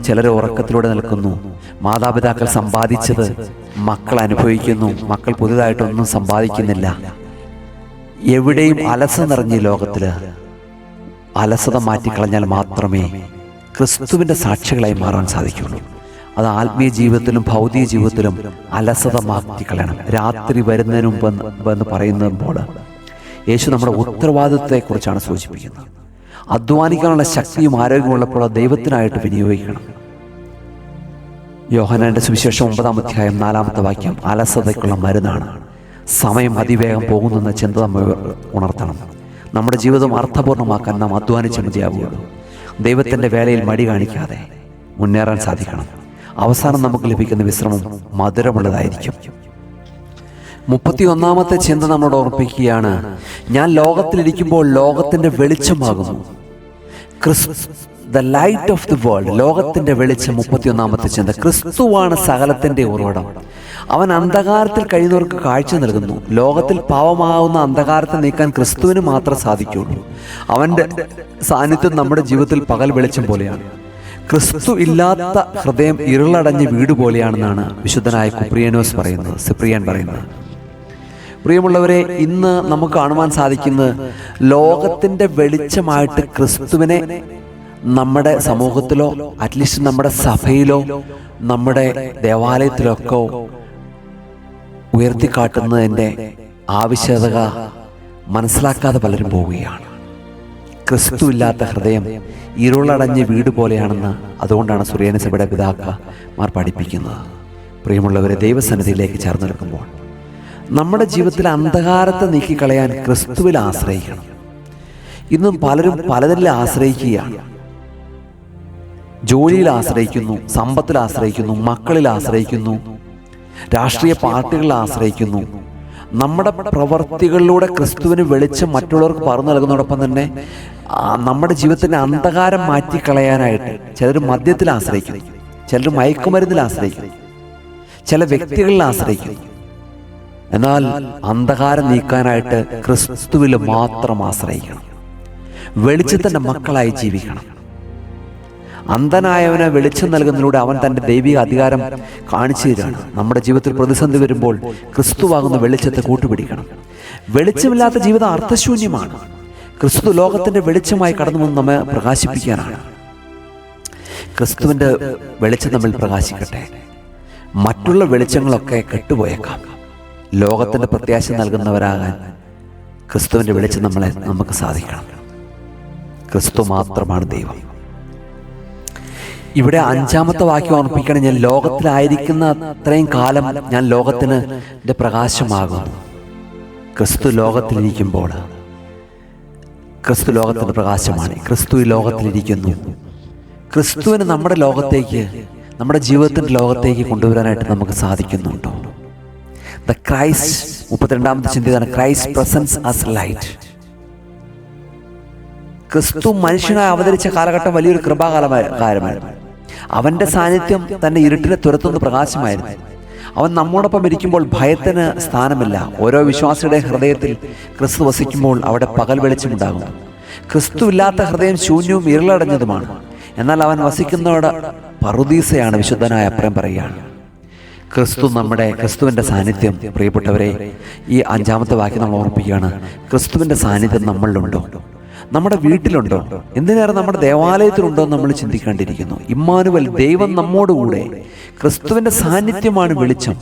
ചിലർ ഉറക്കത്തിലൂടെ നിൽക്കുന്നു. മാതാപിതാക്കൾ സമ്പാദിച്ചത് മക്കൾ അനുഭവിക്കുന്നു, മക്കൾ പുതുതായിട്ടൊന്നും സമ്പാദിക്കുന്നില്ല. എവിടെയും അലസത നിറഞ്ഞ ലോകത്തിൽ അലസത മാറ്റിക്കളഞ്ഞാൽ മാത്രമേ ക്രിസ്തുവിൻ്റെ സാക്ഷികളായി മാറാൻ സാധിക്കുള്ളൂ. അത് ആത്മീയ ജീവിതത്തിലും ഭൗതിക ജീവിതത്തിലും അലസത മാറ്റിക്കളയണം. രാത്രി വരുന്നതിന് മുമ്പ് എന്ന് പറയുമ്പോൾ യേശു നമ്മുടെ ഉത്തരവാദിത്വത്തെക്കുറിച്ചാണ് സൂചിപ്പിക്കുന്നത്. അധ്വാനിക്കാനുള്ള ശക്തിയും ആരോഗ്യമുള്ളപ്പോൾ ദൈവത്തിനായിട്ട് വിനിയോഗിക്കണം. യോഹന്നാന്റെ സുവിശേഷം 9-ാം അധ്യായം 4-ാമത്തെ വാക്യം, അലസതയ്ക്കുള്ള മരുന്നാണ്. സമയം അതിവേഗം പോകുന്നെന്ന ചിന്ത നമ്മൾ ഉണർത്തണം. നമ്മുടെ ജീവിതം അർത്ഥപൂർണ്ണമാക്കാൻ നാം അധ്വാനിച്ച് മതിയാവുകയുള്ളൂ. ദൈവത്തിൻ്റെ വേലയിൽ മടി കാണിക്കാതെ മുന്നേറാൻ സാധിക്കണം. അവസാനം നമുക്ക് ലഭിക്കുന്ന വിശ്രമം മധുരമുള്ളതായിരിക്കും. 31-ാമത്തെ ചിന്ത നമ്മളോട് ഓർമ്മിപ്പിക്കുകയാണ്, ഞാൻ ലോകത്തിലിരിക്കുമ്പോൾ ലോകത്തിൻ്റെ വെളിച്ചമാകുന്നു. The light of the world, ലോകത്തിൻ്റെ വെളിച്ചം. 31-ാമത്തെ ചിന്ത, ക്രിസ്തുവാണ് സകലത്തിൻ്റെ ഉറവിടം. അവൻ അന്ധകാരത്തിൽ കഴിയുന്നവർക്ക് കാഴ്ച നൽകുന്നു. ലോകത്തിൽ പാവമാകുന്ന അന്ധകാരത്തെ നീക്കാൻ ക്രിസ്തുവിന് മാത്രമേ സാധിക്കുകയുള്ളൂ. അവൻ്റെ സാന്നിധ്യം നമ്മുടെ ജീവിതത്തിൽ പകൽ വെളിച്ചം പോലെയാണ്. ക്രിസ്തു ഇല്ലാത്ത ഹൃദയം ഇരുളടഞ്ഞ വീട് പോലെയാണെന്നാണ് വിശുദ്ധനായ സിപ്രിയൻ പറയുന്നത്. പ്രിയമുള്ളവരെ, ഇന്ന് നമുക്ക് കാണുവാൻ സാധിക്കുന്നത് ലോകത്തിൻ്റെ വെളിച്ചമായിട്ട് ക്രിസ്തുവിനെ നമ്മുടെ സമൂഹത്തിലോ അറ്റ്ലീസ്റ്റ് നമ്മുടെ സഭയിലോ നമ്മുടെ ദേവാലയത്തിലൊക്കെ ഉയർത്തിക്കാട്ടുന്നതിൻ്റെ ആവശ്യകത മനസ്സിലാക്കാതെ പലരും പോവുകയാണ്. ക്രിസ്തു ഇല്ലാത്ത ഹൃദയം ഇരുളടഞ്ഞ വീട് പോലെയാണെന്ന് അതുകൊണ്ടാണ് സുറിയാനി സഭയുടെ പിതാക്കന്മാർ പഠിപ്പിക്കുന്നത്. പ്രിയമുള്ളവരെ, ദൈവസന്നിധിയിലേക്ക് ചേർന്ന് നിൽക്കുമ്പോൾ നമ്മുടെ ജീവിതത്തിലെ അന്ധകാരത്തെ നീക്കിക്കളയാൻ ക്രിസ്തുവിൽ ആശ്രയിക്കണം. ഇന്നും പലരും പലതിൽ ആശ്രയിക്കുകയാണ്. ജോലിയിൽ ആശ്രയിക്കുന്നു, സമ്പത്തിൽ ആശ്രയിക്കുന്നു, മക്കളിൽ ആശ്രയിക്കുന്നു, രാഷ്ട്രീയ പാർട്ടികളിൽ ആശ്രയിക്കുന്നു. നമ്മുടെ പ്രവർത്തികളിലൂടെ ക്രിസ്തുവിന് വെളിച്ചം മറ്റുള്ളവർക്ക് പറഞ്ഞു നൽകുന്നതോടൊപ്പം തന്നെ നമ്മുടെ ജീവിതത്തിൻ്റെ അന്ധകാരം മാറ്റിക്കളയാനായിട്ട് ചിലർ മദ്യത്തിൽ ആശ്രയിക്കുന്നു, ചിലർ മയക്കുമരുന്നിൽ ആശ്രയിക്കുന്നു, ചില വ്യക്തികളിൽ ആശ്രയിക്കുന്നു. എന്നാൽ അന്ധകാരം നീക്കാനായിട്ട് ക്രിസ്തുവിൽ മാത്രം ആശ്രയിക്കണം. വെളിച്ചത്തിൻ്റെ മക്കളായി ജീവിക്കണം. അന്ധനായവന് വെളിച്ചം നൽകുന്നതിലൂടെ അവൻ തൻ്റെ ദൈവിക അധികാരം കാണിച്ചു തരികയാണ്. നമ്മുടെ ജീവിതത്തിൽ പ്രതിസന്ധി വരുമ്പോൾ ക്രിസ്തുവാകുന്ന വെളിച്ചത്തെ കൂട്ടുപിടിക്കണം. വെളിച്ചമില്ലാത്ത ജീവിതം അർത്ഥശൂന്യമാണ്. ക്രിസ്തു ലോകത്തിൻ്റെ വെളിച്ചമായി കടന്നു വന്ന് നമ്മെ പ്രകാശിപ്പിക്കാനാണ്. ക്രിസ്തുവിൻ്റെ വെളിച്ചം നമ്മിൽ പ്രകാശിക്കട്ടെ. മറ്റുള്ള വെളിച്ചങ്ങളൊക്കെ കെട്ടുപോയേക്കാം. ലോകത്തിൻ്റെ പ്രത്യാശ നൽകുന്നവരാകാൻ ക്രിസ്തുവിൻ്റെ വെളിച്ചം നമുക്ക് സാധിക്കണം. ക്രിസ്തു മാത്രമാണ് ദൈവം. ഇവിടെ 5-ാമത്തെ വാക്യം ഓർമ്മിപ്പിക്കണം, ഞാൻ ലോകത്തിലായിരിക്കുന്ന അത്രയും കാലം ഞാൻ ലോകത്തിന് പ്രകാശമാകുന്നു. ക്രിസ്തു ലോകത്തിലിരിക്കുമ്പോൾ ക്രിസ്തു ലോകത്തിൻ്റെ പ്രകാശമാണ്. ക്രിസ്തു ഈ ലോകത്തിലിരിക്കുന്നു. ക്രിസ്തുവിന് നമ്മുടെ ലോകത്തേക്ക്, നമ്മുടെ ജീവിതത്തിൻ്റെ ലോകത്തേക്ക് കൊണ്ടുവരാനായിട്ട് നമുക്ക് സാധിക്കുന്നുണ്ടോ? ദ ക്രൈസ്റ്റ്, 32-ാമത്തെ ചിന്തയാണ് ക്രൈസ്റ്റ് പ്രസൻസ് ആസ് ലൈറ്റ്. ക്രിസ്തു മനുഷ്യനായി അവതരിച്ച കാലഘട്ടം വലിയൊരു കൃപാകാലമായിരുന്നു. അവൻ്റെ സാന്നിധ്യം തന്നെ ഇരുട്ടിനെ തുരത്തുന്ന പ്രകാശമായിരുന്നു. അവൻ നമ്മോടൊപ്പം ഇരിക്കുമ്പോൾ ഭയത്തിന് സ്ഥാനമില്ല. ഓരോ വിശ്വാസിയുടെ ഹൃദയത്തിൽ ക്രിസ്തു വസിക്കുമ്പോൾ അവിടെ പകൽ വെളിച്ചമുണ്ടാകും. ക്രിസ്തു ഇല്ലാത്ത ഹൃദയം ശൂന്യവും ഇരുളടഞ്ഞതുമാണ്. എന്നാൽ അവൻ വസിക്കുന്നതോടെ പറുദീസയാണ്. വിശുദ്ധനായ അപ്രയം പറയുകയാണ്. ക്രിസ്തുവിൻ്റെ സാന്നിധ്യം, പ്രിയപ്പെട്ടവരെ, ഈ 5-ാമത്തെ വാക്യം നമ്മൾ ഓർമ്മിപ്പിക്കുകയാണ്. ക്രിസ്തുവിൻ്റെ സാന്നിധ്യം നമ്മളിലുണ്ടോ? നമ്മുടെ വീട്ടിലുണ്ടോ? എന്തിനേറെ നമ്മുടെ ദേവാലയത്തിലുണ്ടോ എന്ന് നമ്മൾ ചിന്തിക്കേണ്ടിയിരിക്കുന്നു. ഇമ്മാനുവൽ, ദൈവം നമ്മോടുകൂടെ. ക്രിസ്തുവിൻ്റെ സാന്നിധ്യമാണ് വെളിച്ചം.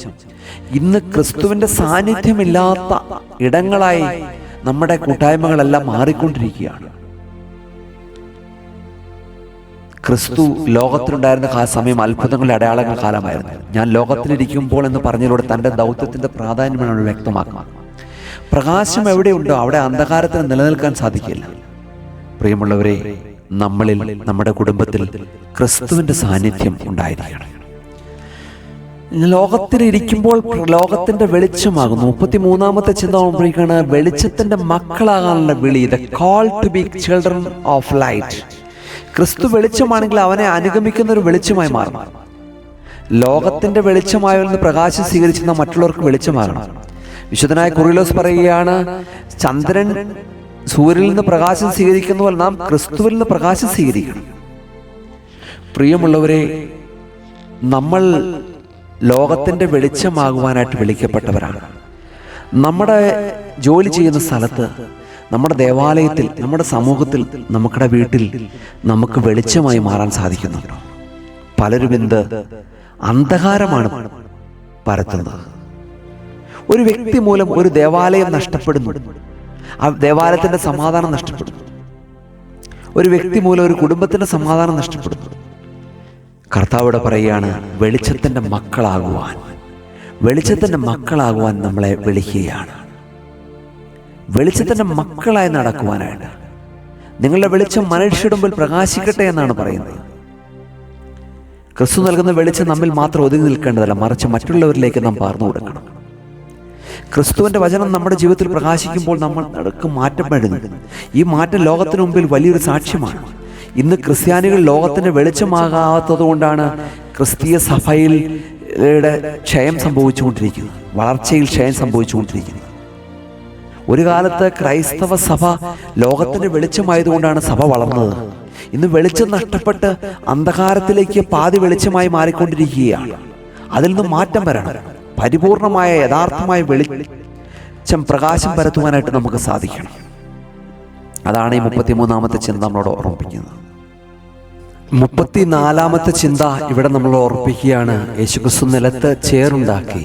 ഇന്ന് ക്രിസ്തുവിൻ്റെ സാന്നിധ്യമില്ലാത്ത ഇടങ്ങളായി നമ്മുടെ കൂട്ടായ്മകളെല്ലാം മാറിക്കൊണ്ടിരിക്കുകയാണ്. ക്രിസ്തു ലോകത്തിലുണ്ടായിരുന്ന സമയം അത്ഭുതങ്ങളുടെ അടയാളങ്ങൾ കാലമായിരുന്നു. ഞാൻ ലോകത്തിലിരിക്കുമ്പോൾ എന്ന് പറഞ്ഞതിലൂടെ തൻ്റെ ദൗത്യത്തിൻ്റെ പ്രാധാന്യമാണ് വ്യക്തമാക്കുന്നത്. പ്രകാശം എവിടെയുണ്ടോ അവിടെ അന്ധകാരത്തിന് നിലനിൽക്കാൻ സാധിക്കില്ല. പ്രിയമുള്ളവരെ, നമ്മളിൽ, നമ്മുടെ കുടുംബത്തിൽ ക്രിസ്തുവിൻ്റെ സാന്നിധ്യം ഉണ്ടായിരിക്കണം. ലോകത്തിലിരിക്കുമ്പോൾ ലോകത്തിൻ്റെ വെളിച്ചമാകുന്നു. 33-ാമത്തെ ചിന്ത ഓർമ്മിപ്പിക്കുകയാണ്, വെളിച്ചത്തിൻ്റെ മക്കളാകാനുള്ള വിളി, the call to be children of light. ക്രിസ്തു വെളിച്ചമാണെങ്കിൽ അവനെ അനുഗമിക്കുന്ന ഒരു വെളിച്ചമായി മാറും. ലോകത്തിന്റെ വെളിച്ചമായവരിൽ നിന്ന് പ്രകാശം സ്വീകരിച്ചിരുന്ന മറ്റുള്ളവർക്ക് വെളിച്ചമാകണം. വിശുദ്ധനായ കുറിലോസ് പറയുകയാണ്, ചന്ദ്രൻ സൂര്യനിൽ നിന്ന് പ്രകാശം സ്വീകരിക്കുന്ന പോലെ നാം ക്രിസ്തുവിൽ നിന്ന് പ്രകാശം സ്വീകരിക്കണം. പ്രിയമുള്ളവരെ, നമ്മൾ ലോകത്തിന്റെ വെളിച്ചമാകുവാനായിട്ട് വിളിക്കപ്പെട്ടവരാണ്. നമ്മുടെ ജോലി ചെയ്യുന്ന സ്ഥലത്ത്, നമ്മുടെ ദേവാലയത്തിൽ, നമ്മുടെ സമൂഹത്തിൽ, നമ്മുടെ വീട്ടിൽ നമുക്ക് വെളിച്ചമായി മാറാൻ സാധിക്കുന്നുണ്ടോ? പലരും എന്ത് അന്ധകാരമാണ് പരത്തുന്നത്. ഒരു വ്യക്തി മൂലം ഒരു ദേവാലയം നഷ്ടപ്പെടുന്നു, ആ ദേവാലയത്തിന്റെ സമാധാനം നഷ്ടപ്പെടുന്നു. ഒരു വ്യക്തി മൂലം ഒരു കുടുംബത്തിന്റെ സമാധാനം നഷ്ടപ്പെടുന്നു. കർത്താവിടെ പറയുകയാണ്, വെളിച്ചത്തിന്റെ മക്കളാകുവാൻ, വെളിച്ചത്തിന്റെ മക്കളാകുവാൻ നമ്മളെ വിളിക്കുകയാണ്. വെളിച്ചത്തിന്റെ മക്കളായി നടക്കുവാനായിട്ട് നിങ്ങളുടെ വെളിച്ചം മനുഷ്യരുടെ മുമ്പിൽ പ്രകാശിക്കട്ടെ എന്നാണ് പറയുന്നത്. ക്രിസ്തു നൽകുന്ന വെളിച്ചം നമ്മിൽ മാത്രം ഒതുങ്ങി നിൽക്കേണ്ടതല്ല, മറിച്ച് മറ്റുള്ളവരിലേക്ക് നാം പകർന്നു കൊടുക്കണം. ക്രിസ്തുവിന്റെ വചനം നമ്മുടെ ജീവിതത്തിൽ പ്രകാശിക്കുമ്പോൾ നമ്മൾ നടക്കും മാറ്റം വരുന്നു. ഈ മാറ്റം ലോകത്തിന് മുമ്പിൽ വലിയൊരു സാക്ഷ്യമാണ്. ഇന്ന് ക്രിസ്ത്യാനികൾ ലോകത്തിന്റെ വെളിച്ചമാകാത്തത് കൊണ്ടാണ് ക്രിസ്തീയ സഭയിൽ ക്ഷയം സംഭവിച്ചുകൊണ്ടിരിക്കുന്നത്, വളർച്ചയിൽ ക്ഷയം സംഭവിച്ചുകൊണ്ടിരിക്കുന്നത്. ഒരു കാലത്ത് ക്രൈസ്തവ സഭ ലോകത്തിന്റെ വെളിച്ചമായതുകൊണ്ടാണ് സഭ വളർന്നത്. ഇന്ന് വെളിച്ചം നഷ്ടപ്പെട്ട് അന്ധകാരത്തിലേക്ക് പാതി വെളിച്ചമായി മാറിക്കൊണ്ടിരിക്കുകയാണ്. അതിൽ നിന്ന് മാറ്റം വരണം. പരിപൂർണമായ യഥാർത്ഥമായ വെളിച്ചം പ്രകാശം പരത്തുവാനായിട്ട് നമുക്ക് സാധിക്കണം. അതാണ് ഈ 33-ാമത്തെ ചിന്ത നമ്മളോട് ഓർമ്മിപ്പിക്കുന്നത്. 34-ാമത്തെ ചിന്ത ഇവിടെ നമ്മൾ ഓർമ്മിപ്പിക്കുകയാണ്, യേശുക്രിസ്തു നിലത്ത് ചേറുണ്ടാക്കി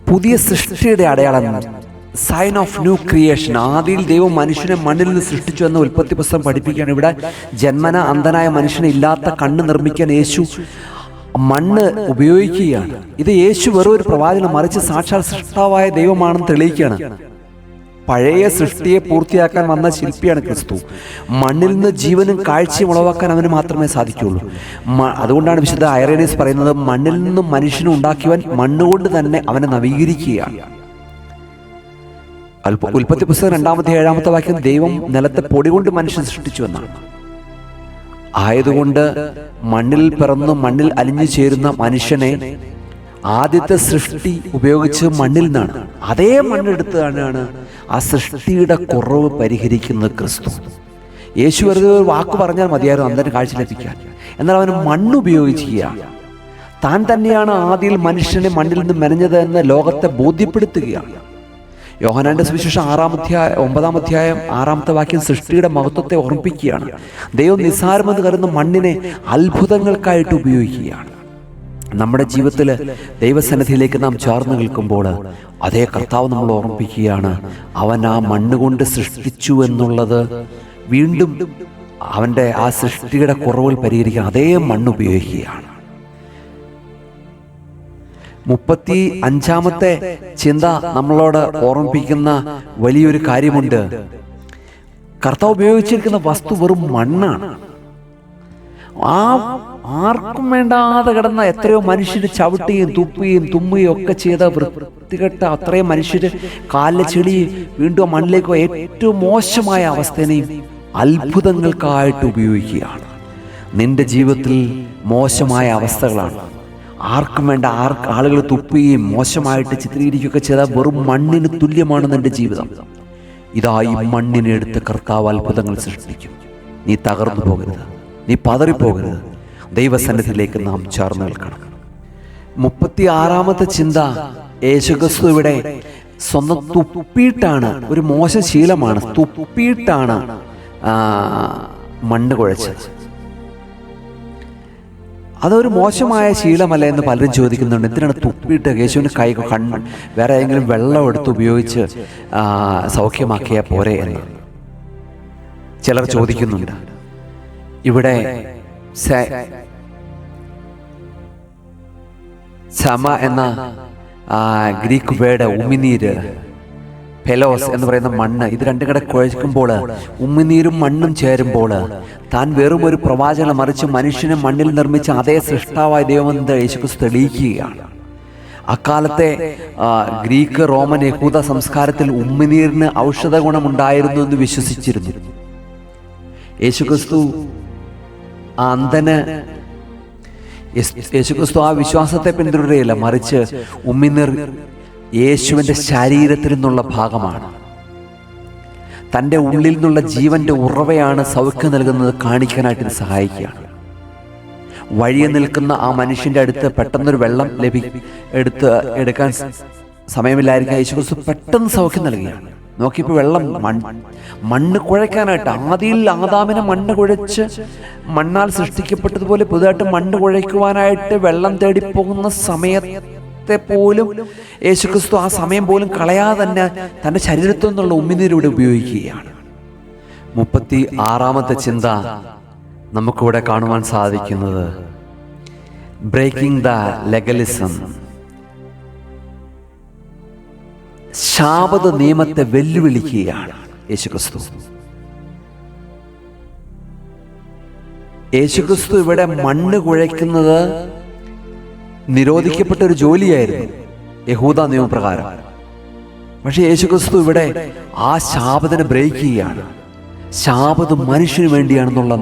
പുതിയ സൃഷ്ടിയുടെ അടയാളം, സൈൻ ഓഫ് ന്യൂ ക്രിയേഷൻ. ആദിയിൽ ദൈവം മനുഷ്യനെ മണ്ണിൽ നിന്ന് സൃഷ്ടിച്ചു എന്ന് ഉൽപ്പത്തി പുസ്തകം പഠിപ്പിക്കുകയാണ്. ഇവിടെ ജന്മന അന്ധനായ മനുഷ്യനെ ഇല്ലാത്ത കണ്ണ് നിർമ്മിക്കാൻ യേശു മണ്ണ് ഉപയോഗിക്കുകയാണ്. ഇത് യേശു വെറും ഒരു പ്രവാചകൻ, മറിച്ച് സാക്ഷാൽ സൃഷ്ടാവായ ദൈവമാണെന്ന് തെളിയിക്കുകയാണ്. പഴയ സൃഷ്ടിയെ പൂർത്തിയാക്കാൻ വന്ന ശില്പിയാണ് ക്രിസ്തു. മണ്ണിൽ നിന്ന് ജീവനും കാഴ്ചയും ഉളവാക്കാൻ അവന് മാത്രമേ സാധിക്കുകയുള്ളൂ. അതുകൊണ്ടാണ് വിശുദ്ധ ഐറേനിയസ് പറയുന്നത്, മണ്ണിൽ നിന്നും മനുഷ്യനെ ഉണ്ടാക്കിയവൻ മണ്ണുകൊണ്ട് തന്നെ അവനെ നവീകരിക്കുകയാണ്. ഉൽപ്പത്തി പുസ്തകം 2-7 വാക്യം, ദൈവം നിലത്തെ പൊടി കൊണ്ട് മനുഷ്യൻ സൃഷ്ടിച്ചു എന്നാണ്. ആയതുകൊണ്ട് മണ്ണിൽ പിറന്ന് മണ്ണിൽ അലിഞ്ഞു ചേരുന്ന മനുഷ്യനെ ആദ്യത്തെ സൃഷ്ടി ഉപയോഗിച്ച് മണ്ണിൽ നിന്നാണ്, അതേ മണ്ണെടുത്താണ് ആ സൃഷ്ടിയുടെ കുറവ് പരിഹരിക്കുന്നത് ക്രിസ്തു. യേശു വെറുതെ ഒരു വാക്ക് പറഞ്ഞാൽ മതിയായിരുന്നു അന്തന് കാഴ്ച ലഭിക്കാൻ. എന്നാൽ അവന് മണ്ണ് ഉപയോഗിക്കുകയാണ്. താൻ തന്നെയാണ് ആദിയിൽ മനുഷ്യനെ മണ്ണിൽ നിന്ന് മെനഞ്ഞത് എന്ന് ലോകത്തെ ബോധ്യപ്പെടുത്തുകയാണ്. യോഹന്നാന്റെ സുവിശേഷം 9-ാം അധ്യായം 6-ാമത്തെ വാക്യം സൃഷ്ടിയുടെ മഹത്വത്തെ ഓർമ്മിപ്പിക്കുകയാണ്. ദൈവം നിസ്സാരമെന്ന് കരുതുന്ന മണ്ണിനെ അത്ഭുതങ്ങൾക്കായിട്ട് ഉപയോഗിക്കുകയാണ്. നമ്മുടെ ജീവിതത്തിൽ ദൈവസന്നിധിയിലേക്ക് നാം ചേർന്ന് നിൽക്കുമ്പോൾ അതേ കർത്താവ് നമ്മൾ ഓർമ്മിപ്പിക്കുകയാണ്, അവൻ ആ മണ്ണുകൊണ്ട് സൃഷ്ടിച്ചു എന്നുള്ളത് വീണ്ടും അവൻ്റെ ആ സൃഷ്ടിയുടെ കുറവുകൾ പരിഹരിക്കാൻ അതേ മണ്ണ് ഉപയോഗിക്കുകയാണ്. 35-ാമത്തെ ചിന്ത നമ്മളോട് ഓർമ്മിപ്പിക്കുന്ന വലിയൊരു കാര്യമുണ്ട്. കർത്താവ് ഉപയോഗിച്ചിരിക്കുന്ന വസ്തു വെറും മണ്ണാണ്. ആർക്കും വേണ്ടാതെ കിടന്ന എത്രയോ മനുഷ്യർ ചവിട്ടുകയും തുപ്പുകയും തുമ്മുകയും ഒക്കെ ചെയ്ത വൃത്തികെട്ട അത്രയും മനുഷ്യർ കാലിലെ ചെളി വീണ്ടും മണ്ണിലേക്ക് ഏറ്റവും മോശമായ അവസ്ഥയെയും അത്ഭുതങ്ങൾക്കായിട്ട് ഉപയോഗിക്കുകയാണ്. നിന്റെ ജീവിതത്തിൽ മോശമായ അവസ്ഥകളാണ്, ആർക്കും വേണ്ട ആളുകൾ തുപ്പുകയും മോശമായിട്ട് ചിത്രീകരിക്കുകയൊക്കെ ചെയ്താൽ വെറും മണ്ണിന് തുല്യമാണ് നിന്റെ ജീവിതം. ഇതാ ഈ മണ്ണിനെ എടുത്ത് കർത്താവ് അത്ഭുതങ്ങൾ സൃഷ്ടിക്കും. നീ തകർന്നു പോകരുത്, നീ പതറിപ്പോകരുത്. ദൈവസന്നിധിയിലേക്ക് നാം ചേർന്ന് നിൽക്കണം. 36-ാമത്തെ ചിന്ത, യേശുക്രിസ്തു ഇവിടെ സ്വന്തം തുപ്പിയിട്ടാണ്, ഒരു മോശം ശീലമാണ്, തുപ്പിയിട്ടാണ് മണ്ണ് കുഴച്ചത്. അതൊരു മോശമായ ശീലമല്ല എന്ന് പലരും ചോദിക്കുന്നുണ്ട്. എന്തിനാണ് തുപ്പിയിട്ട് യേശുവിന് കണ്ണ് വേറെ ഏതെങ്കിലും വെള്ളം എടുത്ത് ഉപയോഗിച്ച് സൗഖ്യമാക്കിയാൽ പോരെ എന്ന് ചിലർ ചോദിക്കുന്നുണ്ട്. ഇവിടെ സമ എന്ന ഗ്രീക്ക് വേർഡ് ഉമിനീര്, പെലോസ് എന്ന് പറയുന്ന മണ്ണ്, ഇത് രണ്ടും കൂടെ കുഴക്കുമ്പോൾ ഉമിനീരും മണ്ണും ചേരുമ്പോൾ താൻ വെറും ഒരു പ്രവാചകനെ മറിച്ച് മനുഷ്യനെ മണ്ണിൽ നിർമ്മിച്ച അതേ സൃഷ്ടാവായ ദൈവമെന്ന് യേശുക്രിസ്തു തെളിയിക്കുകയാണ്. അക്കാലത്തെ ഗ്രീക്ക്, റോമൻ, യഹൂദ സംസ്കാരത്തിൽ ഉമിനീരിന് ഔഷധ ഗുണമുണ്ടായിരുന്നു എന്ന് വിശ്വസിച്ചിരുന്നു. യേശുക്രിസ്തു ആ അന്ധന് യേശുക്രിസ്തു ആ വിശ്വാസത്തെ പിന്തുടരുകയില്ല, മറിച്ച് ഉമിനീർ യേശുവിൻ്റെ ശരീരത്തിൽ നിന്നുള്ള ഭാഗമാണ്. തൻ്റെ ഉള്ളിൽ നിന്നുള്ള ജീവന്റെ ഉറവയാണ് സൗഖ്യം നൽകുന്നത് കാണിക്കാനായിട്ട് ഇത് സഹായിക്കുകയാണ്. വഴിയെ നിൽക്കുന്ന ആ മനുഷ്യന്റെ അടുത്ത് പെട്ടെന്നൊരു വെള്ളം എടുക്കാൻ സമയമില്ലായിരിക്കും. യേശുക്രിസ്തു പെട്ടെന്ന് സൗഖ്യം നൽകുകയാണ്. നോക്കിയപ്പോൾ വെള്ളം മണ്ണ് കുഴയ്ക്കാനായിട്ട്, ആദാമിനെ മണ്ണ് കുഴച്ച് മണ്ണാൽ സൃഷ്ടിക്കപ്പെട്ടതുപോലെ പുതുതായിട്ട് മണ്ണ് കുഴയ്ക്കുവാനായിട്ട് വെള്ളം തേടിപ്പോകുന്ന സമയത്തെ പോലും യേശുക്രിസ്തു ആ സമയം പോലും കളയാതെ തന്നെ തൻ്റെ ശരീരത്തിൽ നിന്നുള്ള ഉമിനീരിവിടെ ഉപയോഗിക്കുകയാണ്. 36-ാമത്തെ ചിന്ത നമുക്കിവിടെ കാണുവാൻ സാധിക്കുന്നത് ബ്രേക്കിംഗ് ദ ലെഗലിസം. ശാബത നിയമത്തെ വെല്ലുവിളിക്കുകയാണ് യേശുക്രിസ്തു. യേശുക്രിസ്തു ഇവിടെ മണ്ണ് കുഴയ്ക്കുന്നത് നിരോധിക്കപ്പെട്ട ഒരു ജോലിയായിരുന്നു യഹൂദ നിയമപ്രകാരം. പക്ഷെ യേശുക്രിസ്തു ഇവിടെ ആ ശാബത്തിനെ ബ്രേക്ക് ചെയ്യുകയാണ്. ശാബത്ത് മനുഷ്യന് വേണ്ടിയാണെന്നുള്ള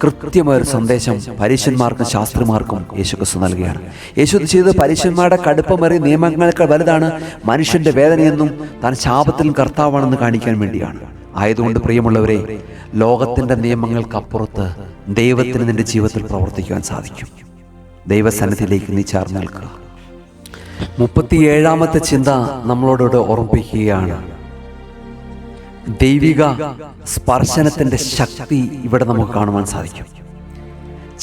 കൃത്യമായൊരു സന്ദേശം പരീശന്മാർക്കും ശാസ്ത്രിമാർക്കും യേശുക്രിസ്തു നൽകുകയാണ്. യേശു ചെയ്ത് പരീശന്മാരുടെ കടുപ്പമേറിയ നിയമങ്ങൾക്ക് വലുതാണ് മനുഷ്യന്റെ വേദനയെന്നും താൻ ശാപത്തിലും കർത്താവാണെന്ന് കാണിക്കാൻ വേണ്ടിയാണ്. ആയതുകൊണ്ട് പ്രിയമുള്ളവരെ, ലോകത്തിന്റെ നിയമങ്ങൾക്കപ്പുറത്ത് ദൈവത്തിന് നിന്റെ ജീവിതത്തിൽ പ്രവർത്തിക്കുവാൻ സാധിക്കും. ദൈവസന്നിധിയിലേക്ക് നീ ചേർന്ന് നിൽക്കുക. 37-ാമത്തെ ചിന്ത നമ്മളോട് ഓർമ്മിപ്പിക്കുകയാണ് ദൈവിക സ്പർശനത്തിന്റെ ശക്തി ഇവിടെ നമുക്ക് കാണുവാൻ സാധിക്കും.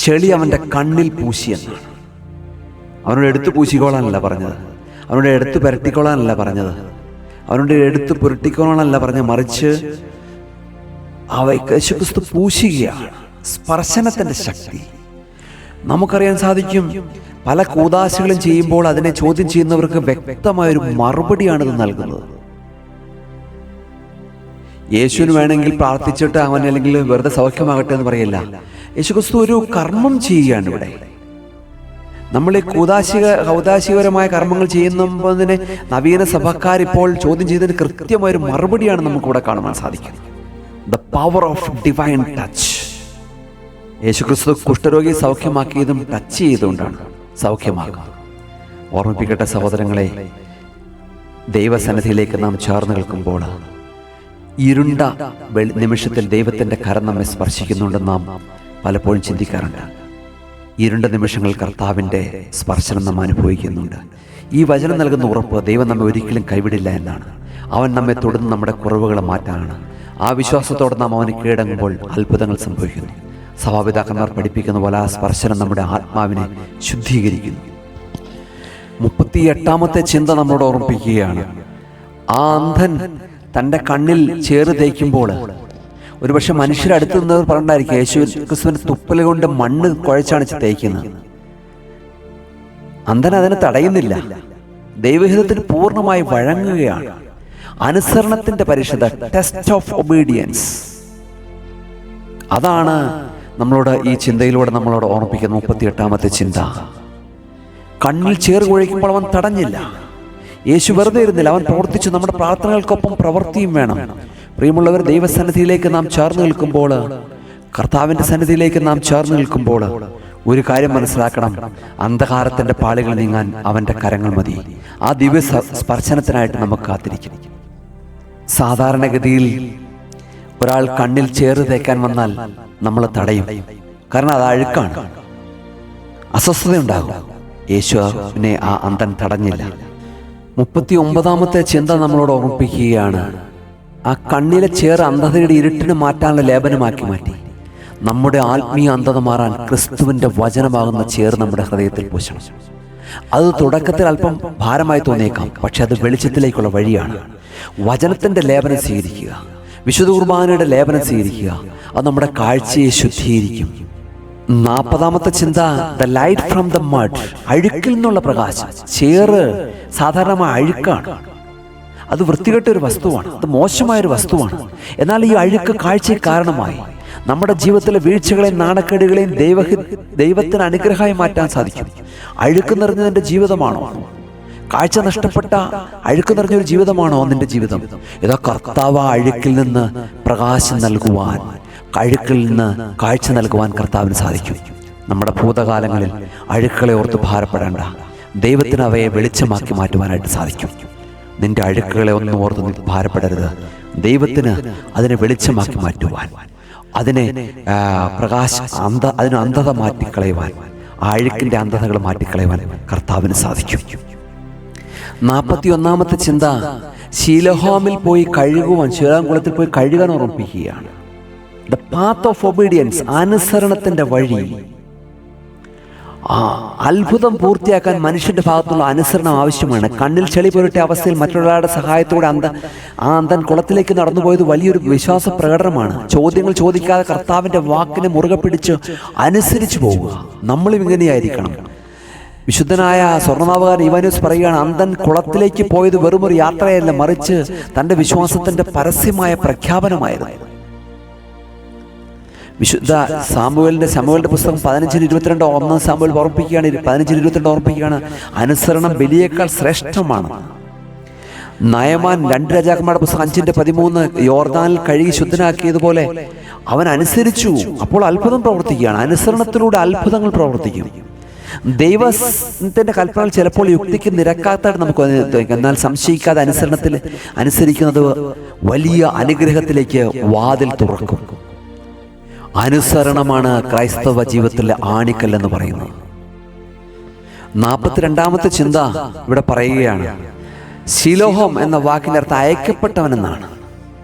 ചെളി അവന്റെ കണ്ണിൽ പൂശിയെന്നാണ്. അവനോട് എടുത്ത് പൂശിക്കോളാനല്ല പറഞ്ഞത്, അവനോട് എടുത്ത് പുരട്ടിക്കോളാനല്ല പറഞ്ഞത്, അവനോട് എടുത്ത് പുരട്ടിക്കോളാനല്ല പറഞ്ഞത്, മറിച്ച് യേശുക്രിസ്തു പൂശുകയാണ്. സ്പർശനത്തിന്റെ ശക്തി നമുക്കറിയാൻ സാധിക്കും. പല കൂദാശകളും ചെയ്യുമ്പോൾ അതിനെ ചോദ്യം ചെയ്യുന്നവർക്ക് വ്യക്തമായൊരു മറുപടിയാണിത് നൽകുന്നത്. യേശുവിന് വേണമെങ്കിൽ പ്രാർത്ഥിച്ചിട്ട് അവൻ അല്ലെങ്കിൽ വെറുതെ സൗഖ്യമാകട്ടെ എന്ന് പറയില്ല. യേശുക്രിസ്തു ഒരു കർമ്മം ചെയ്യുകയാണ് ഇവിടെ. നമ്മൾ ഈ കൗദാശികപരമായ കർമ്മങ്ങൾ ചെയ്യുന്നതിനെ നവീന സഭക്കാരിപ്പോൾ ചോദ്യം ചെയ്തതിന് കൃത്യമായൊരു മറുപടിയാണ് നമുക്കിവിടെ കാണുവാൻ സാധിക്കുന്നത്. The power of divine touch. യേശുക്രിസ്തു കുഷ്ഠരോഗി സൗഖ്യമാക്കിയതും ടച്ച് ചെയ്തുകൊണ്ടാണ് സൗഖ്യമാക്കുക. ഓർമ്മിപ്പിക്കട്ടെ സഹോദരങ്ങളെ, ദൈവസന്നിധിയിലേക്ക് നാം ചേർന്ന് നിൽക്കുമ്പോൾ ഇരുണ്ട നിമിഷത്തിൽ ദൈവത്തിൻ്റെ കരം നമ്മെ സ്പർശിക്കുന്നുണ്ടെന്ന് നാം പലപ്പോഴും ചിന്തിക്കാറുണ്ട്. ഇരുണ്ട നിമിഷങ്ങൾ കർത്താവിൻ്റെ സ്പർശനം നാം അനുഭവിക്കുന്നുണ്ട്. ഈ വചനം നൽകുന്ന ഉറപ്പ് ദൈവം നമ്മെ ഒരിക്കലും കൈവിടില്ല എന്നാണ്. അവൻ നമ്മെ തൊടുന്ന് നമ്മുടെ കുറവുകളെ മാറ്റാനാണ്. ആ വിശ്വാസത്തോടെ നാം അവന് കീഴടങ്ങുമ്പോൾ അത്ഭുതങ്ങൾ സംഭവിക്കുന്നു. സഭാപിതാക്കന്മാർ പഠിപ്പിക്കുന്ന പോലെ ആ സ്പർശനം നമ്മുടെ ആത്മാവിനെ ശുദ്ധീകരിക്കുന്നു. 38-ാമത്തെ ചിന്ത നമ്മളോട് ഓർമ്മിപ്പിക്കുകയാണ്. ആ അന്ധൻ തൻ്റെ കണ്ണിൽ ചേറ് തേക്കുമ്പോൾ ഒരുപക്ഷെ മനുഷ്യരെ അടുത്ത് നിന്നവർ പറഞ്ഞിട്ടായിരിക്കും യേശു ക്രിസ്തുവിന്റെ തുപ്പല് കൊണ്ട് മണ്ണ് കുഴച്ചാണ് തേക്കുന്നത്. അന്ധൻ അതിനെ തടയുന്നില്ല, ദൈവഹിതത്തിന് പൂർണ്ണമായി വഴങ്ങുകയാണ്. അനുസരണത്തിന്റെ പരിശുദ്ധ ടെസ്റ്റ് ഓഫ് ഒബീഡിയൻസ്. അതാണ് നമ്മളോട് ഈ ചിന്തയിലൂടെ നമ്മളോട് ഓർമ്മിപ്പിക്കുന്ന 38-ാമത്തെ ചിന്ത. കണ്ണിൽ ചേറ് കുഴയ്ക്കുമ്പോൾ അവൻ തടഞ്ഞില്ല. യേശു വെറുതെ ഇരുന്നില്ല, അവൻ പ്രവർത്തിച്ചു. നമ്മുടെ പ്രാർത്ഥനകൾക്കൊപ്പം പ്രവൃത്തിയും വേണം. പ്രിയമുള്ളവർ, ദൈവസന്നിധിയിലേക്ക് നാം ചേർന്ന് നിൽക്കുമ്പോൾ, കർത്താവിൻ്റെ സന്നിധിയിലേക്ക് നാം ചേർന്ന് നിൽക്കുമ്പോൾ ഒരു കാര്യം മനസ്സിലാക്കണം. അന്ധകാരത്തിൻ്റെ പാളികൾ നീങ്ങാൻ അവൻ്റെ കരങ്ങൾ മതി. ആ ദിവ്യ സ്പർശനത്തിനായിട്ട് നമുക്ക് കാത്തിരിക്കും. സാധാരണഗതിയിൽ ഒരാൾ കണ്ണിൽ ചേറ് തേക്കാൻ വന്നാൽ നമ്മൾ തടയും. കാരണം അത് അഴുക്കാണ്, അസ്വസ്ഥതയുണ്ടാകും. യേശുവിനെ ആ അന്ധൻ തടഞ്ഞില്ല. 39-ാമത്തെ ചിന്ത നമ്മളോട് ഓർമ്മിപ്പിക്കുകയാണ്. ആ കണ്ണിലെ ചേറ് അന്ധതയുടെ ഇരുട്ടിന് മാറ്റാനുള്ള ലേപനമാക്കി മാറ്റി. നമ്മുടെ ആത്മീയ അന്ധത മാറാൻ ക്രിസ്തുവിൻ്റെ വചനമാകുന്ന ചേറ് നമ്മുടെ ഹൃദയത്തിൽ പൂശണം. അത് തുടക്കത്തിൽ അല്പം ഭാരമായി തോന്നിയേക്കാം, പക്ഷെ അത് വെളിച്ചത്തിലേക്കുള്ള വഴിയാണ്. വചനത്തിൻ്റെ ലേപനം സ്വീകരിക്കുക, വിശുദ്ധ കുർബാനയുടെ ലേപനം സ്വീകരിക്കുക. അത് നമ്മുടെ കാഴ്ചയെ ശുദ്ധീകരിക്കും. 40-ാമത്തെ ചിന്ത, the light from the mud. അഴുക്കിൽ നിന്നുള്ള പ്രകാശം. ചേറ് സാധാരണമായ അഴുക്കാണ്, അത് വൃത്തികെട്ട ഒരു വസ്തുവാണ്, അത് മോശമായൊരു വസ്തുവാണ്. എന്നാൽ ഈ അഴുക്ക് കാഴ്ചയ്ക്ക് കാരണമായി നമ്മുടെ ജീവിതത്തിലെ വീഴ്ചകളെയും നാണക്കേടുകളെയും ദൈവത്തിന് അനുഗ്രഹമായി മാറ്റാൻ സാധിക്കും. അഴുക്ക് നിറഞ്ഞതിൻ്റെ ജീവിതമാണോ? കാഴ്ച നഷ്ടപ്പെട്ട അഴുക്ക് നിറഞ്ഞൊരു ജീവിതമാണോ നിന്റെ ജീവിതം? ഇതാ കർത്താവ് അഴുക്കിൽ നിന്ന് പ്രകാശം നൽകുവാൻ, അഴുക്കിൽ നിന്ന് കാഴ്ച നൽകുവാൻ കർത്താവിന് സാധിക്കും. നമ്മുടെ ഭൂതകാലങ്ങളിൽ അഴുക്കുകളെ ഓർത്ത് ഭാരപ്പെടേണ്ട. ദൈവത്തിന് അവയെ വെളിച്ചമാക്കി മാറ്റുവാനായിട്ട് സാധിക്കും. നിന്റെ അഴുക്കുകളെ ഒന്നും ഓർത്ത് നീ ഭാരപ്പെടരുത്. ദൈവത്തിന് അതിനെ വെളിച്ചമാക്കി മാറ്റുവാൻ, അതിനെ അതിന് അന്ധത മാറ്റിക്കളയുവാൻ, ആ അഴുക്കിൻ്റെ അന്ധതകൾ മാറ്റിക്കളയുവാൻ കർത്താവിന് സാധിക്കും. 41-ാമത്തെ ചിന്ത, ശീലോഹാമിൽ പോയി കഴുകുവാൻ, ശീലോഹാം കുളത്തിൽ പോയി കഴുകാൻ ഓർമ്മിപ്പിക്കുകയാണ്. ദ പാത്ത് ഓഫ് ഒബീഡിയൻസ്, അനുസരണത്തിൻ്റെ വഴി. അത്ഭുതം പൂർത്തിയാക്കാൻ മനുഷ്യന്റെ ഭാഗത്തുള്ള അനുസരണം ആവശ്യമാണ്. കണ്ണിൽ ചെളി പുരട്ടിയ അവസ്ഥയിൽ മറ്റൊരാളുടെ സഹായത്തോടെ അന്ധൻ കുളത്തിലേക്ക് നടന്നുപോയത് വലിയൊരു വിശ്വാസ പ്രകടനമാണ്. ചോദ്യങ്ങൾ ചോദിക്കാതെ കർത്താവിന്റെ വാക്കിനെ മുറുകെ പിടിച്ച് അനുസരിച്ചു പോവുക. നമ്മളും ഇങ്ങനെയായിരിക്കണം. വിശുദ്ധനായ സ്വർണ്ണനാവുകാരൻ ഇവാനോസ് പറയുകയാണ്, അന്ധൻ കുളത്തിലേക്ക് പോയത് വെറുമൊരു യാത്രയല്ല, മറിച്ച് തൻ്റെ വിശ്വാസത്തിൻ്റെ പരസ്യമായ പ്രഖ്യാപനമായിരുന്നു. വിശുദ്ധ ശമൂവേലിന്റെ പുസ്തകം 15:22 1 സാമുവേൽ ഓർമ്മിപ്പിക്കുകയാണ്, 15:22 ഓർമ്മിപ്പിക്കുകയാണ്, അനുസരണം ബലിയേക്കാൾ ശ്രേഷ്ഠമാണ്. നയമാൻ 2 രാജാക്കന്മാരുടെ പുസ്തകം 5:13 യോർദാനിൽ കഴുകി ശുദ്ധനാക്കിയതുപോലെ അവൻ അനുസരിച്ചു, അപ്പോൾ അത്ഭുതം പ്രവർത്തിക്കുകയാണ്. അനുസരണത്തിലൂടെ അത്ഭുതങ്ങൾ പ്രവർത്തിക്കും. ദൈവത്തിന്റെ കൽപ്പനകൾ ചിലപ്പോൾ യുക്തിക്ക് നിരക്കാത്തതായിട്ട് നമുക്ക് തോന്നിക്കാം. എന്നാൽ സംശയിക്കാതെ അനുസരിക്കുന്നത് വലിയ അനുഗ്രഹത്തിലേക്ക് വാതിൽ തുറക്കും. അനുസരണമാണ് ക്രൈസ്തവ ജീവിതത്തിലെ ആണിക്കൽ എന്ന് പറയുന്നത്. 42-ാമത്തെ ചിന്ത ഇവിടെ പറയുകയാണ്, ശിലോഹം എന്ന വാക്കിന്റെ അർത്ഥം അയക്കപ്പെട്ടവൻ എന്നാണ്.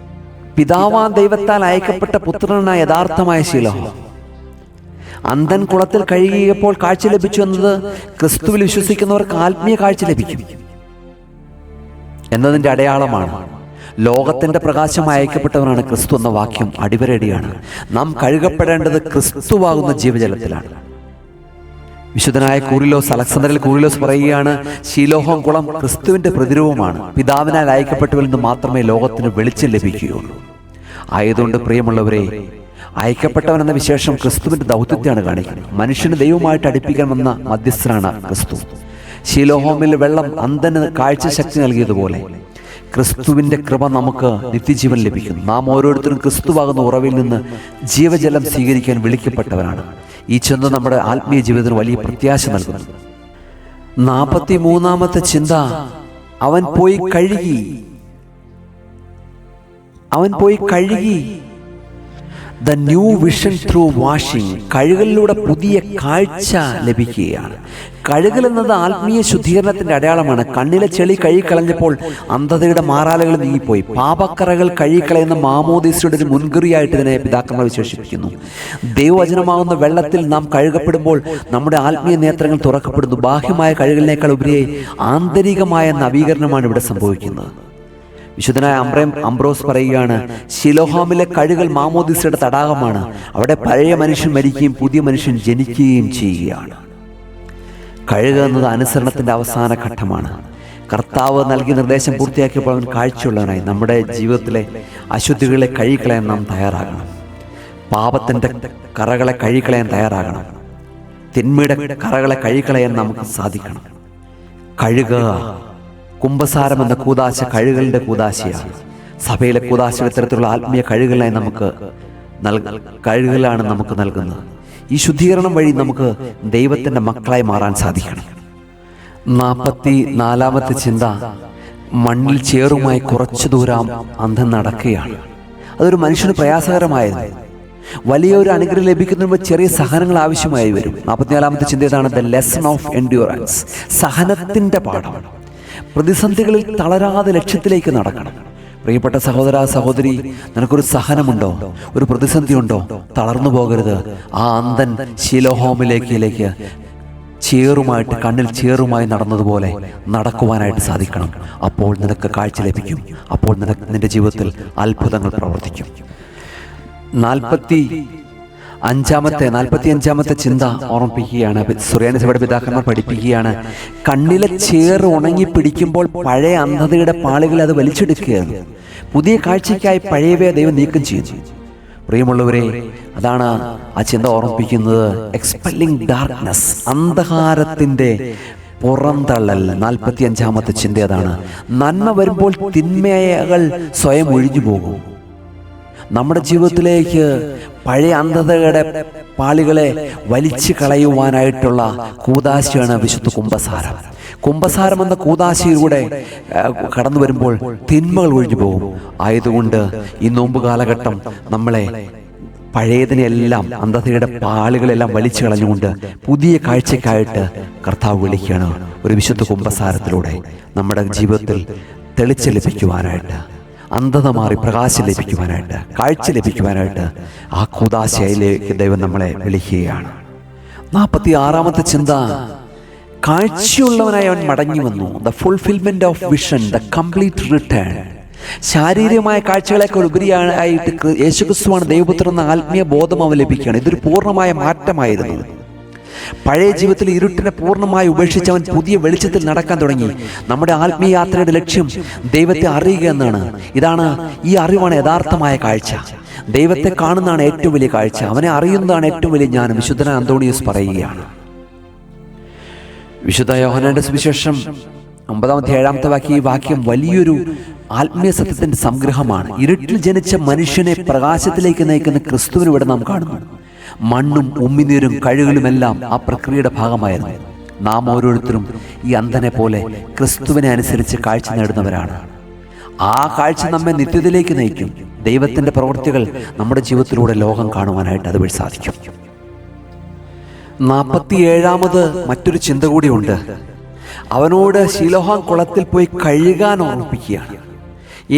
പിതാവാൻ ദൈവത്താൽ അയക്കപ്പെട്ട പുത്രനായ യഥാർത്ഥമായ ശിലോഹം. അന്ധൻ കുളത്തിൽ കഴുകിയപ്പോൾ കാഴ്ച ലഭിച്ചു എന്നത് ക്രിസ്തുവിൽ വിശ്വസിക്കുന്നവർക്ക് ആത്മീയ കാഴ്ച ലഭിക്കും എന്നതിൻ്റെ അടയാളമാണ്. ലോകത്തിന്റെ പ്രകാശമായി അയക്കപ്പെട്ടവനാണ് ക്രിസ്തു എന്ന വാക്യം അടിവരടിയാണ്. നാം കഴുകപ്പെടേണ്ടത് ക്രിസ്തുവാകുന്ന ജീവജലത്തിലാണ്. വിശുദ്ധനായ കൂറിലോസ്, അലക്സാണ്ടറിൽ കൂറിലോസ് പറയുകയാണ്, ശീലോഹം കുളം ക്രിസ്തുവിന്റെ പ്രതിരൂപമാണ്. പിതാവിനാൽ അയക്കപ്പെട്ടവരിൽ നിന്ന് മാത്രമേ ലോകത്തിന് വെളിച്ചം ലഭിക്കുകയുള്ളൂ. ആയതുകൊണ്ട് പ്രിയമുള്ളവരെ, അയക്കപ്പെട്ടവൻ എന്ന വിശേഷം ക്രിസ്തുവിന്റെ ദൗത്യത്തെയാണ് കാണിക്കുന്നത്. മനുഷ്യന് ദൈവമായിട്ട് അടുപ്പിക്കാൻ വന്ന മധ്യസ്ഥനാണ് ക്രിസ്തു. ശീലോഹോമിൽ വെള്ളം അന്ധന് കാഴ്ച ശക്തി നൽകിയതുപോലെ ക്രിസ്തുവിന്റെ കൃപ നമുക്ക് നിത്യജീവൻ ലഭിക്കുന്നു. നാം ഓരോരുത്തരും ക്രിസ്തുവാകുന്ന ഉറവിൽ നിന്ന് ജീവജലം സ്വീകരിക്കാൻ വിളിക്കപ്പെട്ടവരാണ്. ഈ ചിന്ത നമ്മുടെ ആത്മീയ ജീവിതത്തിന് വലിയ പ്രത്യാശ നൽകുന്നു. 43-ാമത്തെ ചിന്ത, അവൻ പോയി കഴുകി. The new vision through washing. കഴുകലിലൂടെ പുതിയ കാഴ്ച ലഭിക്കുകയാണ്. കഴുകൽ എന്നത് ആത്മീയ ശുദ്ധീകരണത്തിന്റെ അടയാളമാണ്. കണ്ണിലെ ചെളി കഴുകിക്കളഞ്ഞപ്പോൾ അന്ധതയുടെ മാറാലകൾ നീങ്ങിപ്പോയി. പാപക്കറകൾ കഴുകിക്കളയുന്ന മാമോദീസയുടെ ഒരു മുൻകുറിയായിട്ട് ഇതിനെ പിതാക്കന്മാർ വിശേഷിപ്പിക്കുന്നു. ദൈവവചനമാകുന്ന വെള്ളത്തിൽ നാം കഴുകപ്പെടുമ്പോൾ നമ്മുടെ ആത്മീയ നേത്രങ്ങൾ തുറക്കപ്പെടുന്നു. ബാഹ്യമായ കഴുകലിനേക്കാൾ ഉപരിയായി ആന്തരികമായ നവീകരണമാണ് ഇവിടെ സംഭവിക്കുന്നത്. വിശുദ്ധനായ അംബ്രോസ് പറയുകയാണ്, ശിലോഹാമിലെ കഴുകൽ മാമോദീസയുടെ തടാകമാണ്. അവിടെ പഴയ മനുഷ്യൻ മരിക്കുകയും പുതിയ മനുഷ്യൻ ജനിക്കുകയും ചെയ്യുകയാണ്. കഴുക എന്നത് അനുസരണത്തിന്റെ അവസാന ഘട്ടമാണ്. കർത്താവ് നൽകിയ നിർദ്ദേശം പൂർത്തിയാക്കിയപ്പോൾ അവൻ കാഴ്ചയുള്ളവനായി. നമ്മുടെ ജീവിതത്തിലെ അശുദ്ധികളെ കഴുകിക്കളയാൻ നാം തയ്യാറാകണം. പാപത്തിന്റെ കറകളെ കഴുകിക്കളയാൻ തയ്യാറാകണം. തിന്മയുടെ കറകളെ കഴുകിക്കളയാൻ നമുക്ക് സാധിക്കണം. കഴുകുക. കുംഭസാരം എന്ന കൂദാശ കഴുകലിന്റെ കൂദാശയാണ്. സഭയിലെ കൂദാശ ഇത്തരത്തിലുള്ള ആത്മീയ കഴുകലായി കഴുകലാണ് നമുക്ക് നൽകുന്നത്. ഈ ശുദ്ധീകരണം വഴി നമുക്ക് ദൈവത്തിന്റെ മക്കളായി മാറാൻ സാധിക്കണം. 44-ാമത്തെ ചിന്ത, മണ്ണിൽ ചേറുമായി കുറച്ചു ദൂരം അന്ധൻ നടക്കുകയാണ്. അതൊരു മനുഷ്യന് പ്രയാസകരമായിരുന്നു. വലിയൊരു അനുഗ്രഹം ലഭിക്കുന്നതിന് ചെറിയ സഹനങ്ങൾ ആവശ്യമായി വരും. 44-ാമത്തെ ചിന്ത ഇതാണ്, ദ ലെസൺ ഓഫ് എൻഡ്യൂറൻസ്. സഹനത്തിന്റെ പാഠം. പ്രതിസന്ധികളിൽ തളരാതെ ലക്ഷ്യത്തിലേക്ക് നടക്കണം. പ്രിയപ്പെട്ട സഹോദര സഹോദരി, നിനക്കൊരു സഹനമുണ്ടോ, ഒരു പ്രതിസന്ധി ഉണ്ടോ, തളർന്നു പോകരുത്. ആ അന്ധൻ ശിലോഹോമിലേക്ക് ചേറുമായിട്ട്, കണ്ണിൽ ചേറുമായി നടന്നതുപോലെ നടക്കുവാനായിട്ട് സാധിക്കണം. അപ്പോൾ നിനക്ക് കാഴ്ച ലഭിക്കും. അപ്പോൾ നിന്റെ ജീവിതത്തിൽ അത്ഭുതങ്ങൾ പ്രവർത്തിക്കും. 45-ാമത്തെ ചിന്ത ഓർമ്മിപ്പിക്കുകയാണ്. സുറിയാനി സഭയുടെ പിതാക്കന്മാർ പഠിപ്പിക്കുകയാണ്, കണ്ണിലെ ചേറ് ഉണങ്ങി പിടിക്കുമ്പോൾ പഴയ അന്ധതയുടെ പാളികൾ അത് വലിച്ചെടുക്കുകയാണ്. പുതിയ കാഴ്ചയ്ക്കായി പഴയവയെ ദൈവം നീക്കം ചെയ്യുന്നു. പ്രിയമുള്ളവരെ, അതാണ് ആ ചിന്ത ഓർമ്മിപ്പിക്കുന്നത്. എക്സ്പെല്ലിംഗ് ഡാർക്ക്നെസ്, അന്ധകാരത്തിന്റെ പുറന്തള്ളൽ. 45-ാമത്തെ ചിന്ത അതാണ്. നന്മ വരുമ്പോൾ തിന്മകൾ സ്വയം ഒഴിഞ്ഞു പോകും. നമ്മുടെ ജീവിതത്തിലേക്ക് പഴയ അന്ധതയുടെ പാളികളെ വലിച്ചു കളയുവാനായിട്ടുള്ള കൂദാശയാണ് വിശുദ്ധ കുമ്പസാരം. കുമ്പസാരം എന്ന കൂദാശയിലൂടെ കടന്നു വരുമ്പോൾ തിന്മകൾ ഒഴിഞ്ഞു പോകും. ആയതുകൊണ്ട് ഈ നോമ്പ് കാലഘട്ടം നമ്മളെ പഴയതിനെല്ലാം, അന്ധതയുടെ പാളുകളെല്ലാം വലിച്ചു കളഞ്ഞുകൊണ്ട് പുതിയ കാഴ്ചയ്ക്കായിട്ട് കർത്താവ് വിളിക്കുകയാണ്. ഒരു വിശുദ്ധ കുമ്പസാരത്തിലൂടെ നമ്മുടെ ജീവിതത്തിൽ തെളിച്ച് ലഭിക്കുവാനായിട്ട്, അന്ധത മാറി പ്രകാശം ലഭിക്കുവാനായിട്ട്, കാഴ്ച ലഭിക്കുവാനായിട്ട് ആ കൂദാശയിലേക്ക് ദൈവം നമ്മളെ വിളിക്കുകയാണ്. 46-ാമത്തെ ചിന്ത, കാഴ്ചയുള്ളവനായി അവൻ മടങ്ങി വന്നു. The fulfilment of vision, the complete return. ശാരീരികമായ കാഴ്ചകളെക്കാൾ ഉപരിയായിട്ട് യേശുക്രിസ്തുവാണ് ദൈവപുത്രൻ എന്ന ആത്മീയ ബോധം അവൻ ലഭിക്കുകയാണ്. ഇതൊരു പൂർണ്ണമായ മാറ്റമായിരുന്നു. പഴയ ജീവിതത്തിൽ ഇരുട്ടിനെ പൂർണ്ണമായി ഉപേക്ഷിച്ച് അവൻ പുതിയ വെളിച്ചത്തിൽ നടക്കാൻ തുടങ്ങി. നമ്മുടെ ആത്മീയ യാത്രയുടെ ലക്ഷ്യം ദൈവത്തെ അറിയുക എന്നാണ്. ഈ അറിവാണ് യഥാർത്ഥമായ കാഴ്ച. ദൈവത്തെ കാണുന്നതാണ് ഏറ്റവും വലിയ കാഴ്ച. അവനെ അറിയുന്നതാണ് ഏറ്റവും വലിയ ജ്ഞാനം. വിശുദ്ധ അന്തോണിയോസ് പറയുകയാണ്. വിശുദ്ധ യോഹന്നാന്റെ സുവിശേഷം 9-7 ഈ വാക്യം വലിയൊരു ആത്മീയ സത്യത്തിന്റെ സംഗ്രഹമാണ്. ഇരുട്ടിൽ ജനിച്ച മനുഷ്യനെ പ്രകാശത്തിലേക്ക് നയിക്കുന്ന ക്രിസ്തുവിന് ഇവിടെ നാം കാണുന്നു. മണ്ണും ഉമ്മിനീരും കഴുകലുമെല്ലാം ആ പ്രക്രിയയുടെ ഭാഗമായിരുന്നു. നാം ഓരോരുത്തരും ഈ അന്ധനെ പോലെ ക്രിസ്തുവിനെ അനുസരിച്ച് കാഴ്ച നേടുന്നവരാണ്. ആ കാഴ്ച നമ്മെ നിത്യതയിലേക്ക് നയിക്കും. ദൈവത്തിന്റെ പ്രവൃത്തികൾ നമ്മുടെ ജീവിതത്തിലൂടെ ലോകം കാണുവാനായിട്ട് അതുവഴി സാധിക്കും. 47-ാമത് മറ്റൊരു ചിന്ത കൂടിയുണ്ട്. അവനോട് ശിലോഹാം കുളത്തിൽ പോയി കഴുകാൻ ഓർമ്മിപ്പിക്കുകയാണ്.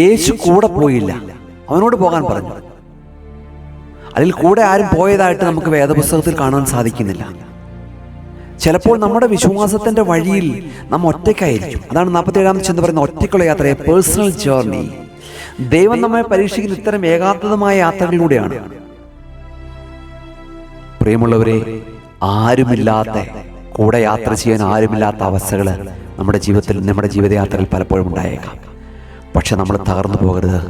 യേശു കൂടെ പോയില്ല, അവനോട് പോകാൻ പറഞ്ഞു. അതിൽ കൂടെ ആരും പോയതായിട്ട് നമുക്ക് വേദപുസ്തകത്തിൽ കാണാൻ സാധിക്കുന്നില്ല. ചിലപ്പോൾ നമ്മുടെ വിശ്വാസത്തിന്റെ വഴിയിൽ നാം ഒറ്റയ്ക്കായിരിക്കും. അതാണ് 47-ാമത്തെ ചിന്ത പറയുന്ന ഒറ്റയ്ക്കുള്ള യാത്ര, പേഴ്സണൽ ജേർണി. ദൈവം നമ്മെ പരീക്ഷിക്കുന്ന ഇത്തരം ഏകാന്തമായ യാത്രകളിലൂടെയാണ്. പ്രിയമുള്ളവരെ, ആരുമില്ലാത്ത, കൂടെ യാത്ര ചെയ്യാൻ ആരുമില്ലാത്ത അവസ്ഥകൾ നമ്മുടെ ജീവിതത്തിൽ, നമ്മുടെ ജീവിതയാത്രയിൽ പലപ്പോഴും ഉണ്ടായേക്കാം. പക്ഷെ നമ്മൾ തകർന്നു പോകരുത്.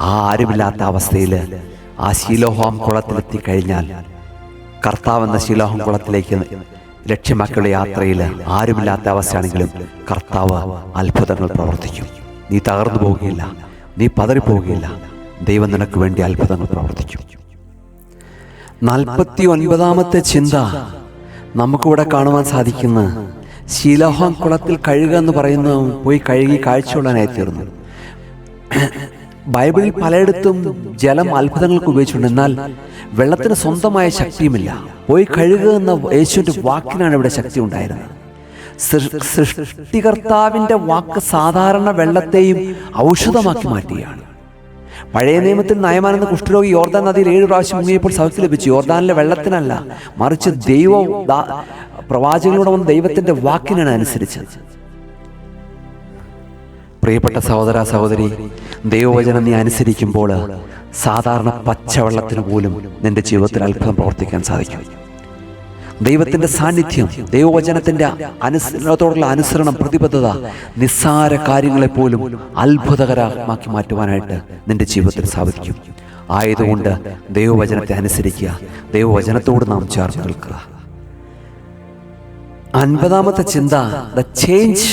ആ ആരുമില്ലാത്ത അവസ്ഥയിൽ ആ ശിലോഹാം കുളത്തിലെത്തിക്കഴിഞ്ഞാൽ, കർത്താവ് എന്ന ശിലോഹാം കുളത്തിലേക്ക് ലക്ഷ്യമാക്കിയുള്ള യാത്രയിൽ ആരുമില്ലാത്ത അവസ്ഥയാണെങ്കിലും കർത്താവ് അത്ഭുതങ്ങൾ പ്രവർത്തിക്കും. നീ തകർന്നു പോവുകയില്ല, നീ പതറിപ്പോവുകയില്ല. ദൈവം നിനക്ക് വേണ്ടി അത്ഭുതങ്ങൾ പ്രവർത്തിക്കും. 49-ാമത്തെ ചിന്ത നമുക്കിവിടെ കാണുവാൻ സാധിക്കുന്ന, ശിലോഹാം കുളത്തിൽ കഴുകുക എന്ന് പറയുന്നത് പോയി കഴുകി കാഴ്ചയുള്ളവനായി തീർന്നു. ബൈബിളിൽ പലയിടത്തും ജലം അത്ഭുതങ്ങൾക്ക് ഉപയോഗിച്ചിട്ടുണ്ട്. എന്നാൽ വെള്ളത്തിന് സ്വന്തമായ ശക്തിയുമില്ല. പോയി കഴുകുക എന്ന യേശുവിൻ്റെ വാക്കിനാണ് ഇവിടെ ശക്തി ഉണ്ടായിരുന്നത്. സൃഷ്ടികർത്താവിൻ്റെ വാക്ക് സാധാരണ വെള്ളത്തെയും ഔഷധമാക്കി മാറ്റുകയാണ്. പഴയ നിയമത്തിൽ നയമാനെന്ന കുഷ്ഠരോഗി യോർദാൻ നദിയിൽ 7 പ്രാവശ്യം മുങ്ങിയപ്പോൾ സൗഖ്യം ലഭിച്ചു. യോർദാനിലെ വെള്ളത്തിനല്ല, മറിച്ച് പ്രവാചകനോട് വന്ന ദൈവത്തിന്റെ വാക്കിനാണ് അനുസരിച്ചത്. പ്രിയപ്പെട്ട സഹോദര സഹോദരി, ദൈവവചനം നീ അനുസരിക്കുമ്പോൾ സാധാരണ പച്ചവെള്ളത്തിന് പോലും നിന്റെ ജീവിതത്തിൽ അത്ഭുതം പ്രവർത്തിക്കാൻ സാധിക്കും. ദൈവത്തിന്റെ സാന്നിധ്യം, ദൈവവചനത്തിന്റെ അനുസരണത്തോടുള്ള അനുസരണം, പ്രതിബദ്ധത നിസ്സാര കാര്യങ്ങളെപ്പോലും അത്ഭുതകരമാക്കി മാറ്റുവാനായിട്ട് നിന്റെ ജീവിതത്തിൽ സാധിക്കും. ആയതുകൊണ്ട് ദൈവവചനത്തെ അനുസരിക്കുക, ദൈവവചനത്തോട് നാം ചേർന്ന് നിൽക്കുക. 50-ാമത്തെ ചിന്ത, ദ ചേഞ്ച്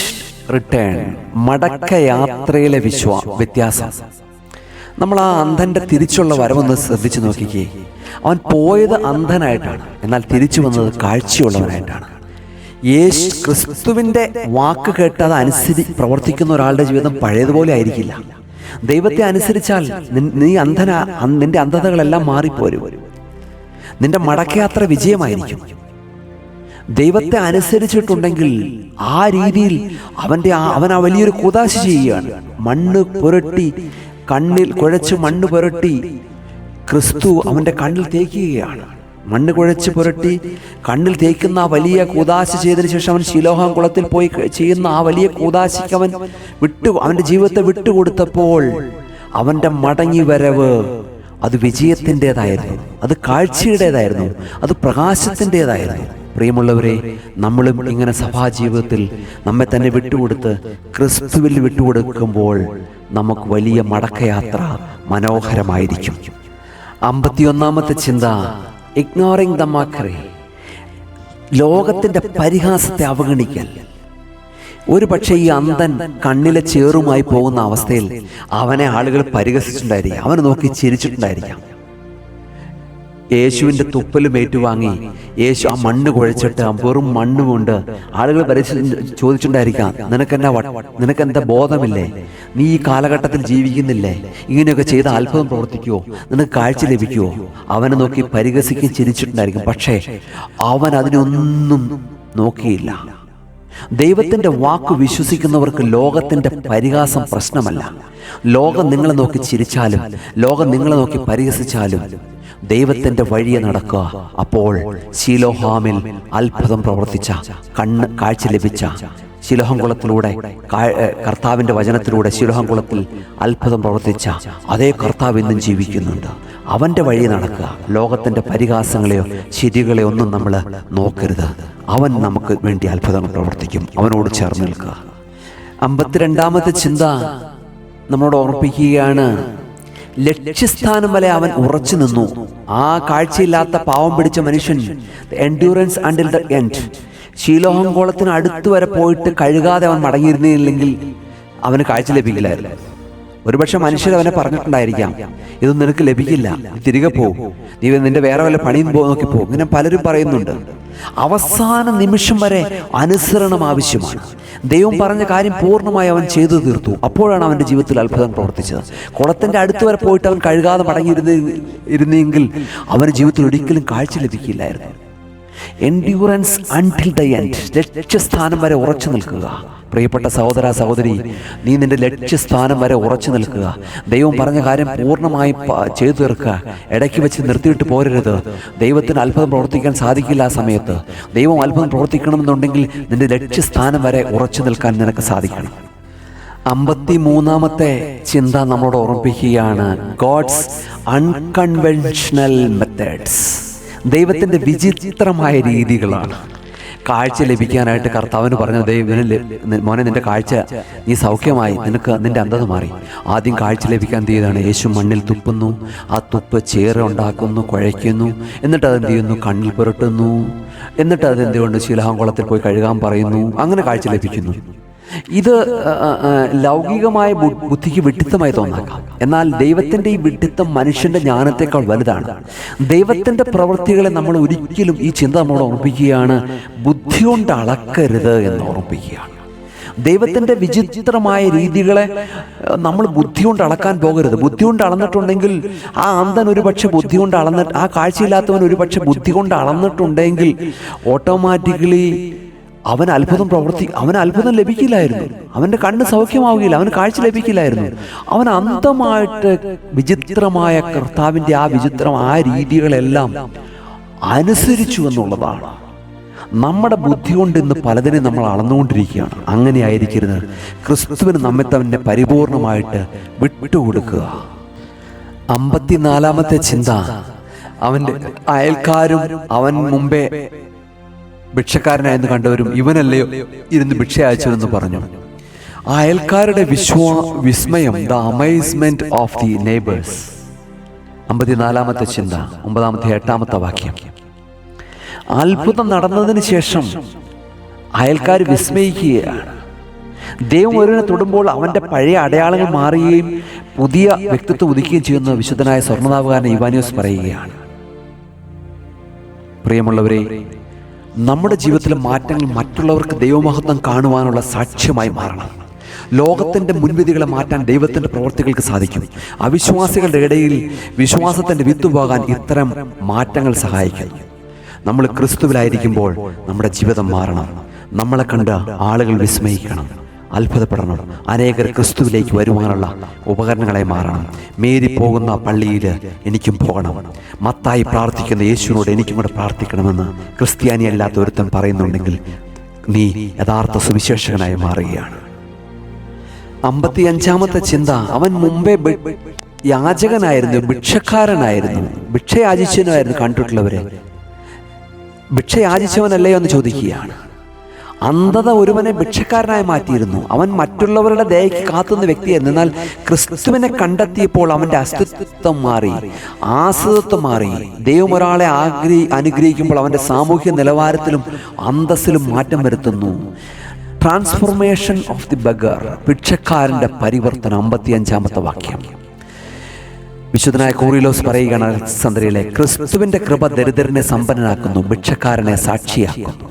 റിട്ടേൺ, മടക്ക യാത്രയിലെ വ്യത്യാസം. നമ്മൾ ആ അന്ധന്റെ തിരിച്ചുള്ള വരവൊന്ന് ശ്രദ്ധിച്ചു നോക്കിക്കേ. അവൻ പോയത് അന്ധനായിട്ടാണ്, എന്നാൽ തിരിച്ചു വന്നത് കാഴ്ചയുള്ളവനായിട്ടാണ്. യേശു ക്രിസ്തുവിന്റെ വാക്ക് കേട്ട് അത് പ്രവർത്തിക്കുന്ന ഒരാളുടെ ജീവിതം പഴയതുപോലെ ആയിരിക്കില്ല. ദൈവത്തെ അനുസരിച്ചാൽ നീ നിന്റെ അന്ധതകളെല്ലാം മാറിപ്പോരും. നിന്റെ മടക്കയാത്ര വിജയമായിരിക്കും. ദൈവത്തെ അനുസരിച്ചിട്ടുണ്ടെങ്കിൽ ആ രീതിയിൽ അവൻ ആ വലിയൊരു കൂദാശ ചെയ്യുകയാണ്. മണ്ണ് പുരട്ടി, കണ്ണിൽ കുഴച്ച് മണ്ണ് പുരട്ടി ക്രിസ്തു അവൻ്റെ കണ്ണിൽ തേക്കുകയാണ്. മണ്ണ് കുഴച്ച് പുരട്ടി കണ്ണിൽ തേക്കുന്ന ആ വലിയ കൂദാശ ചെയ്തതിനു ശേഷം അവൻ ശിലോഹാം കുളത്തിൽ പോയി ചെയ്യുന്ന ആ വലിയ കൂദാശയ്ക്ക് അവൻ്റെ ജീവിതത്തെ വിട്ടുകൊടുത്തപ്പോൾ അവൻ്റെ മടങ്ങി വരവ് അത് വിജയത്തിൻ്റെതായിരുന്നു, അത് കാഴ്ചയുടേതായിരുന്നു, അത് പ്രകാശത്തിൻ്റെതായിരുന്നു. പ്രിയമുള്ളവരെ, നമ്മളും ഇങ്ങനെ സഭാജീവിതത്തിൽ നമ്മെ തന്നെ വിട്ടുകൊടുത്ത് ക്രിസ്തുവിൽ വിട്ടുകൊടുക്കുമ്പോൾ നമുക്ക് വലിയ മടക്കയാത്ര മനോഹരമായിരിക്കും. 51-ാമത്തെ ചിന്ത, ഇഗ്നോറിംഗ് ദ മക്കറി, ലോകത്തിൻ്റെ പരിഹാസത്തെ അവഗണിക്കൽ. ഒരു പക്ഷേ ഈ അന്ധൻ കണ്ണിലെ ചേറുമായി പോകുന്ന അവസ്ഥയിൽ അവനെ ആളുകൾ പരിഹസിച്ചിട്ടുണ്ടായിരിക്കാം, അവനെ നോക്കി ചിരിച്ചിട്ടുണ്ടായിരിക്കാം. യേശുവിൻ്റെ തുപ്പലും ഏറ്റുവാങ്ങി യേശു ആ മണ്ണ് കുഴച്ചിട്ട് ആ വെറും മണ്ണ് കൊണ്ട് ആളുകൾ ചോദിച്ചിട്ടുണ്ടായിരിക്കാം, നിനക്കെന്താ ബോധമില്ലേ? നീ ഈ കാലഘട്ടത്തിൽ ജീവിക്കുന്നില്ലേ? ഇങ്ങനെയൊക്കെ ചെയ്ത അത്ഭുതം പ്രവർത്തിക്കുമോ? നിനക്ക് കാഴ്ച ലഭിക്കുമോ? അവനെ നോക്കി പരിഹസിക്കുകയും ചിരിച്ചിട്ടുണ്ടായിരിക്കും. പക്ഷേ അവൻ അതിനൊന്നും നോക്കിയില്ല. ദൈവത്തിൻ്റെ വാക്ക് വിശ്വസിക്കുന്നവർക്ക് ലോകത്തിൻ്റെ പരിഹാസം പ്രശ്നമല്ല. ലോകം നിങ്ങളെ നോക്കി ചിരിച്ചാലും ലോകം നിങ്ങളെ നോക്കി പരിഹസിച്ചാലും ദൈവത്തിൻ്റെ വഴിയെ നടക്കുക. അപ്പോൾ ശീലോഹാമിൽ അത്ഭുതം പ്രവർത്തിച്ച, കാഴ്ച ലഭിച്ച, ശിലോഹം കുളത്തിലൂടെ കർത്താവിൻ്റെ വചനത്തിലൂടെ ശിലോഹം കുളത്തിൽ അത്ഭുതം പ്രവർത്തിച്ച അതേ കർത്താവ് ഇന്നും ജീവിക്കുന്നുണ്ട്. അവൻ്റെ വഴി നടക്കുക. ലോകത്തിൻ്റെ പരിഹാസങ്ങളെയോ ശരികളെയോ ഒന്നും നമ്മൾ നോക്കരുത്. അവൻ നമുക്ക് വേണ്ടി അത്ഭുതങ്ങൾ പ്രവർത്തിക്കും. അവനോട് ചേർന്ന് നിൽക്കുക. 52ാമത്തെ ചിന്ത നമ്മളോട് ഓർമ്മിപ്പിക്കുകയാണ്, ലക്ഷ്യസ്ഥാനം വരെ അവൻ ഉറച്ചു നിന്നു. ആ കാഴ്ചയില്ലാത്ത പാവം പിടിച്ച മനുഷ്യൻ, എൻഡ്യൂറൻസ് അണ്ടിൽ ദ എൻഡ്. ശീലോഹം കോളത്തിന് അടുത്ത് വരെ പോയിട്ട് കഴുകാതെ അവൻ മടങ്ങിയിരുന്നില്ലെങ്കിൽ അവന് കാഴ്ച ലഭിക്കില്ലായിരുന്നു. ഒരുപക്ഷെ മനുഷ്യർ അവനെ പറഞ്ഞിട്ടുണ്ടായിരിക്കാം, ഇതൊന്നും നിനക്ക് ലഭിക്കില്ല, തിരികെ പോകും, നീ നിന്റെ വേറെ വല്ല പണിയും നോക്കി പോകും. ഇങ്ങനെ പലരും പറയുന്നുണ്ട്. അവസാന നിമിഷം വരെ അനുസരണം ആവശ്യമാണ്. ദൈവം പറഞ്ഞ കാര്യം പൂർണ്ണമായി അവൻ ചെയ്തു തീർത്തു. അപ്പോഴാണ് അവൻ്റെ ജീവിതത്തിൽ അത്ഭുതം പ്രവർത്തിച്ചത്. കുളത്തിൻ്റെ അടുത്ത് വരെ പോയിട്ട് അവൻ കഴുകാതെ മടങ്ങിയിരുന്നെങ്കിൽ അവൻ്റെ ജീവിതത്തിൽ ഒരിക്കലും കാഴ്ച ലഭിക്കില്ലായിരുന്നു. Endurance until the end. ലക്ഷ്യസ്ഥാനം വരെ ഉറച്ചു നിൽക്കുക. പ്രിയപ്പെട്ട സഹോദര സഹോദരി, നീ നിന്റെ ലക്ഷ്യസ്ഥാനം വരെ ഉറച്ചു നിൽക്കുക. ദൈവം പറഞ്ഞ കാര്യം പൂർണ്ണമായി ചെയ്തു തീർക്കുക. ഇടയ്ക്ക് വെച്ച് നിർത്തിയിട്ട് പോരരുത്. ദൈവത്തിന് അത്ഭുതം പ്രവർത്തിക്കാൻ സാധിക്കില്ല. ആ സമയത്ത് ദൈവം അത്ഭുതം പ്രവർത്തിക്കണമെന്നുണ്ടെങ്കിൽ നിന്റെ ലക്ഷ്യസ്ഥാനം വരെ ഉറച്ചു നിൽക്കാൻ നിനക്ക് സാധിക്കണം. 53ാമത്തെ ചിന്ത നമ്മളോട് ഓർമ്മിപ്പിക്കുകയാണ്, ഗോഡ്സ് അൺകൺവെൻഷണൽ മെത്തേഡ്സ്. ദൈവത്തിൻ്റെ വിചിത്രമായ രീതികളാണ്. കാഴ്ച ലഭിക്കാനായിട്ട് കർത്താവിന് പറഞ്ഞ മോനെ, നിന്റെ കാഴ്ച നീ സൗഖ്യമായി, നിന്റെ അന്ധത മാറി. ആദ്യം കാഴ്ച ലഭിക്കാൻ ചെയ്താണ് യേശു മണ്ണിൽ തുപ്പുന്നു. ആ തുപ്പ് ചേറ് ഉണ്ടാക്കുന്നു, കുഴയ്ക്കുന്നു. എന്നിട്ട് അതെന്ത് ചെയ്യുന്നു? കണ്ണിൽ പുരട്ടുന്നു. എന്നിട്ട് അതെന്തുകൊണ്ട് ശീലോഹം കുളത്തിൽ പോയി കഴുകാൻ പറയുന്നു. അങ്ങനെ കാഴ്ച ലഭിക്കുന്നു. ഇത് ലൗകികമായ ബുദ്ധിക്ക് വിഡ്ഢിത്തമായി തോന്നാക്കാം. എന്നാൽ ദൈവത്തിൻ്റെ ഈ വിഡ്ഢിത്തം മനുഷ്യൻ്റെ ജ്ഞാനത്തെക്കാൾ വലുതാണ്. ദൈവത്തിൻ്റെ പ്രവൃത്തികളെ നമ്മൾ ഒരിക്കലും, ഈ ചിന്ത നമ്മളോട് ഓർമ്മിപ്പിക്കുകയാണ്, ബുദ്ധി കൊണ്ട് അളക്കരുത് എന്ന് ഓർമ്മിപ്പിക്കുകയാണ്. ദൈവത്തിൻ്റെ വിചിത്രമായ രീതികളെ നമ്മൾ ബുദ്ധി കൊണ്ട് അളക്കാൻ പോകരുത്. ബുദ്ധി കൊണ്ട് അളന്നിട്ടുണ്ടെങ്കിൽ ആ അന്ധൻ ഒരുപക്ഷെ ബുദ്ധി കൊണ്ട് ആ കാഴ്ചയില്ലാത്തവൻ ഒരുപക്ഷെ ബുദ്ധി കൊണ്ട് അളന്നിട്ടുണ്ടെങ്കിൽ ഓട്ടോമാറ്റിക്കലി അവന് അത്ഭുതം ലഭിക്കില്ലായിരുന്നു. അവൻ്റെ കണ്ണ് സൗഖ്യമാവുകയില്ല, അവന് കാഴ്ച ലഭിക്കില്ലായിരുന്നു. അവൻ അന്ധമായിട്ട് വിചിത്രമായ കർത്താവിൻ്റെ ആ രീതികളെല്ലാം അനുസരിച്ചു എന്നുള്ളതാണ്. നമ്മുടെ ബുദ്ധി കൊണ്ട് ഇന്ന് പലതിനെ നമ്മൾ അളന്നുകൊണ്ടിരിക്കുകയാണ്. അങ്ങനെ ആയിരിക്കരുത്. ക്രിസ്തുവിന് നമ്മെ തന്നെ പരിപൂർണമായിട്ട് വിട്ടുകൊടുക്കുക. 54ാമത്തെ ചിന്ത, അവൻ്റെ അയൽക്കാരും അവൻ മുമ്പേ ഭിക്ഷക്കാരനായെന്ന് കണ്ടവരും ഇവനല്ലയോ ഇരുന്ന് ഭിക്ഷ അയച്ചതെന്ന് പറഞ്ഞു. ആ അയൽക്കാരുടെ വിസ്മയം, the amazement of the neighbours. 54ാമത്തെ ചിന്ത, 9ാമത്തെ 8ാമത്തെ വാക്യം. അത്ഭുതം നടന്നതിന് ശേഷം അയൽക്കാർ വിസ്മയിക്കുകയാണ്. ദൈവം ഒരുവനെ തൊടുമ്പോൾ അവൻ്റെ പഴയ അടയാളങ്ങൾ മാറുകയും പുതിയ വ്യക്തിത്വം ഉദിക്കുകയും ചെയ്യുന്ന വിശുദ്ധനായ സ്വർണ്ണനാവുകാരൻ ഇവാനിയോസ് പറയുകയാണ്. പ്രിയമുള്ളവരെ, നമ്മുടെ ജീവിതത്തിലെ മാറ്റങ്ങൾ മറ്റുള്ളവർക്ക് ദൈവമഹത്വം കാണുവാനുള്ള സാക്ഷ്യമായി മാറണം. ലോകത്തിൻ്റെ മുൻവിധികളെ മാറ്റാൻ ദൈവത്തിൻ്റെ പ്രവർത്തികൾക്ക് സാധിക്കും. അവിശ്വാസികളുടെ ഇടയിൽ വിശ്വാസത്തിൻ്റെ വിത്ത് പോകാൻ ഇത്തരം മാറ്റങ്ങൾ സഹായിക്കുന്നു. നമ്മൾ ക്രിസ്തുവിലായിരിക്കുമ്പോൾ നമ്മുടെ ജീവിതം മാറണം. നമ്മളെ കണ്ട് ആളുകൾ വിസ്മയിക്കണം, അത്ഭുതപ്പെടണം. അനേകർ ക്രിസ്തുവിലേക്ക് വരുവാനുള്ള ഉപകരണങ്ങളായി മാറണം. മേരി പോകുന്ന പള്ളിയിൽ എനിക്കും പോകണം. മത്തായി പ്രാർത്ഥിക്കുന്ന യേശുവിനോട് എനിക്കും കൂടെ പ്രാർത്ഥിക്കണമെന്ന് ക്രിസ്ത്യാനി അല്ലാത്ത ഒരുത്തൻ പറയുന്നുണ്ടെങ്കിൽ നീ യഥാർത്ഥ സുവിശേഷകനായി മാറുകയാണ്. 55ാമത്തെ ചിന്ത, അവൻ മുമ്പേ യാചകനായിരുന്നു, ഭിക്ഷക്കാരനായിരുന്നു, ഭിക്ഷ യാചിച്ചവനായിരുന്നു. കണ്ടിട്ടുള്ളവരെ ഭിക്ഷ യാചിച്ചവനല്ലയോ എന്ന് ചോദിക്കുകയാണ്. അന്ധത ഒരുവനെ ഭിക്ഷക്കാരനായി മാറ്റിയിരുന്നു. അവൻ മറ്റുള്ളവരുടെ ദയയ്ക്ക് കാത്തുന്ന വ്യക്തിയായിരുന്നു. എന്നാൽ ക്രിസ്തുവിനെ കണ്ടെത്തിയപ്പോൾ അവൻ്റെ അസ്തിത്വം മാറി, ആശ്രിതത്വം മാറി. ദൈവം ഒരാളെ അനുഗ്രഹിക്കുമ്പോൾ അവൻ്റെ സാമൂഹ്യ നിലവാരത്തിലും അന്തസ്സിലും മാറ്റം വരുത്തുന്നു. ട്രാൻസ്ഫോർമേഷൻ ഓഫ് ദി ബഗർ, ഭിക്ഷക്കാരൻ്റെ പരിവർത്തനം. 55-ാമത്തെ വാക്യം. വിശുദ്ധനായ കൂറിലോസ് പറയുകയാണ് അലക്സാന്ദ്രിയയിലെ, ക്രിസ്തുവിൻ്റെ കൃപ ദരിദ്രനെ സമ്പന്നനാക്കുന്നു, ഭിക്ഷക്കാരനെ സാക്ഷിയാക്കുന്നു.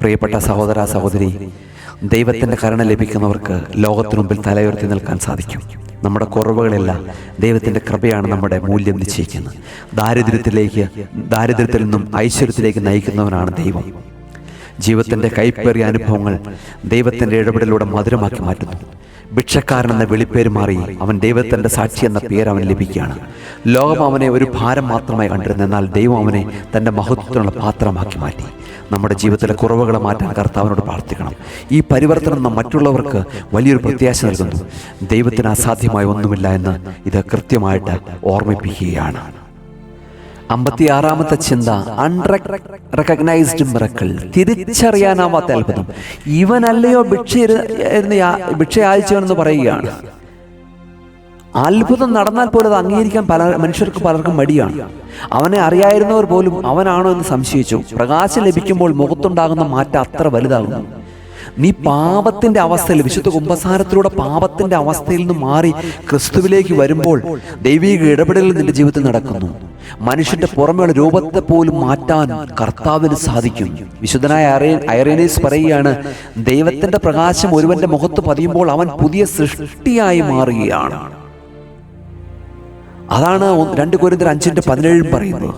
പ്രിയപ്പെട്ട സഹോദര സഹോദരി, ദൈവത്തിൻ്റെ കരുണ ലഭിക്കുന്നവർക്ക് ലോകത്തിനു മുമ്പിൽ തലയുയർത്തി നിൽക്കാൻ സാധിക്കും. നമ്മുടെ കുറവുകളെല്ലാം ദൈവത്തിൻ്റെ കൃപയാണ് നമ്മുടെ മൂല്യം നിശ്ചയിക്കുന്നത്. ദാരിദ്ര്യത്തിൽ നിന്നും ഐശ്വര്യത്തിലേക്ക് നയിക്കുന്നവനാണ് ദൈവം. ജീവിതത്തിൻ്റെ കൈപ്പേറിയ അനുഭവങ്ങൾ ദൈവത്തിൻ്റെ ഇടപെടലിലൂടെ മധുരമാക്കി മാറ്റുന്നു. ഭിക്ഷക്കാരൻ എന്ന വിളിപ്പേര് മാറി അവൻ ദൈവത്തിൻ്റെ സാക്ഷി എന്ന പേര് അവൻ ലഭിക്കുകയാണ്. ലോകം അവനെ ഒരു ഭാരം മാത്രമായി കണ്ടിരുന്നു, എന്നാൽ ദൈവം അവനെ തൻ്റെ മഹത്വത്തിനുള്ള പാത്രമാക്കി മാറ്റി. നമ്മുടെ ജീവിതത്തിലെ കുറവുകളെ മാറ്റാൻ കർത്താവിനോട് പ്രാർത്ഥിക്കണം. ഈ പരിവർത്തനം നാം മറ്റുള്ളവർക്ക് വലിയൊരു പ്രത്യാശ നൽകുന്നു. ദൈവത്തിന് അസാധ്യമായ ഒന്നുമില്ല എന്ന് ഇത് കൃത്യമായിട്ട് ഓർമ്മിപ്പിക്കുകയാണ്. 56-ാമത്തെ ചിന്ത, അൺറെക്കഗ്നൈസ്ഡ് മിറക്കിൾ, തിരിച്ചറിയാനാവാത്ത അത്ഭുതം. ഇവനല്ലയോ ഭിക്ഷ യാചിച്ചവനെന്ന് പറയുകയാണ്. അത്ഭുതം നടന്നാൽ പോലും അത് അംഗീകരിക്കാൻ പലർക്കും മടിയാണ്. അവനെ അറിയായിരുന്നവർ പോലും അവനാണോ എന്ന് സംശയിച്ചു. പ്രകാശം ലഭിക്കുമ്പോൾ മുഖത്തുണ്ടാകുന്ന മാറ്റം അത്ര വലുതാകുന്നു. നീ പാപത്തിൻ്റെ അവസ്ഥയിൽ, വിശുദ്ധ കുമ്പസാരത്തിലൂടെ പാപത്തിൻ്റെ അവസ്ഥയിൽ നിന്ന് മാറി ക്രിസ്തുവിലേക്ക് വരുമ്പോൾ ദൈവിക ഇടപെടലുകൾ നിന്റെ ജീവിതത്തിൽ നടക്കുന്നു. മനുഷ്യന്റെ പുറമെയുള്ള രൂപത്തെ പോലും മാറ്റാൻ കർത്താവിന് സാധിക്കും. വിശുദ്ധനായ ഐറേനീസ് പറയുകയാണ്, ദൈവത്തിന്റെ പ്രകാശം ഒരുവന്റെ മുഖത്ത് പതിയുമ്പോൾ അവൻ പുതിയ സൃഷ്ടിയായി മാറുകയാണ്. അതാണ് 2 കൊരിന്ത്യർ 5:17 പറയുന്നത്.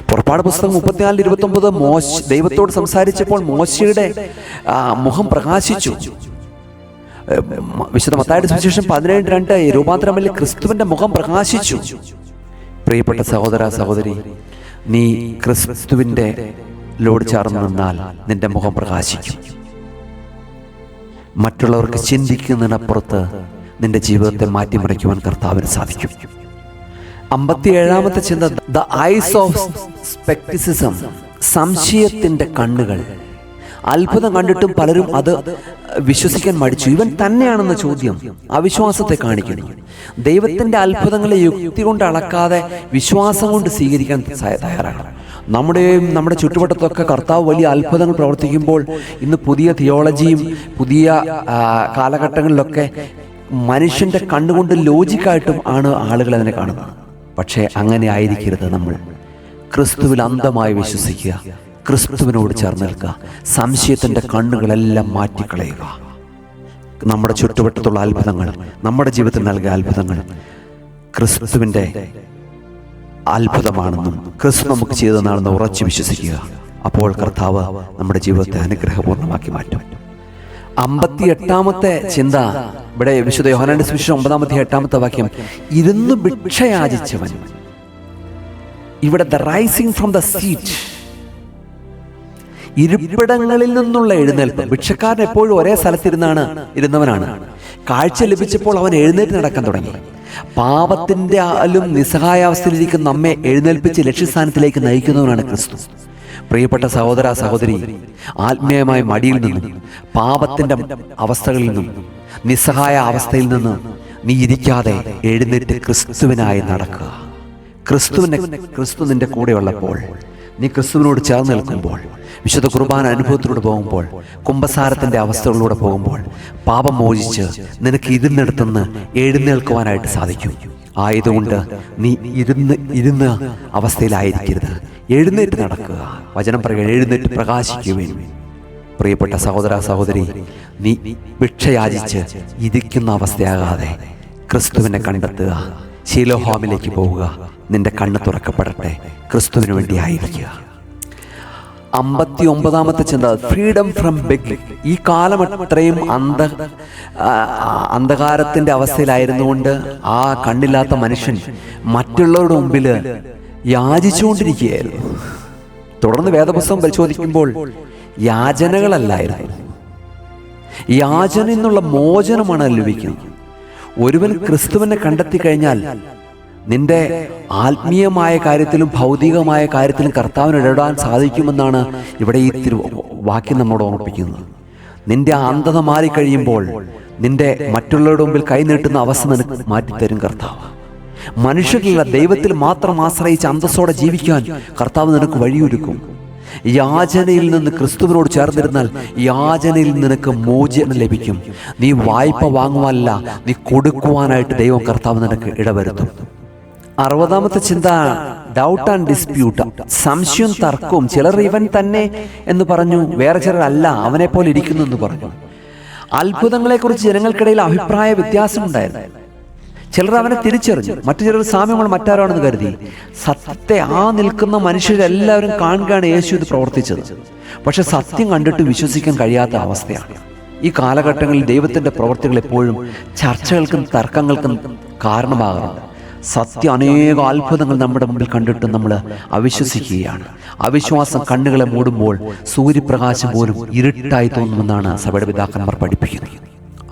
പുറപ്പാട് പുസ്തകം 34:29 ദൈവത്തോട് സംസാരിച്ചപ്പോൾ മോശയുടെ മുഖം പ്രകാശിച്ചു. വിശുദ്ധ മത്തായിയുടെ സുവിശേഷം 17:2 രൂപാന്തരമല്ലേ ക്രിസ്തുവിന്റെ മുഖം പ്രകാശിച്ചു. പ്രിയപ്പെട്ട സഹോദര സഹോദരി, നീ ക്രിസ്തുവിൻ്റെ ലോട് ചേർന്ന് നിന്നാൽ നിന്റെ മുഖം പ്രകാശിക്കും. മറ്റുള്ളവർക്ക് ചിന്തിക്കുന്നതിനപ്പുറത്ത് നിന്റെ ജീവിതത്തെ മാറ്റിമറിക്കുവാൻ കർത്താവിന് സാധിക്കും. 57-ാമത്തെ ചിന്ത, ദ ഐസ് ഓഫ് സ്പെക്ടിസിസം, സംശയത്തിൻ്റെ കണ്ണുകൾ. അത്ഭുതം കണ്ടിട്ടും പലരും അത് വിശ്വസിക്കാൻ മടിച്ചു. ഇവൻ തന്നെയാണെന്ന ചോദ്യം അവിശ്വാസത്തെ കാണിക്കുന്നു. ദൈവത്തിൻ്റെ അത്ഭുതങ്ങളെ യുക്തി കൊണ്ട് അളക്കാതെ വിശ്വാസം കൊണ്ട് സ്വീകരിക്കാൻ തയ്യാറാകണം. നമ്മുടെ ചുറ്റുവട്ടത്തൊക്കെ കർത്താവ് വലിയ അത്ഭുതങ്ങൾ പ്രവർത്തിക്കുമ്പോൾ ഇന്ന് പുതിയ തിയോളജിയും പുതിയ കാലഘട്ടങ്ങളിലൊക്കെ മനുഷ്യൻ്റെ കണ്ണുകൊണ്ട് ലോജിക്കായിട്ടും ആണ് ആളുകൾ അതിനെ കാണുന്നത്. പക്ഷേ അങ്ങനെ ആയിരിക്കരുത്. നമ്മൾ ക്രിസ്തുവിൽ അന്ധമായി വിശ്വസിക്കുക, ക്രിസ്തുവിനോട് ചേർന്ന് നിൽക്കുക, സംശയത്തിൻ്റെ കണ്ണുകളെല്ലാം മാറ്റിക്കളയുക. നമ്മുടെ ചുറ്റുവട്ടത്തുള്ള അത്ഭുതങ്ങൾ, നമ്മുടെ ജീവിതത്തിൽ നൽകിയ അത്ഭുതങ്ങൾ ക്രിസ്തുവിൻ്റെ അത്ഭുതമാണെന്നും ക്രിസ്തു നമുക്ക് ചെയ്തതാണെന്ന് ഉറച്ചു വിശ്വസിക്കുക. അപ്പോൾ കർത്താവ് നമ്മുടെ ജീവിതത്തെ അനുഗ്രഹപൂർണ്ണമാക്കി മാറ്റും. 58-ാമത്തെ ചിന്ത, ഇവിടെ വിശുദ്ധ യോഹന്നാന്റെ സുവിശേഷം 9-8 വാക്യം, ഇരുന്ന് ഭിക്ഷയാചിച്ചവൻ. ഇവിടെ the rising from the seat, ഇരിപ്പിടങ്ങളിൽ നിന്നുള്ള എഴുന്നേൽപ്പ്. ഭിക്ഷക്കാരൻ എപ്പോഴും ഒരേ സ്ഥലത്തിരുന്നവനാണ്. കാഴ്ച ലഭിച്ചപ്പോൾ അവൻ എഴുന്നേറ്റ് നടക്കാൻ തുടങ്ങി. പാപത്തിൻ്റെ നിസ്സഹായാവസ്ഥയിലിരിക്കുന്ന നമ്മെ എഴുന്നേൽപ്പിച്ച് ലക്ഷ്യസ്ഥാനത്തിലേക്ക് നയിക്കുന്നവനാണ് ക്രിസ്തു. പ്രിയപ്പെട്ട സഹോദര സഹോദരി, ആത്മീയമായ മടിയിൽ നിന്നും പാപത്തിൻ്റെ അവസ്ഥകളിൽ നിന്നും നിസ്സഹായ അവസ്ഥയിൽ നിന്നും നീ ഇരിക്കാതെ എഴുന്നേറ്റ് ക്രിസ്തുവിനായി നടക്കുക. ക്രിസ്തു നിന്റെ കൂടെയുള്ളപ്പോൾ, നീ ക്രിസ്തുവിനോട് ചേർന്ന് നിൽക്കുമ്പോൾ, വിശുദ്ധ കുർബാന അനുഭവത്തിലൂടെ പോകുമ്പോൾ, കുമ്പസാരത്തിൻ്റെ അവസ്ഥകളിലൂടെ പോകുമ്പോൾ പാപം മോചിച്ച് നിനക്ക് ഇരുന്നിടത്തുനിന്ന് എഴുന്നേൽക്കുവാനായിട്ട് സാധിക്കും. ആയതുകൊണ്ട് നീ ഇരുന്ന അവസ്ഥയിലായിരിക്കരുത്, എഴുന്നേറ്റ് നടക്കുക. വചനം പറയുക, എഴുന്നേറ്റ് പ്രകാശിക്കുവേൻ. പ്രിയപ്പെട്ട സഹോദര സഹോദരി, നീ ഭിക്ഷയാചിച്ച് ഇരിക്കുന്ന അവസ്ഥയാകാതെ ക്രിസ്തുവിനെ കണ്ടെത്തുക. ശീലോഹാമിലേക്ക് പോവുക. നിന്റെ കണ്ണ് തുറക്കപ്പെടട്ടെ, ക്രിസ്തുവിന് വേണ്ടി ആയിരിക്കുക. 59-ാമത്തെ ചിന്ത, ഫ്രീഡം ഫ്രം ബെഗ്ഗിങ്. ഈ കാലം അത്രയും അന്ധകാരത്തിൻ്റെ അവസ്ഥയിലായിരുന്നുകൊണ്ട് ആ കണ്ണില്ലാത്ത മനുഷ്യൻ മറ്റുള്ളവരുടെ മുമ്പിൽ യാചിച്ചുകൊണ്ടിരിക്കുകയായിരുന്നു. തുടർന്ന് വേദപുസ്തകം പരിശോധിക്കുമ്പോൾ യാചനകളല്ലായിരുന്നു, യാചന എന്നുള്ള മോചനമാണ് ലഭിക്കുന്നത്. ഒരുവൻ ക്രിസ്തുവിനെ കണ്ടെത്തി കഴിഞ്ഞാൽ നിന്റെ ആത്മീയമായ കാര്യത്തിലും ഭൗതികമായ കാര്യത്തിലും കർത്താവിന് ഇടപെടാൻ സാധിക്കുമെന്നാണ് ഇവിടെ ഈ വാക്യം നമ്മോട് ഓർമ്മിപ്പിക്കുന്നത്. നിന്റെ അന്ധത മാറിക്കഴിയുമ്പോൾ നിന്റെ മറ്റുള്ളവരുടെ മുമ്പിൽ കൈനീട്ടുന്ന അവസ്ഥ നിനക്ക് മാറ്റിത്തരും കർത്താവ്. മനുഷ്യരില്ല, ദൈവത്തിൽ മാത്രം ആശ്രയിച്ച് അന്തസ്സോടെ ജീവിക്കാൻ കർത്താവ് നിനക്ക് വഴിയൊരുക്കും. യാചനയിൽ നിന്ന് ക്രിസ്തുവിനോട് ചേർന്നിരുന്നാൽ യാചനയിൽ നിനക്ക് മോചനം ലഭിക്കും. നീ വായ്പ വാങ്ങുവാനല്ല, നീ കൊടുക്കുവാനായിട്ട് ദൈവം കർത്താവ് നിനക്ക് ഇടവരുത്തും. 60-ാമത്തെ ചിന്ത ഡൗട്ട് ആൻഡ് ഡിസ്പ്യൂട്ട്, സംശയവും തർക്കവും. ചിലർ ഇവൻ തന്നെ എന്ന് പറഞ്ഞു, വേറെ ചിലർ അല്ല അവനെ പോലെ ഇരിക്കുന്നു എന്ന് പറഞ്ഞു. അത്ഭുതങ്ങളെക്കുറിച്ച് ജനങ്ങൾക്കിടയിൽ അഭിപ്രായ വ്യത്യാസമുണ്ടായിരുന്നു. ചിലർ അവനെ തിരിച്ചറിഞ്ഞു, മറ്റു ചിലർ സാമ്യങ്ങൾ മറ്റാരാണെന്ന് കരുതി. സത്യത്തെ ആ നിൽക്കുന്ന മനുഷ്യരെല്ലാവരും കാണുകയാണ് യേശു ഇത് പ്രവർത്തിച്ചത്. പക്ഷെ സത്യം കണ്ടിട്ട് വിശ്വസിക്കാൻ കഴിയാത്ത അവസ്ഥയാണ്. ഈ കാലഘട്ടങ്ങളിൽ ദൈവത്തിൻ്റെ പ്രവർത്തികൾ എപ്പോഴും ചർച്ചകൾക്കും തർക്കങ്ങൾക്കും കാരണമാകാറുണ്ട്. സത്യം അനേക അത്ഭുതങ്ങൾ നമ്മുടെ മുമ്പിൽ കണ്ടിട്ട് നമ്മൾ അവിശ്വസിക്കുകയാണ്. അവിശ്വാസം കണ്ണുകളെ മൂടുമ്പോൾ സൂര്യപ്രകാശം പോലും ഇരുട്ടായി തോന്നുമെന്നാണ് സഭയുടെ പിതാക്കന്മാർ പഠിപ്പിക്കുന്നത്.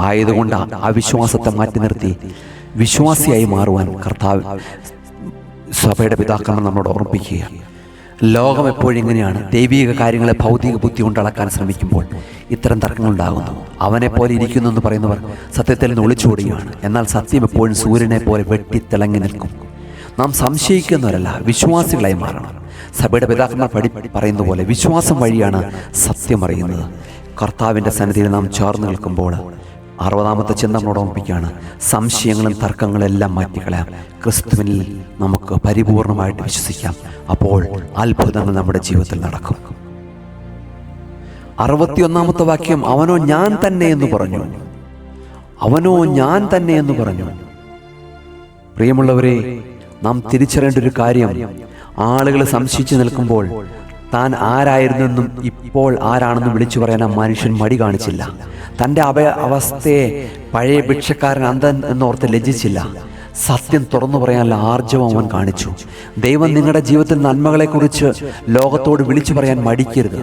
ആയതുകൊണ്ട് അവിശ്വാസത്തെ മാറ്റി നിർത്തി വിശ്വാസിയായി മാറുവാൻ കർത്താവ് സഭയുടെ പിതാക്കന്മാർ നമ്മളോട് ഓർമ്മിപ്പിക്കുകയാണ്. ലോകം എപ്പോഴും ഇങ്ങനെയാണ്. ദൈവിക കാര്യങ്ങളെ ഭൗതിക ബുദ്ധി കൊണ്ട് അളക്കാൻ ശ്രമിക്കുമ്പോൾ ഇത്തരം തർക്കങ്ങളുണ്ടാകുന്നു. അവനെ പോലെ ഇരിക്കുന്നു എന്ന് പറയുന്നവർ സത്യത്തിൽ നിന്ന് ഒളിച്ചോടുകയാണ്. എന്നാൽ സത്യം എപ്പോഴും സൂര്യനെ പോലെ വെട്ടിത്തിളങ്ങി നിൽക്കും. നാം സംശയിക്കുന്നവരല്ല, വിശ്വാസികളായി മാറണം. സഭയുടെ പിതാക്കന്മാർ പറയുന്ന പോലെ വിശ്വാസം വഴിയാണ് സത്യം അറിയുന്നത്. കർത്താവിൻ്റെ സന്നിധിയിൽ നാം ചേർന്ന് നിൽക്കുമ്പോൾ 60-ാമത്തെ ചിന്ത നമ്മളോട് ഓർമ്മിപ്പിക്കുകയാണ്. സംശയങ്ങളും തർക്കങ്ങളും എല്ലാം മാറ്റിക്കളയാം. ക്രിസ്തുവിനിൽ നമുക്ക് പരിപൂർണമായിട്ട് വിശ്വസിക്കാം. അപ്പോൾ അത്ഭുതങ്ങൾ നമ്മുടെ ജീവിതത്തിൽ നടക്കും. 61-ാമത്തെ വാക്യം, അവനോ ഞാൻ തന്നെ എന്ന് പറഞ്ഞു. അവനോ ഞാൻ തന്നെ എന്ന് പറഞ്ഞു. പ്രിയമുള്ളവരെ, നാം തിരിച്ചറിയേണ്ട ഒരു കാര്യം, ആളുകൾ സംശയിച്ചു നിൽക്കുമ്പോൾ താൻ ആരായിരുന്നെന്നും ഇപ്പോൾ ആരാണെന്നും വിളിച്ചു പറയാൻ ആ മനുഷ്യൻ മടി കാണിച്ചില്ല. തൻ്റെ അവസ്ഥയെ പഴയ ഭിക്ഷക്കാരൻ അന്ധൻ എന്നോർത്ത് ലജ്ജിച്ചില്ല. സത്യം തുറന്നു പറയാനുള്ള ആർജവം അവൻ കാണിച്ചു. ദൈവം നിങ്ങളുടെ ജീവിതത്തിൽ നന്മകളെക്കുറിച്ച് ലോകത്തോട് വിളിച്ചു പറയാൻ മടിക്കരുത്.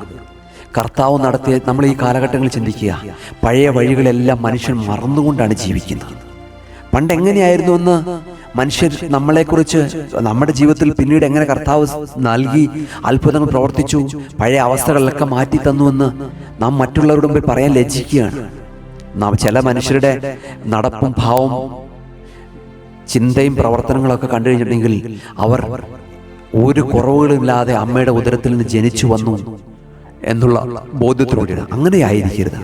കർത്താവ് നടത്തിയ നമ്മൾ ഈ കാലഘട്ടങ്ങളിൽ ചിന്തിക്കുക, പഴയ വഴികളെല്ലാം മനുഷ്യൻ മറന്നുകൊണ്ടാണ് ജീവിക്കുന്നത്. പണ്ട് എങ്ങനെയായിരുന്നു എന്ന് മനുഷ്യർ നമ്മളെക്കുറിച്ച് നമ്മുടെ ജീവിതത്തിൽ പിന്നീട് എങ്ങനെ കർത്താവ് നൽകി അത്ഭുതങ്ങൾ പ്രവർത്തിച്ചു, പഴയ അവസ്ഥകളിലൊക്കെ മാറ്റി തന്നുവെന്ന് നാം മറ്റുള്ളവരുടെ മുമ്പിൽ പറയാൻ ലജ്ജിക്കുകയാണ്. നാം ചില മനുഷ്യരുടെ നടപ്പും ഭാവവും ചിന്തയും പ്രവർത്തനങ്ങളൊക്കെ കണ്ടു കഴിഞ്ഞിട്ടുണ്ടെങ്കിൽ അവർ ഒരു കുറവുകളില്ലാതെ അമ്മയുടെ ഉദരത്തിൽ നിന്ന് ജനിച്ചു വന്നു എന്നുള്ള ബോധ്യത്തോടെയാണ്. അങ്ങനെയായിരിക്കരുത്.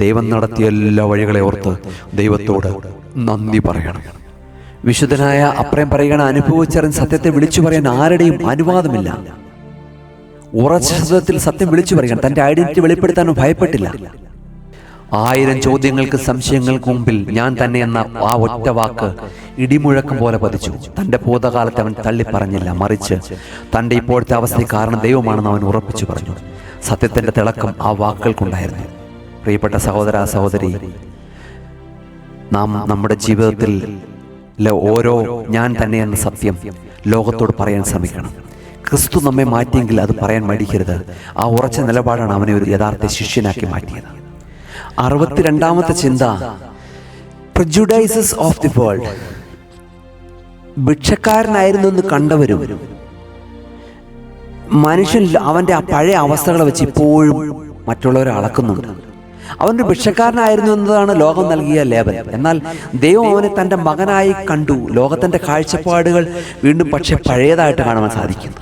ദൈവം നടത്തിയ എല്ലാ വഴികളെ ഓർത്ത് ദൈവത്തോട് നന്ദി പറയണം. വിശുദ്ധനായ അപ്രയം പറയുകയാണ്, അനുഭവിച്ചറിഞ്ഞ് സത്യത്തെ വിളിച്ചു പറയാൻ ആരുടെയും അനുവാദമില്ല. ഉറച്ച ശബ്ദത്തിൽ സത്യം വിളിച്ചു പറയുകയാണ്. തൻ്റെ ഐഡന്റിറ്റി വെളിപ്പെടുത്താനും ഭയപ്പെട്ടില്ല. 1000 ചോദ്യങ്ങൾക്ക് സംശയങ്ങൾക്ക് മുമ്പിൽ ഞാൻ തന്നെ എന്ന ആ ഒറ്റ വാക്ക് ഇടിമുഴക്കം പോലെ പതിച്ചു. തൻ്റെ ഭൂതകാലത്തെ അവൻ തള്ളി പറഞ്ഞില്ല, മറിച്ച് തൻ്റെ ഇപ്പോഴത്തെ അവസ്ഥയ്ക്ക് കാരണം ദൈവമാണെന്ന് അവൻ ഉറപ്പിച്ചു പറഞ്ഞു. സത്യത്തിൻ്റെ തിളക്കം ആ വാക്കുകൾക്കുണ്ടായിരുന്നു. പ്രിയപ്പെട്ട സഹോദര സഹോദരി, നാം നമ്മുടെ ജീവിതത്തിൽ ഓരോ ഞാൻ തന്നെ എന്ന സത്യം ലോകത്തോട് പറയാൻ ശ്രമിക്കണം. ക്രിസ്തു നമ്മെ മാറ്റിയെങ്കിൽ അത് പറയാൻ മടിക്കരുത്. ആ ഉറച്ച നിലപാടാണ് അവനെ ഒരു യഥാർത്ഥ ശിഷ്യനാക്കി മാറ്റിയത്. 62-ാമത്തെ ചിന്ത, പ്രെജുഡൈസസ് ഓഫ് ദി വേൾഡ്. ഭിക്ഷക്കാരനായിരുന്നു എന്ന് കണ്ടവരും മനുഷ്യൻ അവൻ്റെ ആ പഴയ അവസ്ഥകളെ വെച്ച് ഇപ്പോഴും മറ്റുള്ളവരെ അളക്കുന്നുണ്ട്. അവൻ്റെ ഭിക്ഷക്കാരനായിരുന്നു എന്നതാണ് ലോകം നൽകിയ ലേബൽ. എന്നാൽ ദൈവം അവനെ തൻ്റെ മകനായി കണ്ടു. ലോകത്തിൻ്റെ കാഴ്ചപ്പാടുകൾ വീണ്ടും പക്ഷെ പഴയതായിട്ട് കാണുവാൻ സാധിക്കുന്നു.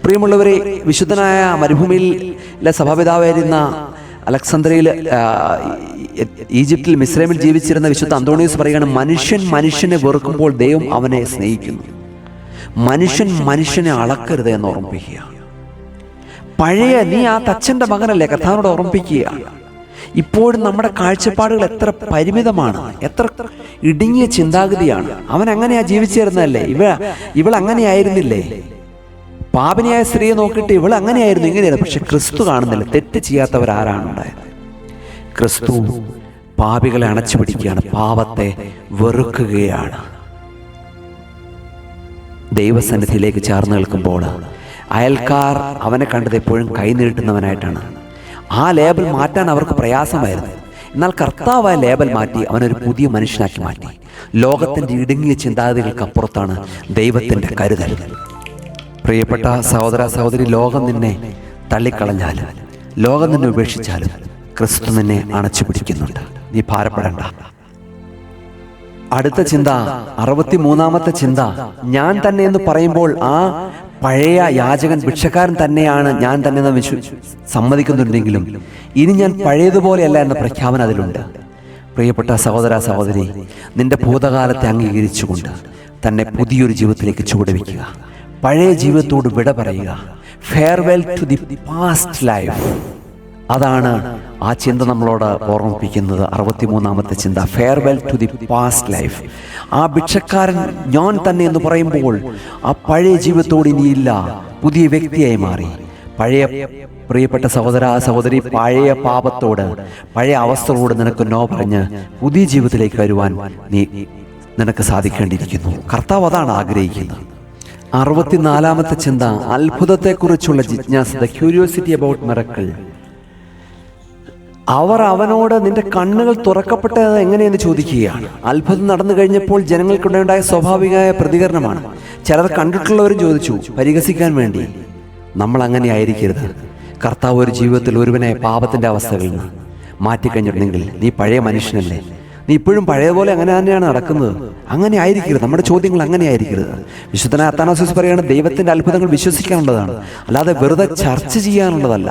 പ്രിയമുള്ളവരെ, വിശുദ്ധനായ മരുഭൂമിയിലെ സഭാപിതാവായിരുന്ന അലക്സാന്ദ്രിയയിൽ ഈജിപ്തിൽ മിസ്രൈമിൽ ജീവിച്ചിരുന്ന വിശുദ്ധ അന്തോണിയോസ് പറയുകയാണ്, മനുഷ്യൻ മനുഷ്യനെ വെറുക്കുമ്പോൾ ദൈവം അവനെ സ്നേഹിക്കുന്നു. മനുഷ്യൻ മനുഷ്യനെ അളക്കരുത് എന്ന് ഓർമ്മിപ്പിക്കുക. പഴയ നീ ആ തച്ചൻ്റെ മകനല്ലേ, കർത്താവിനോട് ഓർമ്മിപ്പിക്കുക. ഇപ്പോഴും നമ്മുടെ കാഴ്ചപ്പാടുകൾ എത്ര പരിമിതമാണ്, എത്ര ഇടുങ്ങിയ ചിന്താഗതിയാണ്. അവൻ അങ്ങനെയാ ജീവിച്ചിരുന്നല്ലേ, ഇവൾ അങ്ങനെയായിരുന്നില്ലേ. പാപിനിയായ സ്ത്രീയെ നോക്കിയിട്ട് ഇവൾ അങ്ങനെയായിരുന്നു ഇങ്ങനെയായിരുന്നു. പക്ഷെ ക്രിസ്തു കാണുന്നില്ല. തെറ്റ് ചെയ്യാത്തവരാരാണ് ഉണ്ടായത്? ക്രിസ്തു പാപികളെ അണച്ചു പിടിക്കുകയാണ്, പാപത്തെ വെറുക്കുകയാണ്. ദൈവസന്നിധിയിലേക്ക് ചേർന്ന് നിൽക്കുമ്പോൾ അയൽക്കാർ അവനെ കണ്ടത് എപ്പോഴും കൈനീട്ടുന്നവനായിട്ടാണ്. ആ ലേബൽ മാറ്റാൻ അവർക്ക് പ്രയാസമായിരുന്നു. എന്നാൽ കർത്താവ് ആ ലേബൽ മാറ്റി അവനൊരു പുതിയ മനുഷ്യനാക്കി മാറ്റി. ലോകത്തിൻ്റെ ഇടുങ്ങിയ ചിന്താഗതികൾക്കപ്പുറത്താണ് ദൈവത്തിൻ്റെ കരുതൽ. പ്രിയപ്പെട്ട സഹോദര സഹോദരി, ലോകം നിന്നെ തള്ളിക്കളഞ്ഞാലും ലോകം നിന്നെ ഉപേക്ഷിച്ചാലും ക്രിസ്തു നിന്നെ അണച്ചു പിടിക്കുന്നുണ്ട്. നീ ഭാരപ്പെടേണ്ട. അടുത്ത ചിന്ത, 63-ാമത്തെ ചിന്ത, ഞാൻ തന്നെ എന്ന് പറയുമ്പോൾ ആ പഴയ യാചകൻ ഭിക്ഷക്കാരൻ തന്നെയാണ് ഞാൻ തന്നെ എന്ന് സമ്മതിക്കുന്നുണ്ടെങ്കിലും ഇനി ഞാൻ പഴയതുപോലെയല്ല എന്ന പ്രഖ്യാപനം അതിലുണ്ട്. പ്രിയപ്പെട്ട സഹോദര സഹോദരി, നിന്റെ ഭൂതകാലത്തെ അംഗീകരിച്ചുകൊണ്ട് തന്നെ പുതിയൊരു ജീവിതത്തിലേക്ക് ചുവടുവെക്കുക. പഴയ ജീവിതത്തോട് വിട പറയുക. Farewell to the past life. അതാണ് ആ ചിന്ത നമ്മളോട് ഓർമ്മിപ്പിക്കുന്നത്. 63-ാമത്തെ ചിന്ത, farewell to the past life. ആ ഭിക്ഷക്കാരൻ ഞാൻ തന്നെ എന്ന് പറയുമ്പോൾ ആ പഴയ ജീവിതത്തോട് ഇനിയില്ല, പുതിയ വ്യക്തിയായി മാറി. പഴയ പ്രിയപ്പെട്ട സഹോദര സഹോദരി, പഴയ പാപത്തോട്, പഴയ അവസ്ഥകളോട് നിനക്ക് നോ പറഞ്ഞ് പുതിയ ജീവിതത്തിലേക്ക് വരുവാൻ നിനക്ക് സാധിക്കേണ്ടിയിരിക്കുന്നു. കർത്താവ് അതാണ് ആഗ്രഹിക്കുന്നത്. 64-ാമത്തെ ചിന്ത, അത്ഭുതത്തെക്കുറിച്ചുള്ള ജിജ്ഞാസ, ദ ക്യൂരിയോസിറ്റി അബൌട്ട് മിറക്കിൾ. അവർ അവനോട് നിന്റെ കണ്ണുകൾ തുറക്കപ്പെട്ടത് എങ്ങനെയെന്ന് ചോദിക്കുകയാണ്. അത്ഭുതം നടന്നു കഴിഞ്ഞപ്പോൾ ജനങ്ങൾക്കുണ്ടായ സ്വാഭാവികമായ പ്രതികരണമാണ്. ചിലർ കണ്ടിട്ടുള്ളവരും ചോദിച്ചു, പരിഹസിക്കാൻ വേണ്ടി. നമ്മൾ അങ്ങനെ ആയിരിക്കരുത്. കർത്താവ് ഒരു ജീവിതത്തിൽ ഒരുവനെ പാപത്തിൻ്റെ അവസ്ഥകളിൽ നിന്ന് മാറ്റിക്കഴിഞ്ഞിട്ടുണ്ടെങ്കിൽ നീ പഴയ മനുഷ്യനല്ലേ, നീ ഇപ്പോഴും പഴയപോലെ അങ്ങനെ തന്നെയാണ് നടക്കുന്നത്. അങ്ങനെ ആയിരിക്കരുത്. നമ്മുടെ ചോദ്യങ്ങൾ അങ്ങനെ ആയിരിക്കരുത്. വിശുദ്ധനായ അത്താനാസിയോസ് പറയുകയാണ്, ദൈവത്തിൻ്റെ അത്ഭുതങ്ങൾ വിശ്വസിക്കാനുള്ളതാണ്, അല്ലാതെ വെറുതെ ചർച്ച ചെയ്യാനുള്ളതല്ല.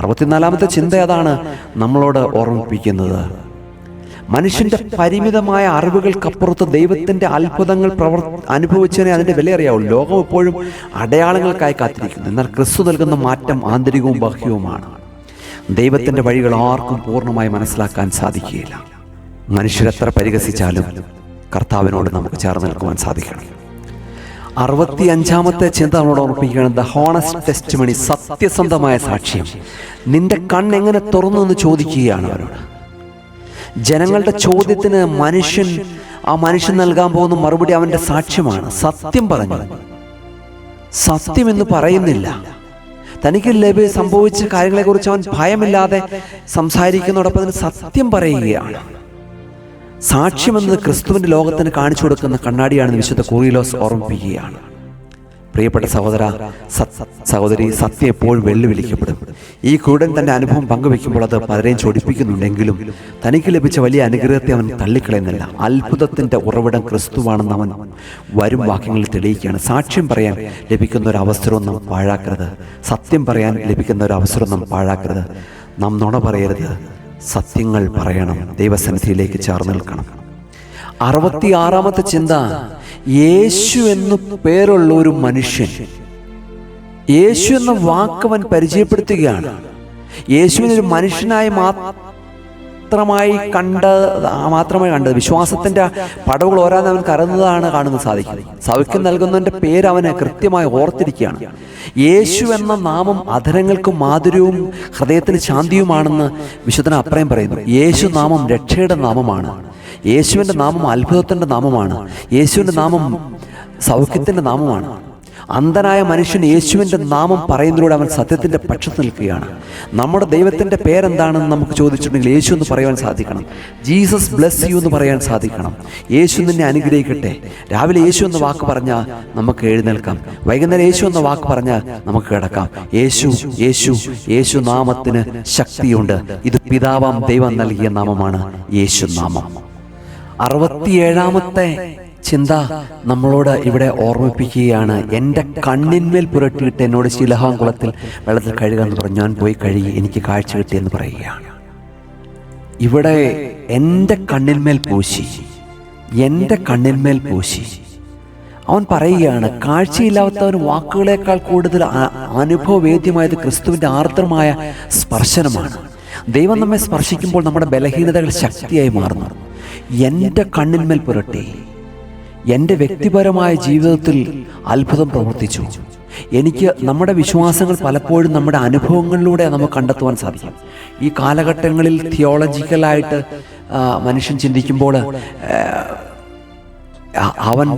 64-ാമത്തെ ചിന്ത അതാണ് നമ്മളോട് ഓർമ്മിപ്പിക്കുന്നത്. മനുഷ്യന്റെ പരിമിതമായ അറിവുകൾക്കപ്പുറത്ത് ദൈവത്തിന്റെ അത്ഭുതങ്ങൾ അനുഭവിച്ചതിനെ അതിന്റെ വില അറിയാവുള്ളൂ. ലോകം എപ്പോഴും അടയാളങ്ങൾക്കായി കാത്തിരിക്കുന്നു. എന്നാൽ ക്രിസ്തു നൽകുന്ന മാറ്റം ആന്തരികവും ബാഹ്യവുമാണ്. ദൈവത്തിന്റെ വഴികൾ ആർക്കും പൂർണ്ണമായി മനസ്സിലാക്കാൻ സാധിക്കുകയില്ല. മനുഷ്യരെത്ര പരിഹസിച്ചാലും കർത്താവിനോട് നമുക്ക് ചേർന്ന് നിൽക്കുവാൻ സാധിക്കണം. 65-ാമത്തെ ചിന്ത നമ്മളോട് ഓർമ്മിപ്പിക്കുകയാണ്, ദ ഹോണസ്റ്റ് ടെസ്റ്റിമണി, സത്യസന്ധമായ സാക്ഷ്യം. നിന്റെ കണ്ണെങ്ങനെ തുറന്നു എന്ന് ചോദിക്കുകയാണ് അവരോട്. ജനങ്ങളുടെ ചോദ്യത്തിന് ആ മനുഷ്യൻ നൽകാൻ പോകുന്ന മറുപടി അവന്റെ സാക്ഷ്യമാണ്. സത്യം പറഞ്ഞു. സത്യം എന്ന് പറയുന്നില്ല. തനിക്ക് സംഭവിച്ച കാര്യങ്ങളെക്കുറിച്ച് അവൻ ഭയമില്ലാതെ സംസാരിക്കുന്നതോടൊപ്പം അതിന് സത്യം പറയുകയാണ്. സാക്ഷ്യം എന്നത് ക്രിസ്തുവിന്റെ ലോകത്തിന് കാണിച്ചു കൊടുക്കുന്ന കണ്ണാടിയാണെന്ന് വിശുദ്ധ കൂറിലോസ് ഓർമ്മിപ്പിക്കുകയാണ്. പ്രിയപ്പെട്ട സഹോദര സഹോദരി, സത്യം എപ്പോഴും വെല്ലുവിളിക്കപ്പെടും. ഈ ക്രൂഡൻ തന്റെ അനുഭവം പങ്കുവെക്കുമ്പോൾ അത് പലരെയും ചൊടിപ്പിക്കുന്നുണ്ടെങ്കിലും തനിക്ക് ലഭിച്ച വലിയ അനുഗ്രഹത്തെ അവൻ തള്ളിക്കളയുന്നില്ല. അത്ഭുതത്തിന്റെ ഉറവിടം ക്രിസ്തുവാണെന്ന് അവൻ വരും വാക്യങ്ങളിൽ തെളിയിക്കുകയാണ്. സാക്ഷ്യം പറയാൻ ലഭിക്കുന്ന ഒരു അവസരവും നാം പാഴാക്കരുത്. സത്യം പറയാൻ ലഭിക്കുന്ന ഒരു അവസരം നാം പാഴാക്കരുത്. നാം നുണ പറയരുത്. സത്യങ്ങൾ പറയണം. ദൈവസന്നിധിയിലേക്ക് ചേർന്ന് നിൽക്കണം. 66-ാമത്തെ ചിന്ത, യേശു എന്നു പേരുള്ള ഒരു മനുഷ്യൻ. യേശു എന്ന വാക്കവൻ പരിചയപ്പെടുത്തുകയാണ്. യേശുവിനെ ഒരു മനുഷ്യനായി മാത്രമായി കണ്ടത്. വിശ്വാസത്തിന്റെ പടവുകൾ ഓരോന്ന് അവൻ കറന്നതാണ് കാണുന്നത് സാധിക്കുന്നത്. സൗഖ്യം നൽകുന്നതിന്റെ പേര് അവന് കൃത്യമായി ഓർത്തിരിക്കുകയാണ്. യേശു എന്ന നാമം അധരങ്ങൾക്ക് മാധുര്യവും ഹൃദയത്തിന് ശാന്തിയുമാണെന്ന് വിശുദ്ധന അപ്രയം പറയുന്നു. യേശു നാമം രക്ഷയുടെ നാമമാണ്. യേശുവിൻ്റെ നാമം അത്ഭുതത്തിൻ്റെ നാമമാണ്. യേശുവിൻ്റെ നാമം സൗഖ്യത്തിൻ്റെ നാമമാണ്. അന്ധനായ മനുഷ്യൻ യേശുവിൻ്റെ നാമം പറയുന്നതിലൂടെ അവൻ സത്യത്തിൻ്റെ പക്ഷത്ത് നിൽക്കുകയാണ്. നമ്മുടെ ദൈവത്തിൻ്റെ പേരെന്താണെന്ന് നമുക്ക് ചോദിച്ചിട്ടുണ്ടെങ്കിൽ യേശു എന്ന് പറയാൻ സാധിക്കണം. ജീസസ് ബ്ലെസ് യു എന്ന് പറയാൻ സാധിക്കണം. യേശു നിന്നെ അനുഗ്രഹിക്കട്ടെ. രാവിലെ യേശു എന്ന വാക്ക് പറഞ്ഞാൽ നമുക്ക് എഴുന്നേൽക്കാം. വൈകുന്നേരം യേശു എന്ന വാക്ക് പറഞ്ഞാൽ നമുക്ക് കിടക്കാം. യേശു യേശു യേശു നാമത്തിന് ശക്തിയുണ്ട്. ഇത് പിതാവാം ദൈവം നൽകിയ നാമമാണ് യേശു നാമം. 67-ാമത്തെ ചിന്ത നമ്മളോട് ഇവിടെ ഓർമ്മിപ്പിക്കുകയാണ്. എൻ്റെ കണ്ണിന്മേൽ പുരട്ടിയിട്ട് എന്നോട് ശിലഹാംകുളത്തിൽ വെള്ളത്തിൽ കഴുകാന്ന് പറഞ്ഞു. ഞാൻ പോയി കഴുകി, എനിക്ക് കാഴ്ച കിട്ടിയെന്ന് പറയുകയാണ്. ഇവിടെ എൻ്റെ കണ്ണിന്മേൽ പൂശി, എൻ്റെ കണ്ണിന്മേൽ പൂശി. അവൻ പറയുകയാണ്, കാഴ്ചയില്ലാത്തവന് വാക്കുകളേക്കാൾ കൂടുതൽ അനുഭവവേദ്യമായത് ക്രിസ്തുവിൻ്റെ ആർദ്രമായ സ്പർശനമാണ്. ദൈവം നമ്മെ സ്പർശിക്കുമ്പോൾ നമ്മുടെ ബലഹീനതകൾ ശക്തിയായി മാറുന്നു. എൻ്റെ കണ്ണിന്മേൽ പുരട്ടി. എൻ്റെ വ്യക്തിപരമായ ജീവിതത്തിൽ അത്ഭുതം പ്രവർത്തിച്ചു. എനിക്ക് നമ്മുടെ വിശ്വാസങ്ങൾ പലപ്പോഴും നമ്മുടെ അനുഭവങ്ങളിലൂടെ നമുക്ക് കണ്ടെത്തുവാൻ സാധിക്കും. ഈ കാലഘട്ടങ്ങളിൽ തിയോളജിക്കലായിട്ട് മനുഷ്യൻ ചിന്തിക്കുമ്പോൾ അവൻ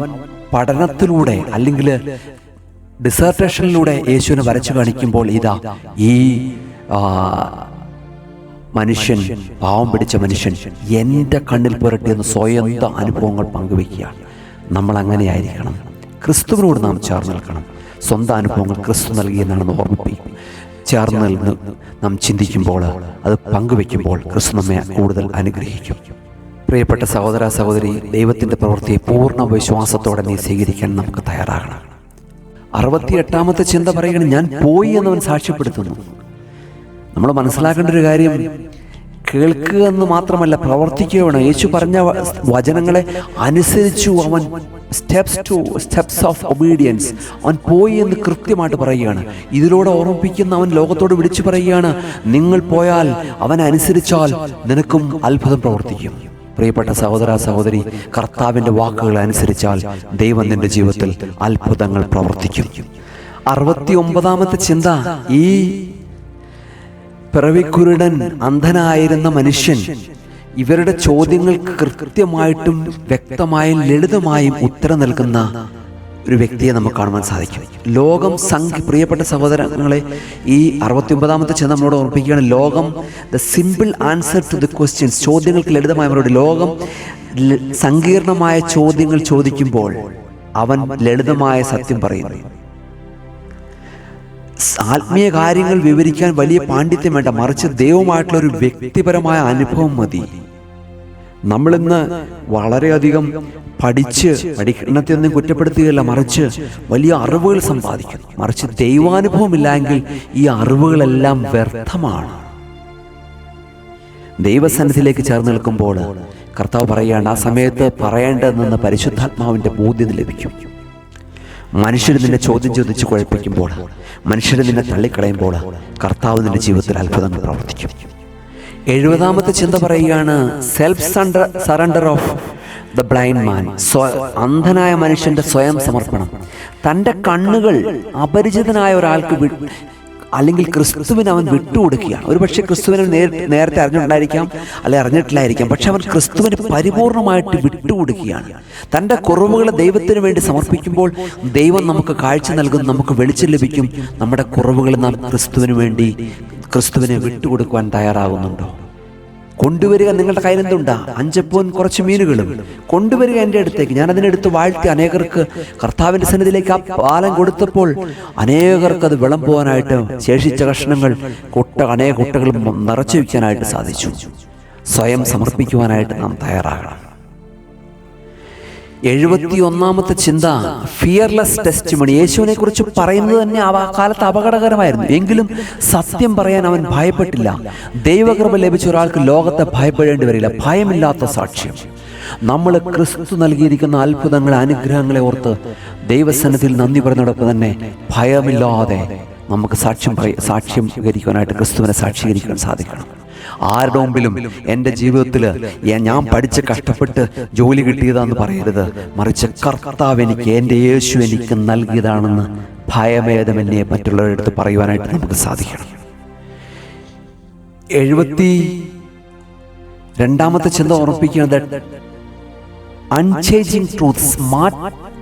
പഠനത്തിലൂടെ അല്ലെങ്കിൽ ഡിസർട്ടേഷനിലൂടെ യേശുവിനെ വരച്ചു കാണിക്കുമ്പോൾ ഇതാ ഈ മനുഷ്യൻ, പാവം പിടിച്ച മനുഷ്യൻ എൻ്റെ കണ്ണിൽ പുരട്ടിയെന്ന് സ്വയം അനുഭവങ്ങൾ പങ്കുവയ്ക്കുകയാണ്. നമ്മൾ അങ്ങനെ ആയിരിക്കണം. ക്രിസ്തുവിനോട് നാം ചേർന്ന് നിൽക്കണം. സ്വന്തം അനുഭവങ്ങൾ ക്രിസ്തു നൽകിയെന്നാണെന്ന് ഓർമ്മിപ്പിക്കും. ചേർന്ന് നാം ചിന്തിക്കുമ്പോൾ, അത് പങ്കുവെക്കുമ്പോൾ ക്രിസ്തു നമ്മെ കൂടുതൽ അനുഗ്രഹിക്കും. പ്രിയപ്പെട്ട സഹോദര സഹോദരി, ദൈവത്തിൻ്റെ പ്രവൃത്തിയെ പൂർണ്ണ വിശ്വാസത്തോടെ നീ സ്വീകരിക്കാൻ നമുക്ക് തയ്യാറാകണം. 68-ാമത്തെ ചിന്ത പറയുകയാണ്, ഞാൻ പോയി എന്നവൻ സാക്ഷ്യപ്പെടുത്തുന്നു. നമ്മൾ മനസ്സിലാക്കേണ്ട ഒരു കാര്യം, കേൾക്കുക എന്ന് മാത്രമല്ല, പ്രവർത്തിക്കുക വേണം. യേശു പറഞ്ഞ വചനങ്ങളെ അനുസരിച്ചു അവൻ. Steps of obedience. അവൻ പോയി എന്ന് കൃത്യമായിട്ട് പറയുകയാണ്. ഇതിലൂടെ ഓർമ്മിപ്പിക്കുന്ന അവൻ ലോകത്തോട് വിളിച്ചു പറയുകയാണ്, നിങ്ങൾ പോയാൽ, അവനെ അനുസരിച്ചാൽ നിനക്കും അത്ഭുതം പ്രവർത്തിക്കും. പ്രിയപ്പെട്ട സഹോദര സഹോദരി, കർത്താവിൻ്റെ വാക്കുകൾ അനുസരിച്ചാൽ ദൈവം നിന്റെ ജീവിതത്തിൽ അത്ഭുതങ്ങൾ പ്രവർത്തിക്കും. 69-ാമത്തെ ചിന്ത, ഈ പിറവിക്കുരുടൻ അന്ധനായിരുന്ന മനുഷ്യൻ ഇവരുടെ ചോദ്യങ്ങൾക്ക് കൃത്യമായിട്ടും വ്യക്തമായും ലളിതമായും ഉത്തരം നൽകുന്ന ഒരു വ്യക്തിയെ നമുക്ക് കാണുവാൻ സാധിക്കും. ലോകം പ്രിയപ്പെട്ട സഹോദരങ്ങളെ, ഈ 69-ാമത്തെ ചിന്ത നമ്മളോട് ഓർമ്മിപ്പിക്കുകയാണ്, ലോകം the simple answer to the questions. ചോദ്യങ്ങൾക്ക് ലളിതമായ മറുപടി. ലോകം സങ്കീർണമായ ചോദ്യങ്ങൾ ചോദിക്കുമ്പോൾ അവൻ ലളിതമായ സത്യം പറയുന്നു. ആത്മീയ കാര്യങ്ങൾ വിവരിക്കാൻ വലിയ പാണ്ഡിത്യം വേണ്ട, മറിച്ച് ദൈവമായിട്ടുള്ള ഒരു വ്യക്തിപരമായ അനുഭവം മതി. നമ്മളിന്ന് വളരെയധികം പഠനത്തെയൊന്നും കുറ്റപ്പെടുത്തുകയല്ല, മറിച്ച് വലിയ അറിവുകൾ സമ്പാദിക്കുന്നു. മറിച്ച് ദൈവാനുഭവം ഇല്ലെങ്കിൽ ഈ അറിവുകളെല്ലാം വ്യർത്ഥമാണ്. ദൈവസന്നിധിയിലേക്ക് ചേർന്ന് നിൽക്കുമ്പോൾ കർത്താവ് പറയുകയാണ്, ആ സമയത്ത് പറയേണ്ടതെന്ന് പരിശുദ്ധാത്മാവിൻ്റെ ബോധ്യത ലഭിക്കും. മനുഷ്യർ നിന്നെ ചോദ്യം ചോദിച്ച് കുഴപ്പിക്കുമ്പോൾ, മനുഷ്യർ നിന്നെ തള്ളിക്കളയുമ്പോൾ കർത്താവ് നിന്റെ ജീവിതത്തിൽ അത്ഭുതങ്ങൾ പ്രവർത്തിക്കും. 70-ാമത്തെ ചിന്ത പറയുകയാണ്, self surrender of the blind മാൻ. അന്ധനായ മനുഷ്യന്റെ സ്വയം സമർപ്പണം. തൻ്റെ കണ്ണുകൾ അപരിചിതനായ ഒരാൾക്ക് അല്ലെങ്കിൽ ക്രിസ്തുവിന് അവൻ വിട്ടുകൊടുക്കുകയാണ്. ഒരുപക്ഷെ ക്രിസ്തുവിനെ നേരത്തെ അറിഞ്ഞിട്ടുണ്ടായിരിക്കാം, അല്ലെ അറിഞ്ഞിട്ടില്ലായിരിക്കാം, പക്ഷെ അവൻ ക്രിസ്തുവിന് പരിപൂർണമായിട്ട് വിട്ടുകൊടുക്കുകയാണ്. തൻ്റെ കുറവുകളെ ദൈവത്തിന് വേണ്ടി സമർപ്പിക്കുമ്പോൾ ദൈവം നമുക്ക് കാഴ്ച നൽകും, നമുക്ക് വെളിച്ചം ലഭിക്കും. നമ്മുടെ കുറവുകൾ നാം ക്രിസ്തുവിനെ വിട്ടുകൊടുക്കുവാൻ തയ്യാറാകുന്നുണ്ടോ? കൊണ്ടുവരിക. നിങ്ങളുടെ കയ്യിൽ എന്തുണ്ടാ? 5 അപ്പവും കുറച്ച് മീനുകളും കൊണ്ടുവരിക എൻ്റെ അടുത്തേക്ക്. ഞാൻ അതിനെടുത്ത് വാഴ്ത്തി അനേകർക്ക് കർത്താവിൻ്റെ സന്നിധിയിലേക്ക് ആ പാലം കൊടുത്തപ്പോൾ അനേകർക്ക് അത് വിളമ്പുവാനായിട്ട്, ശേഷിച്ച കഷ്ണങ്ങൾ അനേക കുട്ടകൾ നിറച്ചു വയ്ക്കാനായിട്ട് സാധിച്ചു. സ്വയം സമർപ്പിക്കുവാനായിട്ട് നാം തയ്യാറാകണം. 71-ാമത്തെ ചിന്ത, ഫിയർലെസ് ടെസ്റ്റിമണി. യേശുവിനെ കുറിച്ച് പറയുന്നത് തന്നെ ആ കാലത്ത് അപകടകരമായിരുന്നു. എങ്കിലും സത്യം പറയാൻ അവൻ ഭയപ്പെട്ടില്ല. ദൈവകൃപ ലഭിച്ച ഒരാൾക്ക് ലോകത്തെ ഭയപ്പെടേണ്ടി വരില്ല. ഭയമില്ലാത്ത സാക്ഷ്യം. നമ്മൾ ക്രിസ്തു നൽകിയിരിക്കുന്ന അത്ഭുതങ്ങളെ, അനുഗ്രഹങ്ങളെ ഓർത്ത് ദൈവസന്നിധിയിൽ നന്ദി പറയുന്നതോടൊപ്പം തന്നെ ഭയമില്ലാതെ നമുക്ക് സാക്ഷ്യീകരിക്കുവാനായിട്ട്, ക്രിസ്തുവിനെ സാക്ഷീകരിക്കാൻ സാധിക്കണം. ആരുടെ മുമ്പിലും എൻ്റെ ജീവിതത്തിൽ ഞാൻ പഠിച്ച് കഷ്ടപ്പെട്ട് ജോലി കിട്ടിയതാണെന്ന് പറയരുത്, മറിച്ച് കർത്താവ് എനിക്ക്, എൻ്റെ യേശു എനിക്ക് നൽകിയതാണെന്ന് ഭയമേതമെന്നെ മറ്റുള്ളവരുടെ അടുത്ത് പറയുവാനായിട്ട് നമുക്ക് സാധിക്കണം. 72-ാമത്തെ ചിന്ത ഓർമ്മിപ്പിക്കുന്നത്, unchanging truth.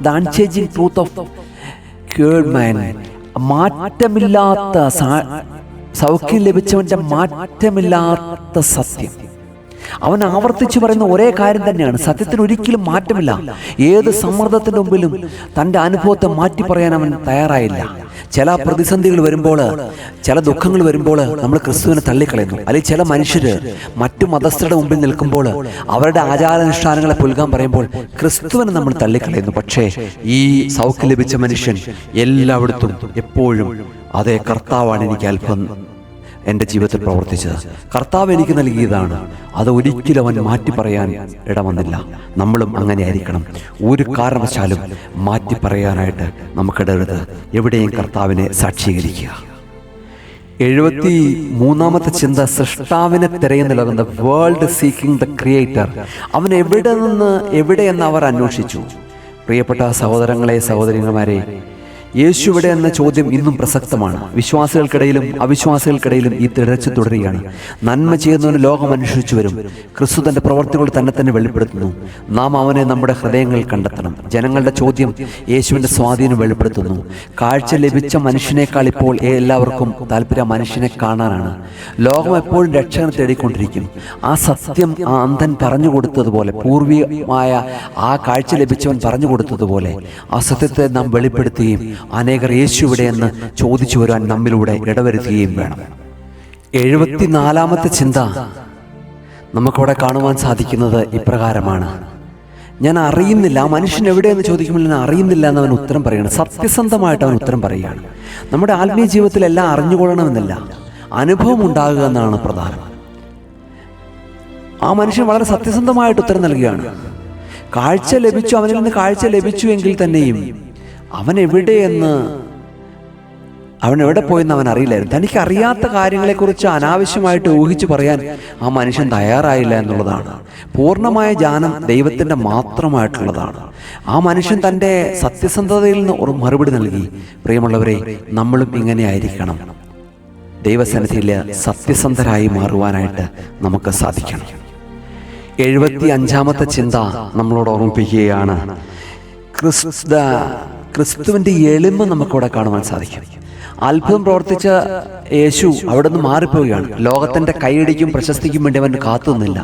The unchanging truth of cured man. മാറ്റമില്ലാത്ത സൗഖ്യം ലഭിച്ചവൻ്റെ മാറ്റമില്ലാത്ത സത്യം. അവൻ ആവർത്തിച്ചു പറയുന്ന ഒരേ കാര്യം തന്നെയാണ്. സത്യത്തിന് ഒരിക്കലും മാറ്റമില്ല. ഏത് സമ്മർദ്ദത്തിൻ്റെ മുമ്പിലും തൻ്റെ അനുഭവത്തെ മാറ്റി പറയാൻ അവൻ തയ്യാറായില്ല. ചില പ്രതിസന്ധികൾ വരുമ്പോൾ, ചില ദുഃഖങ്ങൾ വരുമ്പോൾ നമ്മൾ ക്രിസ്തുവിനെ തള്ളിക്കളയുന്നു. അല്ലെങ്കിൽ ചില മനുഷ്യർ മറ്റു മതസ്ഥരുടെ മുമ്പിൽ നിൽക്കുമ്പോൾ അവരുടെ ആചാരാനുഷ്ഠാനങ്ങളെ പുൽകാൻ പറയുമ്പോൾ ക്രിസ്തുവിനെ നമ്മൾ തള്ളിക്കളയുന്നു. പക്ഷേ ഈ സൗഖ്യം ലഭിച്ച മനുഷ്യൻ എല്ലായിടത്തും എപ്പോഴും, അതേ, കർത്താവാണ് എനിക്ക് അത്ഭുതം എൻ്റെ ജീവിതത്തിൽ പ്രവർത്തിച്ചത്, കർത്താവ് എനിക്ക് നൽകിയതാണ്, അത് ഒരിക്കലും അവൻ മാറ്റി പറയാൻ ഇടവന്നില്ല. നമ്മളും അങ്ങനെ ആയിരിക്കണം. ഒരു കാരണവശാലും മാറ്റി പറയാനായിട്ട് നമുക്കിടരുത്. എവിടെയും കർത്താവിനെ സാക്ഷീകരിക്കുക. 73-ാമത്തെ ചിന്ത, സൃഷ്ടാവിനെ തിരയുന്ന വേൾഡ് സീക്കിംഗ് ദ ക്രിയേറ്റർ. അവൻ എവിടെയെന്ന് അവർ അന്വേഷിച്ചു. പ്രിയപ്പെട്ട സഹോദരങ്ങളെ, സഹോദരിമാരെ, യേശു എവിടെ എന്ന ചോദ്യം ഇന്നും പ്രസക്തമാണ്. വിശ്വാസികൾക്കിടയിലും അവിശ്വാസികൾക്കിടയിലും ഈ തിരച്ചു തുടരുകയാണ്. നന്മ ചെയ്യുന്നവന് ലോകം അന്വേഷിച്ചു വരും. ക്രിസ്തു തൻ്റെ പ്രവർത്തികൾ തന്നെ വെളിപ്പെടുത്തുന്നു. നാം അവനെ നമ്മുടെ ഹൃദയങ്ങളിൽ കണ്ടെത്തണം. ജനങ്ങളുടെ ചോദ്യം യേശുവിൻ്റെ സ്വാധീനം വെളിപ്പെടുത്തുന്നു. കാഴ്ച ലഭിച്ച മനുഷ്യനേക്കാൾ ഇപ്പോൾ എല്ലാവർക്കും താല്പര്യം മനുഷ്യനെ കാണാനാണ്. ലോകം എപ്പോഴും രക്ഷകനെ തേടിക്കൊണ്ടിരിക്കും. ആ സത്യം ആ അന്ധൻ പറഞ്ഞു കൊടുത്തതുപോലെ, പൂർവികമായ ആ കാഴ്ച ലഭിച്ചവൻ പറഞ്ഞു കൊടുത്തതുപോലെ ആ സത്യത്തെ നാം വെളിപ്പെടുത്തുകയും അനേകർ യേശുവിടെ എന്ന് ചോദിച്ചു വരുവാൻ നമ്മിലൂടെ ഇടവരുത്തുകയും വേണം. 74-ാമത്തെ ചിന്ത നമുക്കവിടെ കാണുവാൻ സാധിക്കുന്നത് ഇപ്രകാരമാണ്. ഞാൻ അറിയുന്നില്ല, ആ മനുഷ്യൻ എവിടെയെന്ന് ചോദിക്കുമ്പോൾ ഞാൻ അറിയുന്നില്ല എന്ന് അവൻ ഉത്തരം പറയുകയാണ്. സത്യസന്ധമായിട്ട് അവൻ ഉത്തരം പറയുകയാണ്. നമ്മുടെ ആത്മീയ ജീവിതത്തിൽ എല്ലാം അറിഞ്ഞുകൊള്ളണമെന്നില്ല, അനുഭവം ഉണ്ടാകുക എന്നാണ് പ്രധാനം. ആ മനുഷ്യൻ വളരെ സത്യസന്ധമായിട്ട് ഉത്തരം നൽകുകയാണ്. കാഴ്ച ലഭിച്ചു, അവനിൽ നിന്ന് കാഴ്ച ലഭിച്ചു എങ്കിൽ തന്നെയും അവൻ എവിടെ പോയെന്ന് അവൻ അറിയില്ലായിരുന്നു. തനിക്ക് അറിയാത്ത കാര്യങ്ങളെക്കുറിച്ച് അനാവശ്യമായിട്ട് ഊഹിച്ചു പറയാൻ ആ മനുഷ്യൻ തയ്യാറായില്ല എന്നുള്ളതാണ്. പൂർണ്ണമായ ജ്ഞാനം ദൈവത്തിൻ്റെ മാത്രമായിട്ടുള്ളതാണ്. ആ മനുഷ്യൻ തൻ്റെ സത്യസന്ധതയിൽ നിന്ന് ഒരു മറുപടി നൽകി. പ്രിയമുള്ളവരെ, നമ്മളും ഇങ്ങനെ ആയിരിക്കണം. ദൈവസന്നിധിയിൽ സത്യസന്ധരായി മാറുവാനായിട്ട് നമുക്ക് സാധിക്കണം. 75-ാമത്തെ ചിന്ത നമ്മളോട് ഓർമ്മിപ്പിക്കുകയാണ്. ക്രിസ്തുവിൻ്റെ എളിമ നമുക്കിവിടെ കാണുവാൻ സാധിക്കും. അത്ഭുതം പ്രവർത്തിച്ച യേശു അവിടെ നിന്ന് മാറിപ്പോവുകയാണ്. ലോകത്തിൻ്റെ കൈയടിക്കും പ്രശസ്തിക്കും വേണ്ടി അവൻ കാത്തുനിന്നില്ല.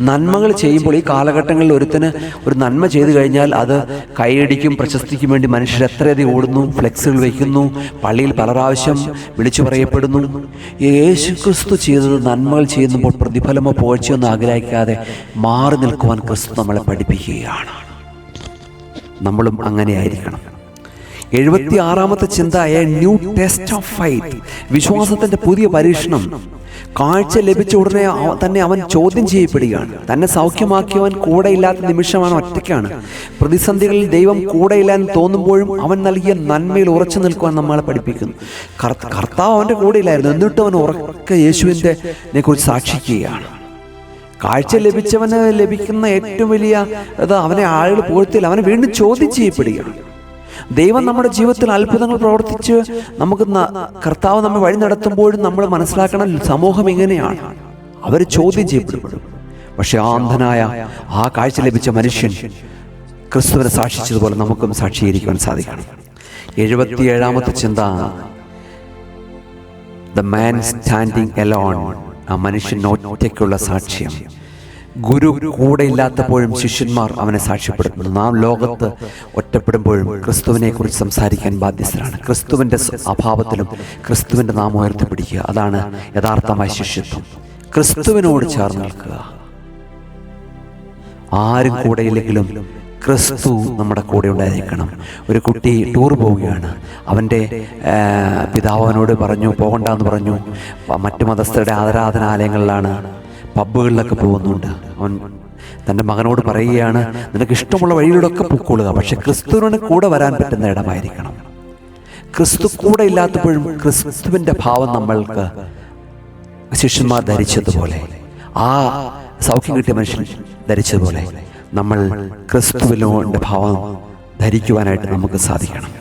നന്മകൾ ചെയ്യുമ്പോൾ ഈ കാലഘട്ടങ്ങളിൽ ഒരുത്തിന് ഒരു നന്മ ചെയ്തു കഴിഞ്ഞാൽ അത് കൈയടിക്കും പ്രശസ്തിക്കും വേണ്ടി മനുഷ്യർ എത്രയധികം ഓടുന്നു, ഫ്ലെക്സുകൾ വയ്ക്കുന്നു, പള്ളിയിൽ പല പ്രാവശ്യം വിളിച്ചു പറയപ്പെടുന്നു. യേശു ക്രിസ്തു ചെയ്തത് നന്മകൾ ചെയ്യുമ്പോൾ പ്രതിഫലമോ പോഴ്ചയോ ഒന്നും ആഗ്രഹിക്കാതെ മാറി നിൽക്കുവാൻ ക്രിസ്തു നമ്മളെ പഠിപ്പിക്കുകയാണ്. നമ്മളും അങ്ങനെ ആയിരിക്കണം. 76-ാമത്തെ ചിന്ത, A new test of fight, വിശ്വാസത്തിൻ്റെ പുതിയ പരീക്ഷണം. കാഴ്ച ലഭിച്ച ഉടനെ തന്നെ അവൻ ചോദ്യം ചെയ്യപ്പെടുകയാണ്. തന്നെ സൗഖ്യമാക്കിയവൻ കൂടെയില്ലാത്ത നിമിഷമാണ്, ഒറ്റയ്ക്കാണ്. പ്രതിസന്ധികളിൽ ദൈവം കൂടെയില്ലാന്ന് തോന്നുമ്പോഴും അവൻ നൽകിയ നന്മയിൽ ഉറച്ചു നിൽക്കുവാൻ നമ്മളെ പഠിപ്പിക്കുന്നു. കർത്താവ് അവൻ്റെ കൂടെയില്ലായിരുന്നു, എന്നിട്ട് അവൻ ഉറക്കെ യേശുവിനെ കുറിച്ച് സാക്ഷിക്കുകയാണ്. കാഴ്ച ലഭിച്ചവന് ലഭിക്കുന്ന ഏറ്റവും വലിയ അവനെ ആളുകൾ പുകഴ്ത്തില്ല, അവനെ വീണ്ടും ചോദ്യം ചെയ്യപ്പെടുകയാണ്. ദൈവം നമ്മുടെ ജീവിതത്തിൽ അത്ഭുതങ്ങൾ പ്രവർത്തിച്ച് നമുക്ക് കർത്താവ് നമ്മെ വഴി നടത്തുമ്പോഴും നമ്മൾ മനസ്സിലാക്കണം, സമൂഹം ഇങ്ങനെയാണ്, അവർ ചോദ്യം ചെയ്യപ്പെടും. പക്ഷെ ആ അന്ധനായ ആ കാഴ്ച ലഭിച്ച മനുഷ്യൻ ക്രിസ്തുവിനെ സാക്ഷിച്ചതുപോലെ നമുക്കും സാക്ഷീകരിക്കുവാൻ സാധിക്കണം. 77-ാമത്തെ ചിന്ത, ദ മാൻ സ്റ്റാൻഡിങ് അലോൺ, ആ മനുഷ്യൻ ഒറ്റയ്ക്കുള്ള സാക്ഷ്യം. ഗുരു കൂടെ ഇല്ലാത്തപ്പോഴും ശിഷ്യന്മാർ അവനെ സാക്ഷ്യപ്പെടുത്തുന്നു. നാം ലോകത്ത് ഒറ്റപ്പെടുമ്പോഴും ക്രിസ്തുവിനെ കുറിച്ച് സംസാരിക്കാൻ ബാധ്യസ്ഥരാണ്. ക്രിസ്തുവിൻ്റെ അഭാവത്തിലും ക്രിസ്തുവിൻ്റെ നാമം ഉയർത്തിപ്പിടിക്കുക, അതാണ് യഥാർത്ഥമായ ശിഷ്യത്വം. ക്രിസ്തുവിനോട് ചേർന്ന് നിൽക്കുക. ആരും കൂടെയില്ലെങ്കിലും ക്രിസ്തു നമ്മുടെ കൂടെ ഉണ്ടായിരിക്കണം. ഒരു കുട്ടി ടൂർ പോവുകയാണ്. അവൻ്റെ പിതാവ് അവനോട് പറഞ്ഞു, പോകണ്ടെന്ന് പറഞ്ഞു. മറ്റു മതസ്ഥരുടെ ആരാധനാലയങ്ങളിലാണ്, പബ്ബുകളിലൊക്കെ പോകുന്നുണ്ട്. അവൻ തൻ്റെ മകനോട് പറയുകയാണ്, നിനക്ക് ഇഷ്ടമുള്ള വഴിയിലൂടെയൊക്കെ പൊക്കോളുക, പക്ഷെ ക്രിസ്തുവിന് കൂടെ വരാൻ പറ്റുന്ന ഇടമായിരിക്കണം. ക്രിസ്തു കൂടെ ഇല്ലാത്തപ്പോഴും ക്രിസ്തുവിൻ്റെ ഭാവം നമ്മൾക്ക് ശിഷ്യന്മാർ ധരിച്ചതുപോലെ, ആ സൗഖ്യം കിട്ടിയ മനുഷ്യൻ ധരിച്ചതുപോലെ നമ്മൾ ക്രിസ്തുവിൻ്റെ ഭാവം ധരിക്കുവാനായിട്ട് നമുക്ക് സാധിക്കണം.